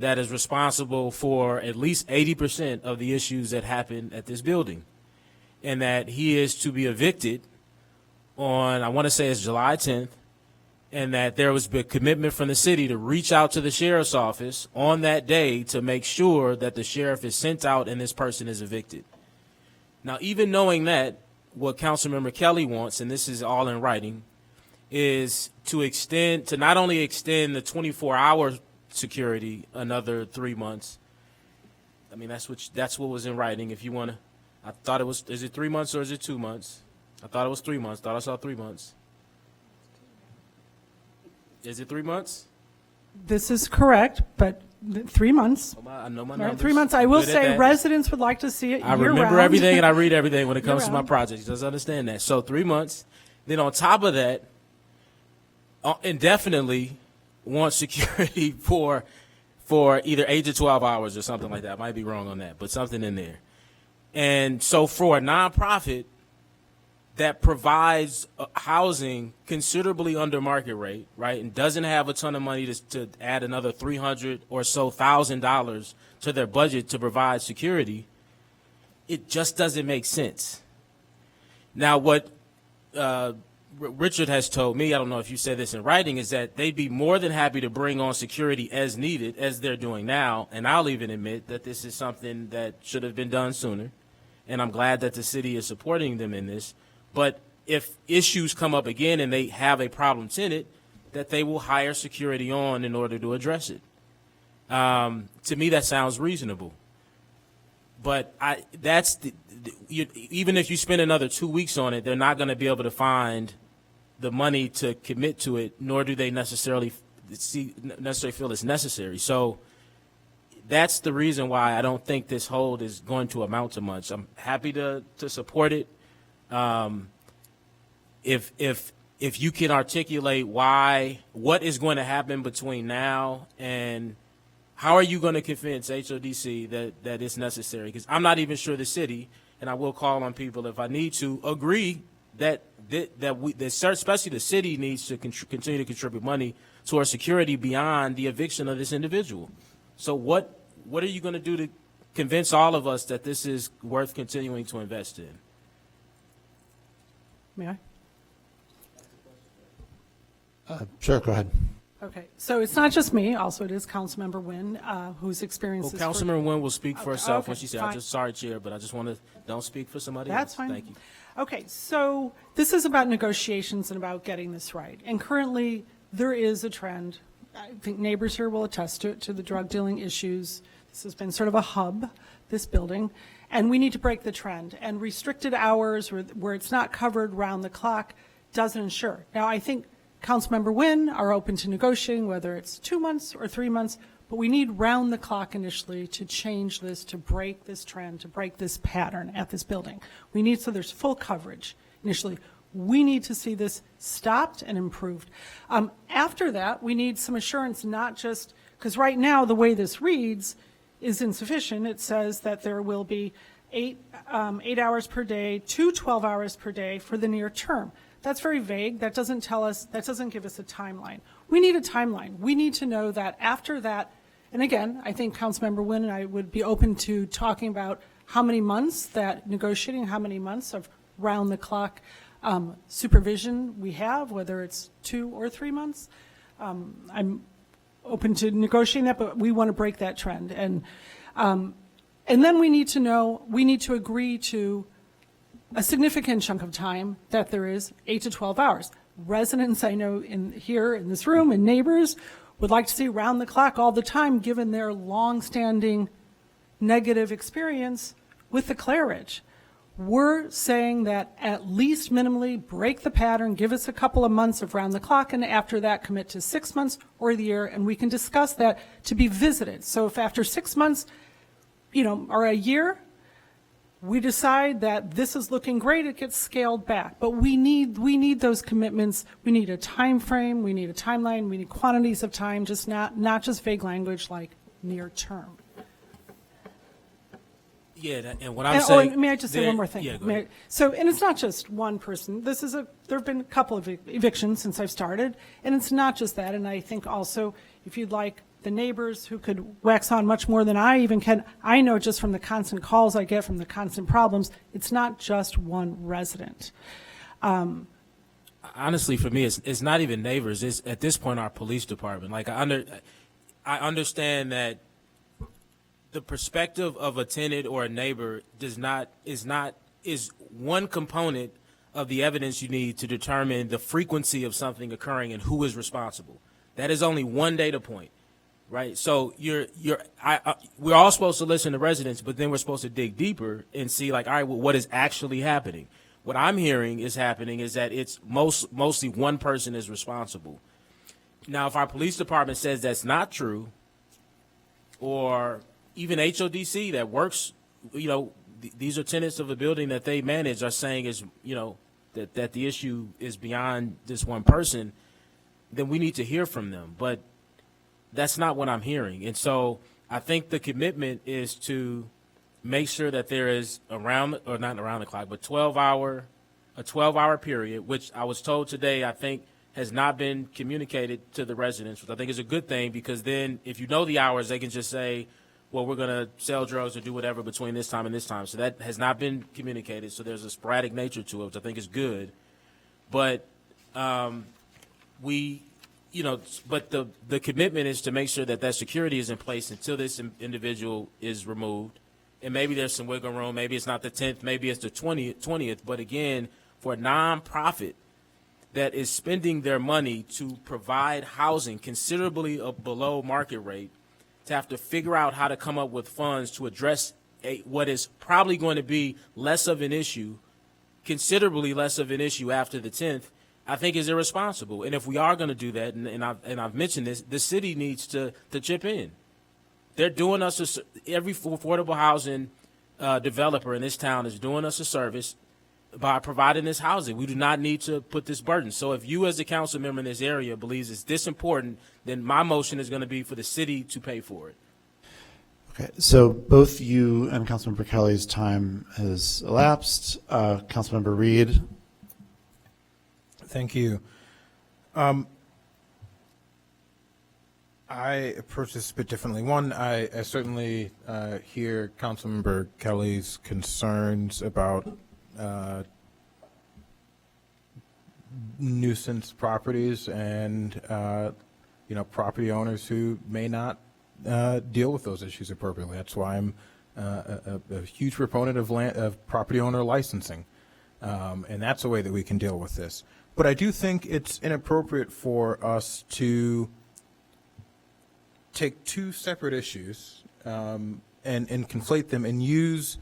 that is responsible for at least 80% of the issues that happen at this building, and that he is to be evicted on, I want to say it's July 10th, and that there was a commitment from the city to reach out to the sheriff's office on that day to make sure that the sheriff is sent out and this person is evicted. Now, even knowing that, what Councilmember Kelly wants, and this is all in writing, is to not only extend the 24-hour security another 3 months, I mean, that's what was in writing. If you want to, I thought it was, is it 3 months or is it 2 months? I thought it was 3 months. Thought I saw 3 months. Is it 3 months? This is correct, but 3 months. I know my All right, numbers. 3 months. I will Good at say that. residents would like to see it I year-round. remember everything and I read everything when it comes to my Year-round. projects. Just understand that. So 3 months. Then on top of that, indefinitely want security for either 8 to 12 hours or something like that. I might be wrong on that, but something in there. And so for a nonprofit that provides housing considerably under market rate, right, and doesn't have a ton of money to add another $300,000 or so to their budget to provide security, it just doesn't make sense. Now, what Richard has told me, I don't know if you said this in writing, is that they'd be more than happy to bring on security as needed, as they're doing now, and I'll even admit that this is something that should have been done sooner, and I'm glad that the city is supporting them in this. But if issues come up again and they have a problem tenant, that they will hire security on in order to address it. To me, that sounds reasonable. But even if you spend another 2 weeks on it, they're not going to be able to find the money to commit to it, nor do they necessarily feel it's necessary. So that's the reason why I don't think this hold is going to amount to much. I'm happy to support it. If you can articulate what is going to happen between now and how are you going to convince HODC that it's necessary? Because I'm not even sure the city, and I will call on people if I need to, agree that especially the city needs to continue to contribute money towards security beyond the eviction of this individual. So what are you going to do to convince all of us that this is worth continuing to invest in? May I? Sure, go ahead. Okay, so it's not just me, also it is Councilmember Nguyen, whose experience Well, is. Councilmember Nguyen will speak for herself when okay, she said, fine. I'm just sorry, Chair, but I just want to, don't speak for somebody else. That's fine. Thank you. Okay, so this is about negotiations and about getting this right. And currently, there is a trend, I think neighbors here will attest to the drug dealing issues. This has been sort of a hub, this building, and we need to break the trend. And restricted hours where it's not covered round the clock doesn't ensure. Now, I think Councilmember Nguyen are open to negotiating, whether it's 2 months or 3 months, but we need round the clock initially to change this, to break this trend, to break this pattern at this building. We need, so there's full coverage initially. We need to see this stopped and improved. After that, we need some assurance, not just, because right now the way this reads is insufficient. It says that there will be 8 hours per day to 12 hours per day for the near term. That's very vague. That doesn't tell us, that doesn't give us a timeline. We need a timeline. We need to know that after that, and again, I think Councilmember Nguyen and I would be open to talking about how many months that negotiating, how many months of round-the-clock supervision we have, whether it's 2 or 3 months. I'm open to negotiating that, but we want to break that trend. And then we need to know, we need to agree to a significant chunk of time that there is 8 to 12 hours. Residents I know here in this room and neighbors would like to see round the clock all the time, given their long-standing negative experience with the Claridge. We're saying that at least minimally break the pattern, give us a couple of months of round the clock, and after that commit to 6 months or the year, and we can discuss that to be visited. So if after 6 months, or a year, we decide that this is looking great, it gets scaled back. But we need those commitments. We need a time frame, we need a timeline, we need quantities of time, just not just vague language like near term. Yeah, and what I'm saying. May I just say one more thing? Yeah, go ahead. And it's not just one person. There have been a couple of evictions since I've started, and it's not just that. And I think also, if you'd like the neighbors who could wax on much more than I even can, I know just from the constant calls I get, from the constant problems, it's not just one resident. Honestly, for me, it's not even neighbors. It's at this point our police department. Like I understand that the perspective of a tenant or a neighbor is one component of the evidence you need to determine the frequency of something occurring and who is responsible. That is only one data point. right? So we're all supposed to listen to residents, but then we're supposed to dig deeper and see, like, all right, well, what is actually happening? What I'm hearing is happening is that it's mostly one person is responsible. Now, if our police department says that's not true, or even HODC that works, these are tenants of a building that they manage are saying is, that the issue is beyond this one person, then we need to hear from them. But that's not what I'm hearing. And so I think the commitment is to make sure that there is not around the clock, but a 12-hour period, which I was told today, I think has not been communicated to the residents, which I think is a good thing, because then if you know the hours, they can just say, well, we're going to sell drugs or do whatever between this time and this time. So that has not been communicated. So there's a sporadic nature to it, which I think is good. But but the commitment is to make sure that security is in place until this individual is removed. And maybe there's some wiggle room. Maybe it's not the 10th. Maybe it's the 20th. But again, for a nonprofit that is spending their money to provide housing considerably below market rate, to have to figure out how to come up with funds to address what is probably going to be less of an issue, considerably less of an issue after the 10th, I think is irresponsible. And if we are going to do that, and I've mentioned this, the city needs to chip in. They're doing us every affordable housing developer in this town is doing us a service by providing this housing. We do not need to put this burden. So if you as a council member in this area believes it's this important, then my motion is going to be for the city to pay for it. Okay, so both you and Councilmember Kelly's time has elapsed. Councilmember Reed. Thank you. I approach this a bit differently. One, I certainly hear Councilmember Kelly's concerns about nuisance properties and property owners who may not deal with those issues appropriately. That's why I'm a huge proponent of property owner licensing, and that's a way that we can deal with this. But I do think it's inappropriate for us to take two separate issues and conflate them and use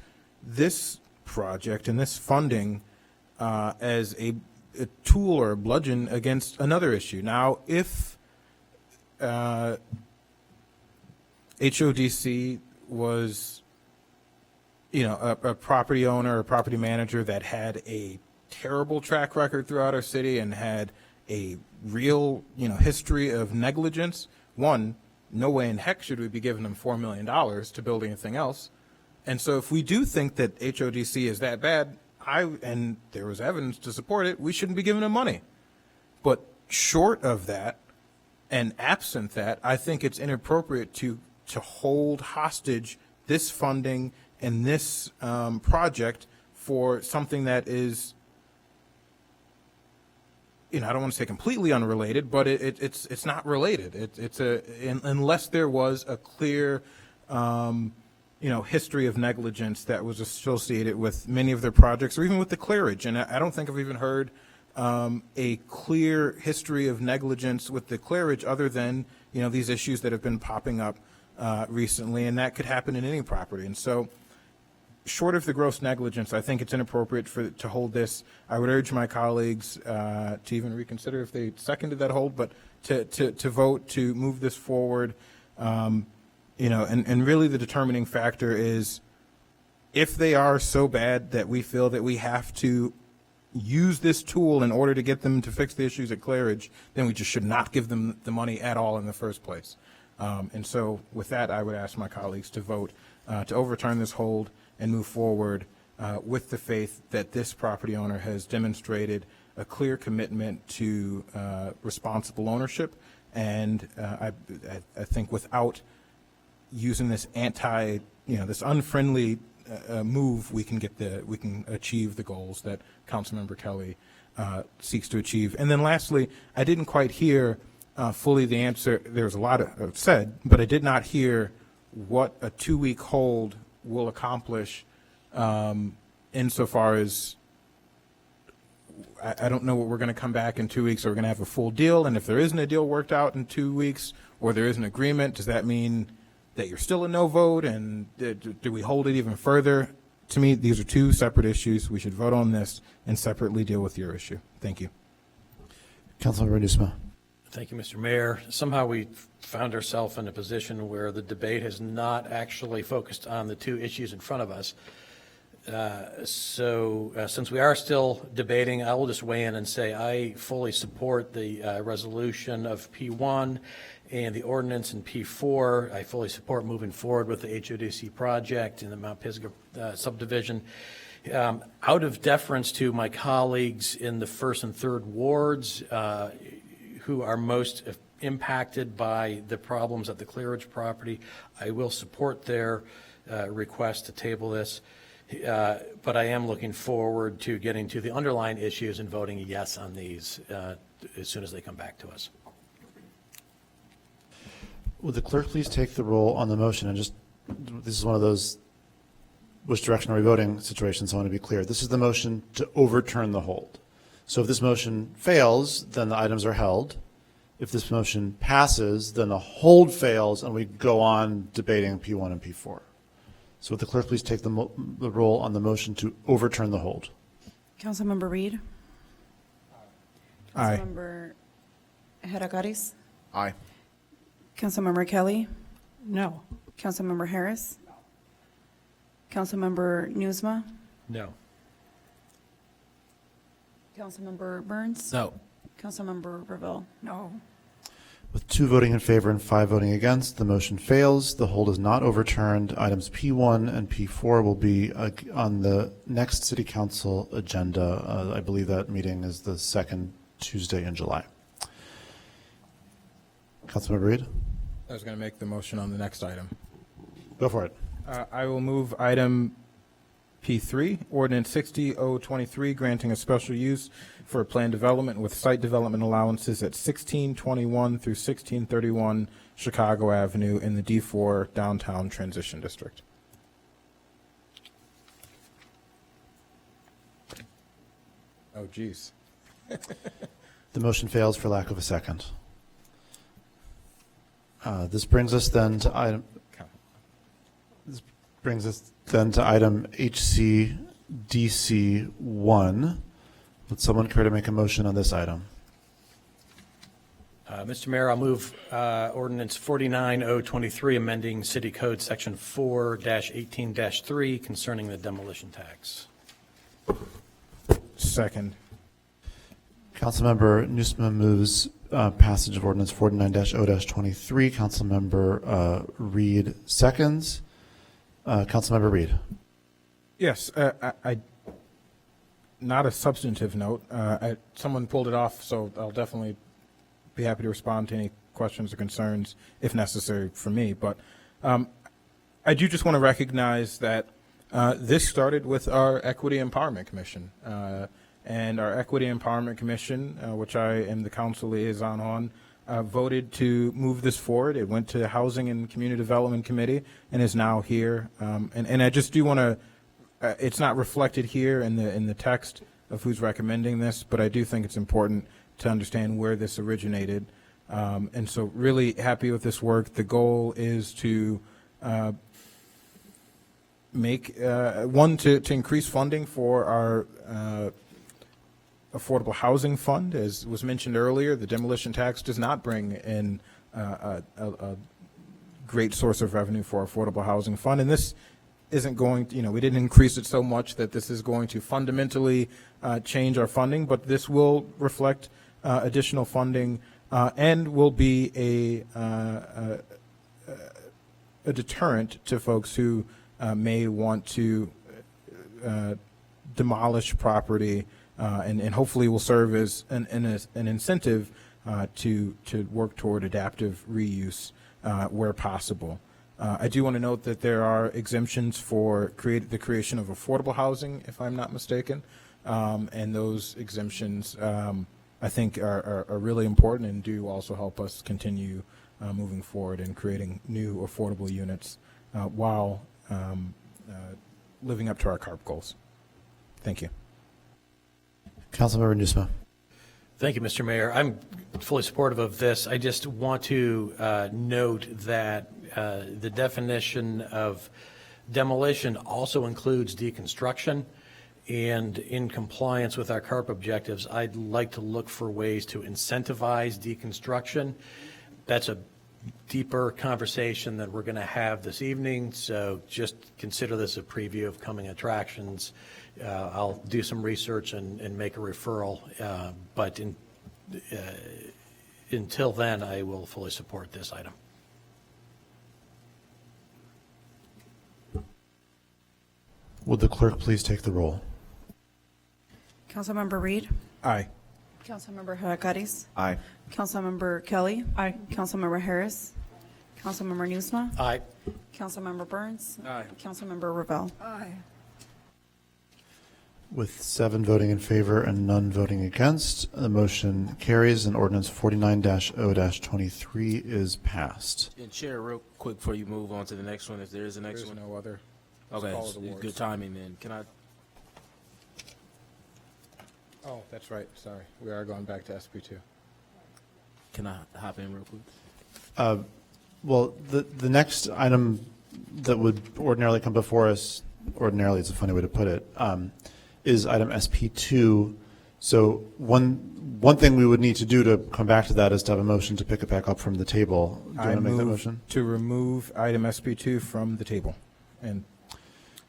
this project and this funding as a tool or a bludgeon against another issue. Now, if HODC was, a property owner or property manager that had a terrible track record throughout our city and had a real, history of negligence, one, no way in heck should we be giving them $4 million to build anything else. And so if we do think that HODC is that bad, and there was evidence to support it, we shouldn't be giving them money. But short of that and absent that, I think it's inappropriate to hold hostage this funding and this project for something that is, I don't want to say completely unrelated, but it's not related. Unless there was a clear history of negligence that was associated with many of their projects, or even with the clearage. And I don't think I've even heard a clear history of negligence with the clearage, other than these issues that have been popping up recently, and that could happen in any property. And so, short of the gross negligence, I think it's inappropriate to hold this. I would urge my colleagues to even reconsider if they seconded that hold, but to vote to move this forward. And really the determining factor is, if they are so bad that we feel that we have to use this tool in order to get them to fix the issues at Claridge, then we just should not give them the money at all in the first place. And so with that, I would ask my colleagues to vote to overturn this hold and move forward with the faith that this property owner has demonstrated a clear commitment to responsible ownership. And I think without using this this unfriendly move, we can achieve the goals that Councilmember Kelly seeks to achieve. And then lastly, I didn't quite hear fully the answer. There was a lot said, but I did not hear what a 2-week hold will accomplish insofar as I don't know what we're going to come back in 2 weeks. Are we going to have a full deal? And if there isn't a deal worked out in 2 weeks, or there is an agreement, does that mean that you're still a no vote? And do we hold it even further? To me, these are two separate issues. We should vote on this and separately deal with your issue. Thank you. Councilmember Nusma. Thank you, Mr. Mayor. Somehow we found ourselves in a position where the debate has not actually focused on the two issues in front of us. Since we are still debating, I will just weigh in and say I fully support the resolution of P1 and the ordinance in P4. I fully support moving forward with the HODC project in the Mount Pisgah subdivision. Out of deference to my colleagues in the 1st and 3rd wards who are most impacted by the problems at the Claridge property, I will support their request to table this. But I am looking forward to getting to the underlying issues and voting yes on these as soon as they come back to us. Would the clerk please take the roll on the motion? And just, this is one of those which direction are we voting situations, so I want to be clear. This is the motion to overturn the hold. So if this motion fails, then the items are held. If this motion passes, then the hold fails and we go on debating P1 and P4. So would the clerk please take the roll on the motion to overturn the hold? Councilmember Reed? Aye. Councilmember Heracariz? Aye. Councilmember Kelly? No. Councilmember Harris? Councilmember Nusma? No. Councilmember Burns? No. Councilmember Revelle? No. With 2 voting in favor and 5 voting against, the motion fails. The hold is not overturned. Items P1 and P4 will be on the next City Council agenda. I believe that meeting is the 2nd Tuesday in July. Councilmember Reed? I was going to make the motion on the next item. Go for it. I will move item P3, Ordinance 60-023, granting a special use for planned development with site development allowances at 1621 through 1631 Chicago Avenue in the D4 Downtown Transition District. Oh, geez. The motion fails for lack of a second. This brings us then to item. This brings us then to item HCDC 1. Would someone care to make a motion on this item? Mr. Mayor, I'll move ordinance 49023, amending City Code Section 4-18-3 concerning the demolition tax. Second. Councilmember Nusma moves passage of ordinance 49-0-23. Councilmember Reed seconds. Councilmember Reed. Yes, I not a substantive note. Someone pulled it off, so I'll definitely be happy to respond to any questions or concerns if necessary for me. But I do just want to recognize that this started with our Equity Empowerment Commission. And our Equity Empowerment Commission, which I am the council liaison on, voted to move this forward. It went to the Housing and Community Development Committee and is now here. And I just do want to, it's not reflected here in the text of who's recommending this, but I do think it's important to understand where this originated. And so really happy with this work. The goal is to make, to increase funding for our affordable housing fund. As was mentioned earlier, the demolition tax does not bring in a great source of revenue for our affordable housing fund. And this isn't going to, we didn't increase it so much that this is going to fundamentally change our funding, but this will reflect additional funding and will be a deterrent to folks who may want to demolish property and hopefully will serve as an incentive to work toward adaptive reuse where possible. I do want to note that there are exemptions for the creation of affordable housing, if I'm not mistaken, and those exemptions I think are really important and do also help us continue moving forward and creating new affordable units while living up to our CARP goals. Thank you. Councilmember Nusma. Thank you, Mr. Mayor. I'm fully supportive of this. I just want to note that the definition of demolition also includes deconstruction. And in compliance with our CARP objectives, I'd like to look for ways to incentivize deconstruction. That's a deeper conversation that we're going to have this evening, so just consider this a preview of coming attractions. I'll do some research and make a referral, but until then, I will fully support this item. Would the clerk please take the roll? Councilmember Reed? Aye. Councilmember Hadakaris? Aye. Councilmember Kelly? Aye. Councilmember Harris? Councilmember Nusma? Aye. Councilmember Burns? Aye. Councilmember Ravel? Aye. With 7 voting in favor and none voting against, the motion carries and ordinance 49-0-23 is passed. And Chair, real quick before you move on to the next one, if there is a next There's one. no other. Okay, All the awards. good timing then. Can I? Oh, that's right. Sorry. We are going back to SP2. Can I hop in real quick? Well, the next item that would ordinarily come before us, ordinarily is a funny way to put it, is item SP2. So one thing we would need to do to come back to that is to have a motion to pick it back up from the table. Do you want to make that motion? To remove item SP2 from the table. And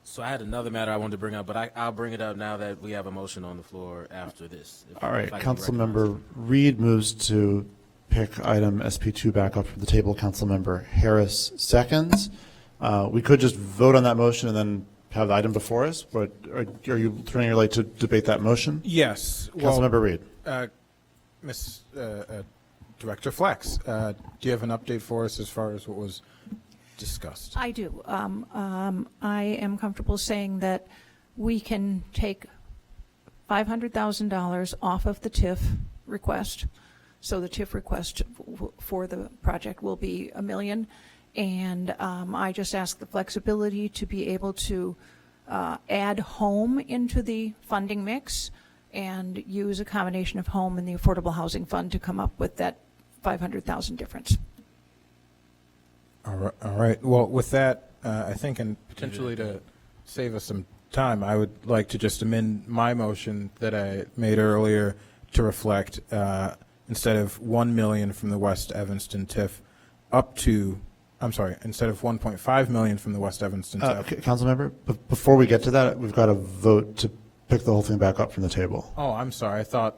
So I had another matter I wanted to bring up, but I'll bring it up now that we have a motion on the floor after this. All right, if I can Councilmember Reed moves to pick item SP2 back up from the table. Councilmember Harris seconds. We could just vote on that motion and then have the item before us, but are you turning your light to debate that motion? yes. Councilmember Reed. Ms. Director Flex, do you have an update for us as far as what was discussed? I do. I am comfortable saying that we can take $500,000 off of the TIF request. So the TIF request for the project will be $1 million. And I just ask the flexibility to be able to add home into the funding mix and use a combination of home and the Affordable Housing Fund to come up with that $500,000 difference. All right. Well, with that, I think, and potentially to save us some time, I would like to just amend my motion that I made earlier to reflect instead of $1 million from the West Evanston TIF up to, I'm sorry, instead of $1.5 million from the West Evanston TIF. Councilmember, before we get to that, we've got to vote to pick the whole thing back up from the table. Oh, I'm sorry. I thought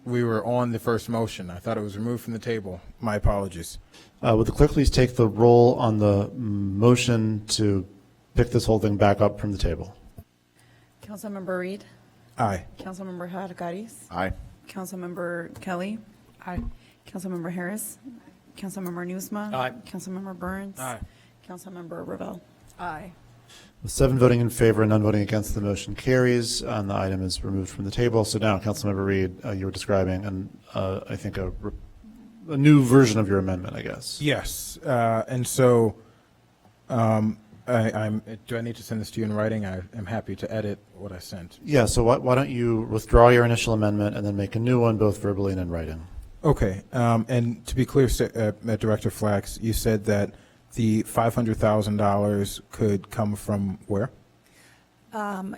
we were on the first motion. I thought it was removed from the table. My apologies. Would the clerk please take the roll on the motion to pick this whole thing back up from the table? Councilmember Reed? Aye. Councilmember Hadakaris? Aye. Councilmember Kelly? Aye. Councilmember Harris? Councilmember Nusma? Aye. Councilmember Burns? Aye. Councilmember Ravel? Aye. With 7 voting in favor and none voting against, the motion carries, and the item is removed from the table. So now, Councilmember Reed, you were describing, and I think a new version of your amendment, I guess. Yes. And so do I need to send this to you in writing? I am happy to edit what I sent. Yeah, so why don't you withdraw your initial amendment and then make a new one, both verbally and in writing? Okay. And to be clear, Director Flax, you said that the $500,000 could come from where?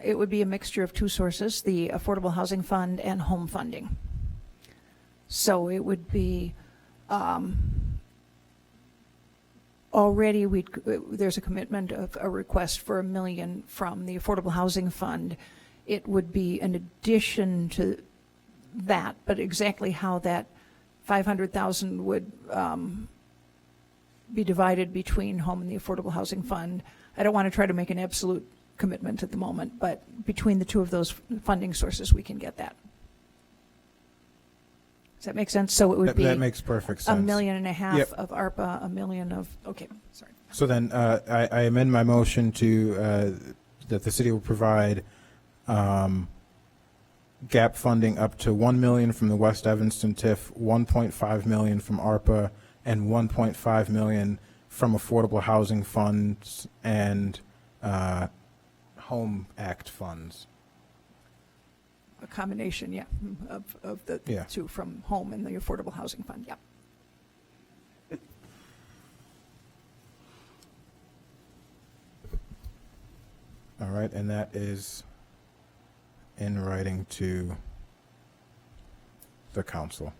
It would be a mixture of two sources, the Affordable Housing Fund and home funding. So it would be already there's a commitment of a request for $1 million from the Affordable Housing Fund. It would be an addition to that, but exactly how that $500,000 would be divided between home and the Affordable Housing Fund. I don't want to try to make an absolute commitment at the moment, but between the two of those funding sources, we can get that. Does that make sense? So it would be That makes perfect sense. $1.5 million Yep. of ARPA, $1 million of, okay, sorry. So then I amend my motion to that the city will provide gap funding up to $1 million from the West Evanston TIF, $1.5 million from ARPA, and $1.5 million from Affordable Housing Funds and Home Act funds. a combination, yeah, of the Yeah. two from home and the Affordable Housing Fund, yeah. All right, and that is in writing to the council.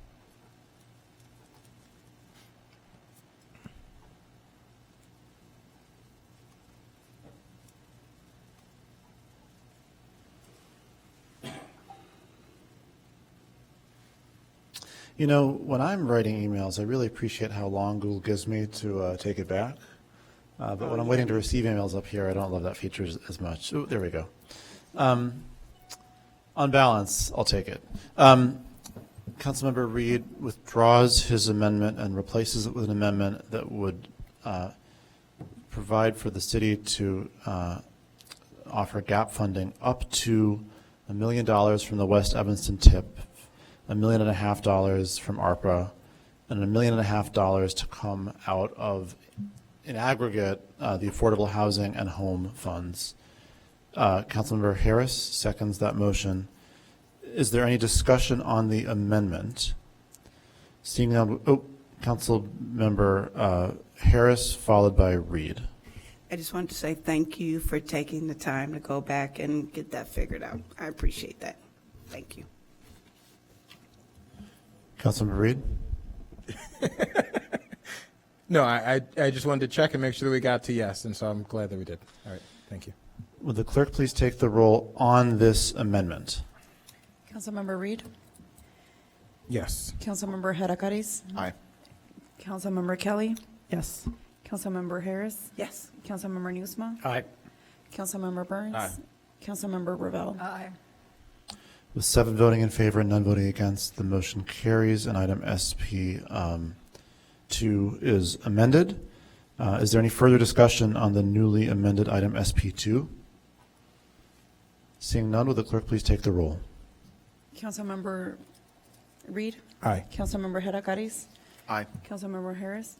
You know, when I'm writing emails, I really appreciate how long Google gives me to take it back. But when I'm waiting to receive emails up here, I don't love that feature as much. Ooh, there we go. On balance, I'll take it. Councilmember Reed withdraws his amendment and replaces it with an amendment that would provide for the city to offer gap funding up to $1 million from the West Evanston TIP, $1.5 million from ARPA, and $1.5 million to come out of, in aggregate, the affordable housing and home funds. Councilmember Harris seconds that motion. Is there any discussion on the amendment? Seeing none, Councilmember Harris, followed by Reed. I just wanted to say thank you for taking the time to go back and get that figured out. I appreciate that. Thank you. Councilmember Reed? No, I just wanted to check and make sure that we got to yes, and so I'm glad that we did. All right, thank you. Would the clerk please take the roll on this amendment? Councilmember Reed? Yes. Councilmember Hadakaris? Aye. Councilmember Kelly? Yes. Councilmember Harris? Yes. Councilmember Newsma? Aye. Councilmember Burns? Aye. Councilmember Ravel? Aye. With 7 voting in favor and none voting against, the motion carries, and item SP 2 is amended. Is there any further discussion on the newly amended item SP 2? Seeing none, will the clerk please take the roll? Councilmember Reed? Aye. Councilmember Hadakaris? Aye. Councilmember Harris?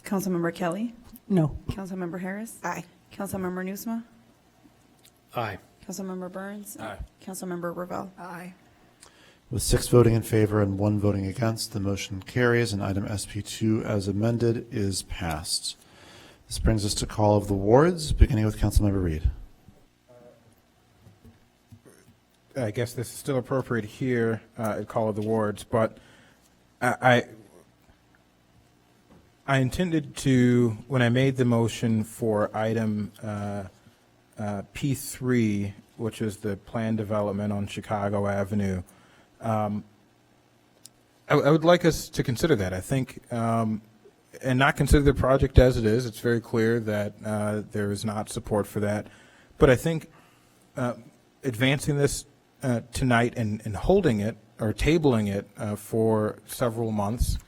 Councilmember Kelly? No. Councilmember Harris? Aye. Councilmember Newsma? Aye. Councilmember Burns? Aye. Councilmember Ravel? Aye. With 6 voting in favor and 1 voting against, the motion carries, and item SP 2 as amended is passed. This brings us to call of the wards, beginning with Councilmember Reed. I guess this is still appropriate here at call of the wards, but I intended to, when I made the motion for item P3, which is the planned development on Chicago Avenue, I would like us to consider that. I think, and not consider the project as it is. It's very clear that there is not support for that. But I think advancing this tonight and holding it or tabling it for several months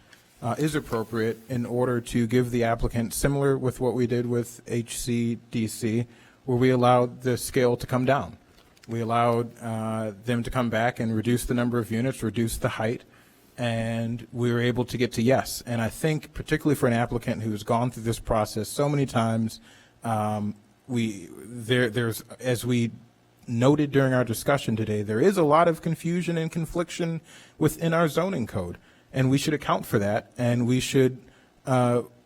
is appropriate in order to give the applicant, similar with what we did with HCDC, where we allowed the scale to come down. We allowed them to come back and reduce the number of units, reduce the height, and we were able to get to yes. And I think, particularly for an applicant who's gone through this process so many times, there's, as we noted during our discussion today, there is a lot of confusion and confliction within our zoning code, and we should account for that, and we should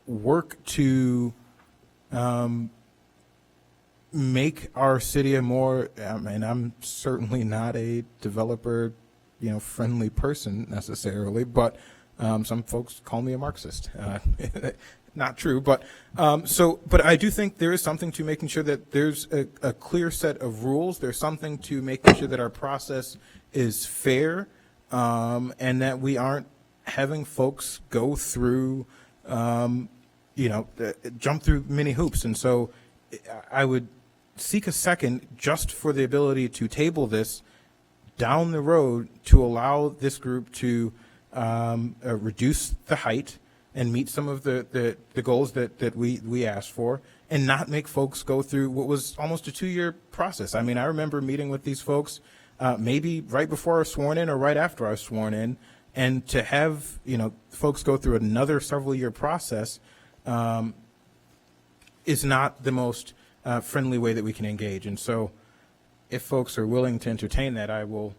work to make our city a more, and I'm certainly not a developer, friendly person necessarily, but some folks call me a Marxist. Not true, but but I do think there is something to making sure that there's a clear set of rules. There's something to making sure that our process is fair, and that we aren't having folks go through, jump through many hoops. And so I would seek a second just for the ability to table this down the road to allow this group to reduce the height and meet some of the goals that we asked for, and not make folks go through what was almost a 2-year process. I mean, I remember meeting with these folks maybe right before I was sworn in or right after I was sworn in, and to have folks go through another several-year process is not the most friendly way that we can engage. And so if folks are willing to entertain that, I will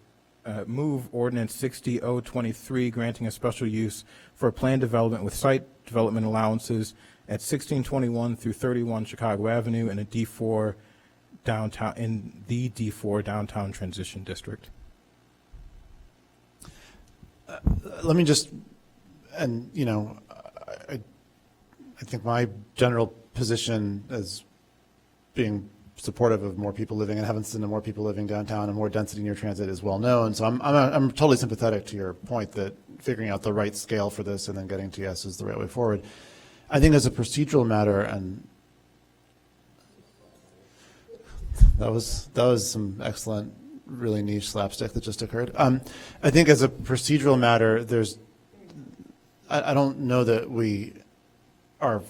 move ordinance 60023, granting a special use for planned development with site development allowances at 1621 through 31 Chicago Avenue in a D4 downtown, in the D4 downtown transition district. Let me just, and you know, I think my general position as being supportive of more people living in Evanston and more people living downtown and more density near transit is well known. So I'm totally sympathetic to your point that figuring out the right scale for this and then getting to yes is the right way forward. I think as a procedural matter, and that was some excellent, really niche slapstick that just occurred. I think as a procedural matter, I don't know that we are.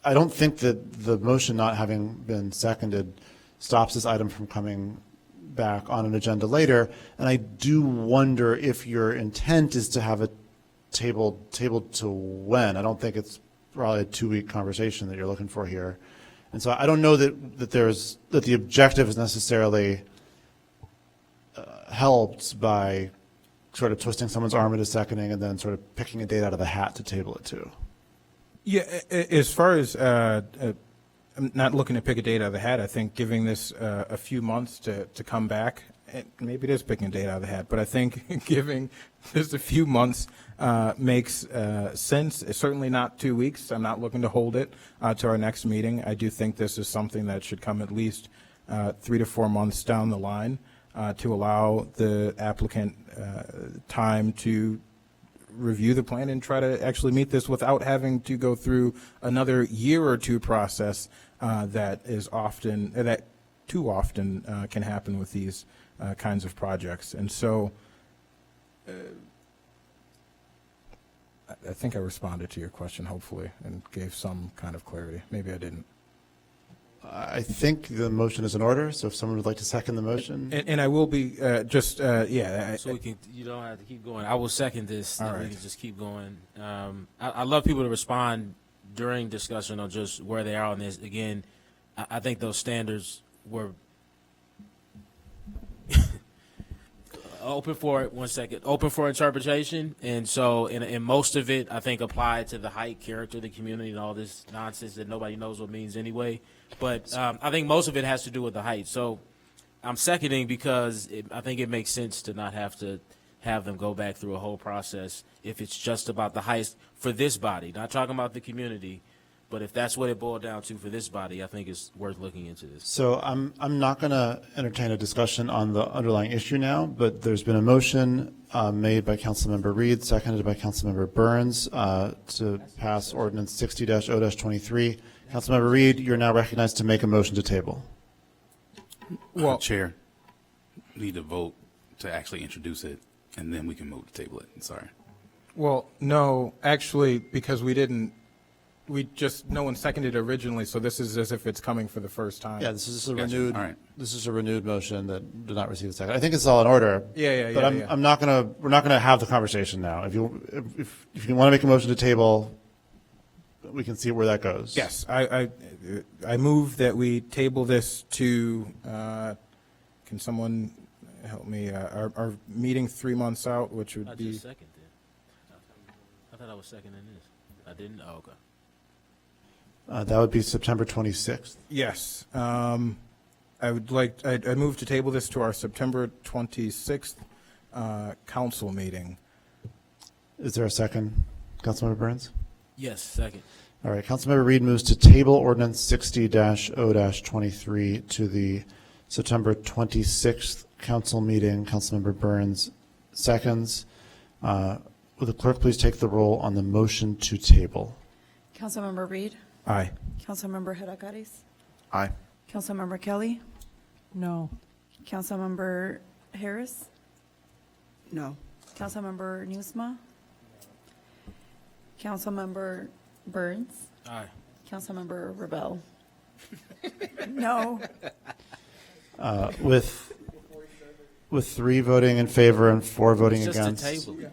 I don't think that the motion not having been seconded stops this item from coming back on an agenda later. And I do wonder if your intent is to have a tabled to when. I don't think it's probably a 2-week conversation that you're looking for here. And so I don't know that the objective is necessarily helped by sort of twisting someone's arm into seconding and then sort of picking a date out of the hat to table it to. Yeah, as far as I'm not looking to pick a date out of the hat. I think giving this a few months to come back, maybe it is picking a date out of the hat, but I think giving this a few months makes sense. It's certainly not 2 weeks. I'm not looking to hold it to our next meeting. I do think this is something that should come at least 3 to 4 months down the line to allow the applicant time to review the plan and try to actually meet this without having to go through another year or two process that too often can happen with these kinds of projects. And so I think I responded to your question, hopefully, and gave some kind of clarity. Maybe I didn't. I think the motion is in order, so if someone would like to second the motion. And I will be yeah. So you don't have to keep going. I will second this. All right. We can just keep going. I love people to respond during discussion on just where they are on this. Again, I think those standards were open for interpretation, and so in most of it, I think applied to the height, character of the community, and all this nonsense that nobody knows what means anyway. But I think most of it has to do with the height. So I'm seconding because I think it makes sense to not have to have them go back through a whole process if it's just about the height for this body. Not talking about the community, but if that's what it boiled down to for this body, I think it's worth looking into this. So I'm not going to entertain a discussion on the underlying issue now, but there's been a motion made by Councilmember Reed, seconded by Councilmember Burns to pass ordinance 60-0-23. Councilmember Reed, you're now recognized to make a motion to table. Well, Chair, need to vote to actually introduce it, and then we can move to table it. I'm sorry. Well, no, actually, because no one seconded it originally, so this is as if it's coming for the first time. Yeah, this is a Gotcha. renewed. All right. This is a renewed motion that did not receive a second. I think it's all in order. Yeah, But I'm not gonna. We're not gonna have the conversation now. If you want to make a motion to table, we can see where that goes. Yes, I move that we table this to. Can someone help me? Our meeting 3 months out, which would I be. just seconded. I thought I was seconding this. I didn't. Oh, okay. That would be September 26th. Yes. I move to table this to our September 26th council meeting. Is there a second, Councilmember Burns? Yes, second. All right, Councilmember Reed moves to table ordinance 60-0-23 to the September 26th council meeting. Councilmember Burns seconds. Will the clerk please take the roll on the motion to table? Councilmember Reed? Aye. Councilmember Hadakaris? Aye. Councilmember Kelly? No. Councilmember Harris? No. Councilmember Newsma? Councilmember Burns? Aye. Councilmember Rebel? No. With 3 voting in favor and 4 voting It's just a against, table.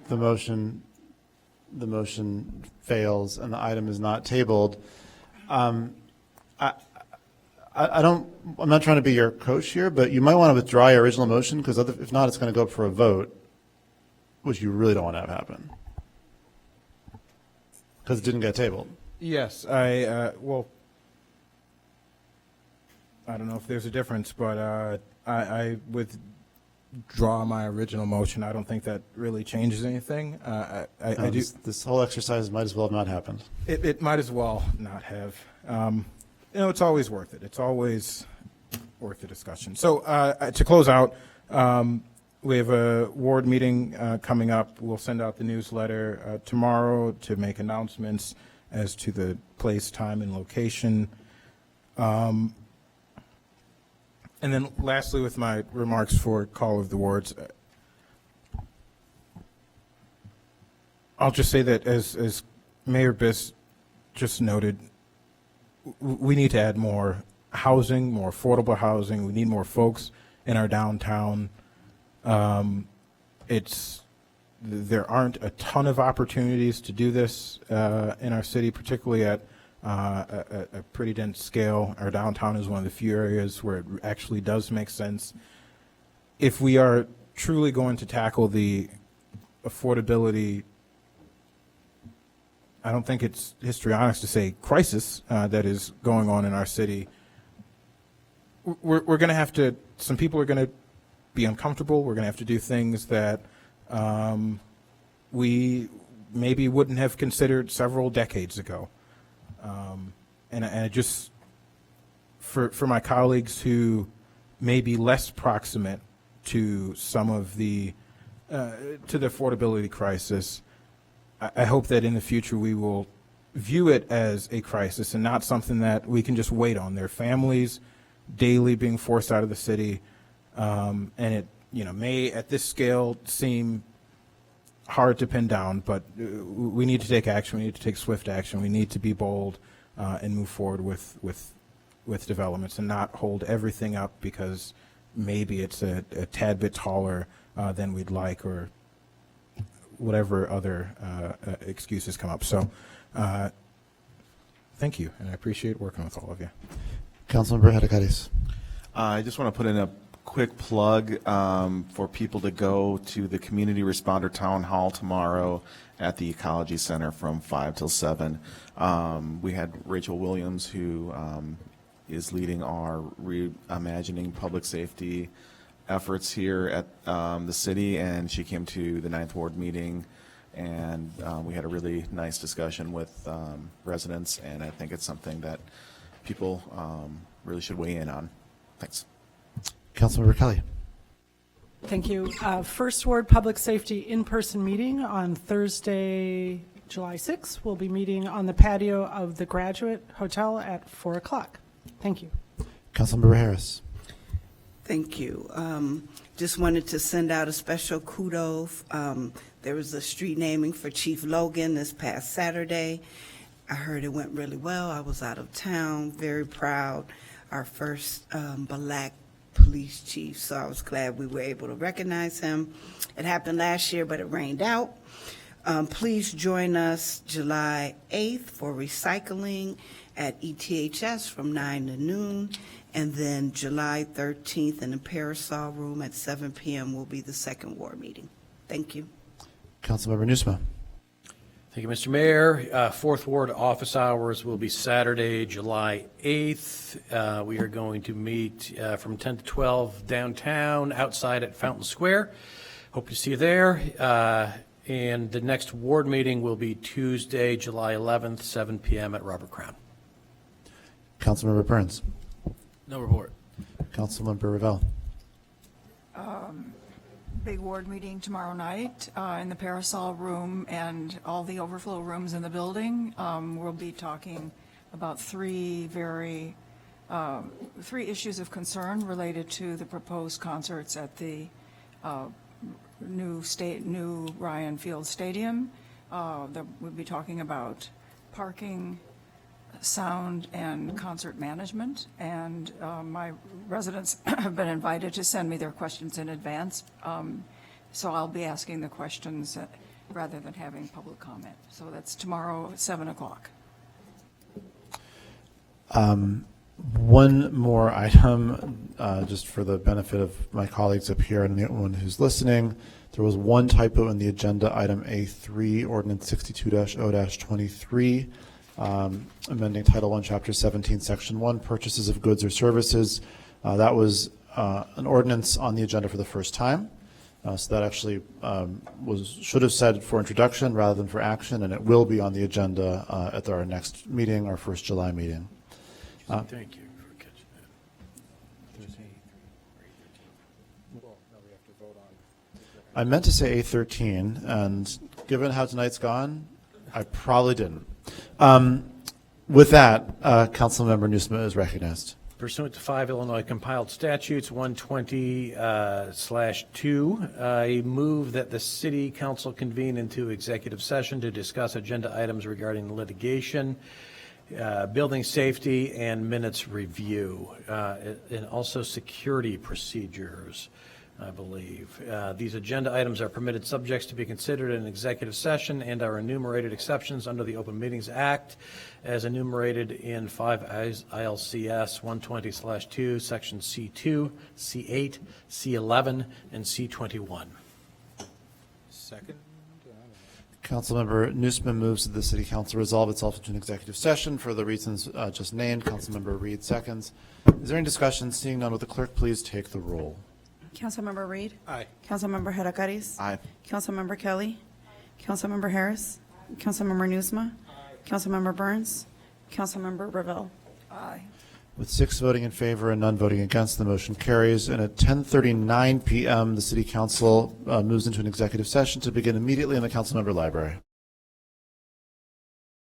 the motion fails and the item is not tabled. I'm not trying to be your coach here, but you might want to withdraw your original motion, because if not, it's going to go up for a vote, which you really don't want to have happen. Because it didn't get tabled. Yes, well, I don't know if there's a difference, but I withdraw my original motion. I don't think that really changes anything. I do. This whole exercise might as well have not happened. It might as well not have. It's always worth it. It's always worth the discussion. So to close out, we have a ward meeting coming up. We'll send out the newsletter tomorrow to make announcements as to the place, time, and location. And then lastly, with my remarks for Call of the Wards, I'll just say that as Mayor Biss just noted, we need to add more housing, more affordable housing. We need more folks in our downtown. There aren't a ton of opportunities to do this in our city, particularly at a pretty dense scale. Our downtown is one of the few areas where it actually does make sense. If we are truly going to tackle the affordability, I don't think it's histrionics to say crisis that is going on in our city, we're going to have to, some people are going to be uncomfortable. We're going to have to do things that we maybe wouldn't have considered several decades ago. And I just, for my colleagues who may be less proximate to some of the affordability crisis, I hope that in the future we will view it as a crisis and not something that we can just wait on. Their families daily being forced out of the city, and it may at this scale seem hard to pin down, but we need to take action. We need to take swift action. We need to be bold and move forward with developments and not hold everything up because maybe it's a tad bit taller than we'd like, or whatever other excuses come up. So thank you, and I appreciate working with all of you. Councilmember Hadakaris. I just want to put in a quick plug for people to go to the Community Responder Town Hall tomorrow at the Ecology Center from 5 till 7. We had Rachel Williams, who is leading our reimagining public safety efforts here at the city, and she came to the 9th Ward meeting, and we had a really nice discussion with residents, and I think it's something that people really should weigh in on. Thanks. Councilmember Kelly. Thank you. First Ward Public Safety in-person meeting on Thursday, July 6th. We'll be meeting on the patio of the Graduate Hotel at 4 o'clock. Thank you. Councilmember Harris. Thank you. Just wanted to send out a special kudos. There was a street naming for Chief Logan this past Saturday. I heard it went really well. I was out of town, very proud. Our first Black police chief, so I was glad we were able to recognize him. It happened last year, but it rained out. Please join us July 8th for recycling at ETHS from 9 to noon. And then July 13th in the Parasol Room at 7 p.m. will be the second ward meeting. Thank you. Councilmember Nusma. Thank you, Mr. Mayor. Fourth Ward office hours will be Saturday, July 8th. We are going to meet from 10 to 12 downtown, outside at Fountain Square. Hope to see you there. And the next ward meeting will be Tuesday, July 11th, 7 p.m. at Robert Crown. Councilmember Burns. No report. Councilmember Ravel. Big ward meeting tomorrow night in the Parasol Room and all the overflow rooms in the building. We'll be talking about three issues of concern related to the proposed concerts at the new Ryan Field Stadium. We'll be talking about parking, sound, and concert management, and my residents have been invited to send me their questions in advance, so I'll be asking the questions rather than having public comment. So that's tomorrow at 7 o'clock. One more item, just for the benefit of my colleagues up here and anyone who's listening. There was one typo in the agenda, item A3, ordinance 62-0-23, amending Title 1, Chapter 17, Section 1, purchases of goods or services. That was an ordinance on the agenda for the first time. So that actually should have said for introduction rather than for action, and it will be on the agenda at our next meeting, our first July meeting. Thank you for catching that. I meant to say A13, and given how tonight's gone, I probably didn't. With that, Councilmember Newsma is recognized. Pursuant to 5 Illinois compiled statutes, 120/2, I move that the city council convene into executive session to discuss agenda items regarding litigation, building safety, and minutes review, and also security procedures, I believe. These agenda items are permitted subjects to be considered in executive session and are enumerated exceptions under the Open Meetings Act as enumerated in 5 ILCS 120/2, Section C2, C8, C11, and C21. Second. Councilmember Newsman moves that the city council resolve itself into an executive session for the reasons just named. Councilmember Reed seconds. Is there any discussion? Seeing none, will the clerk please take the roll? Councilmember Reed? Aye. Councilmember Hadakaris? Aye. Councilmember Kelly? Councilmember Harris? Councilmember Newsma? Councilmember Burns? Councilmember Ravel? Aye. With 6 voting in favor and none voting against, the motion carries. And at 10:39 p.m., the city council moves into an executive session to begin immediately in the council member library.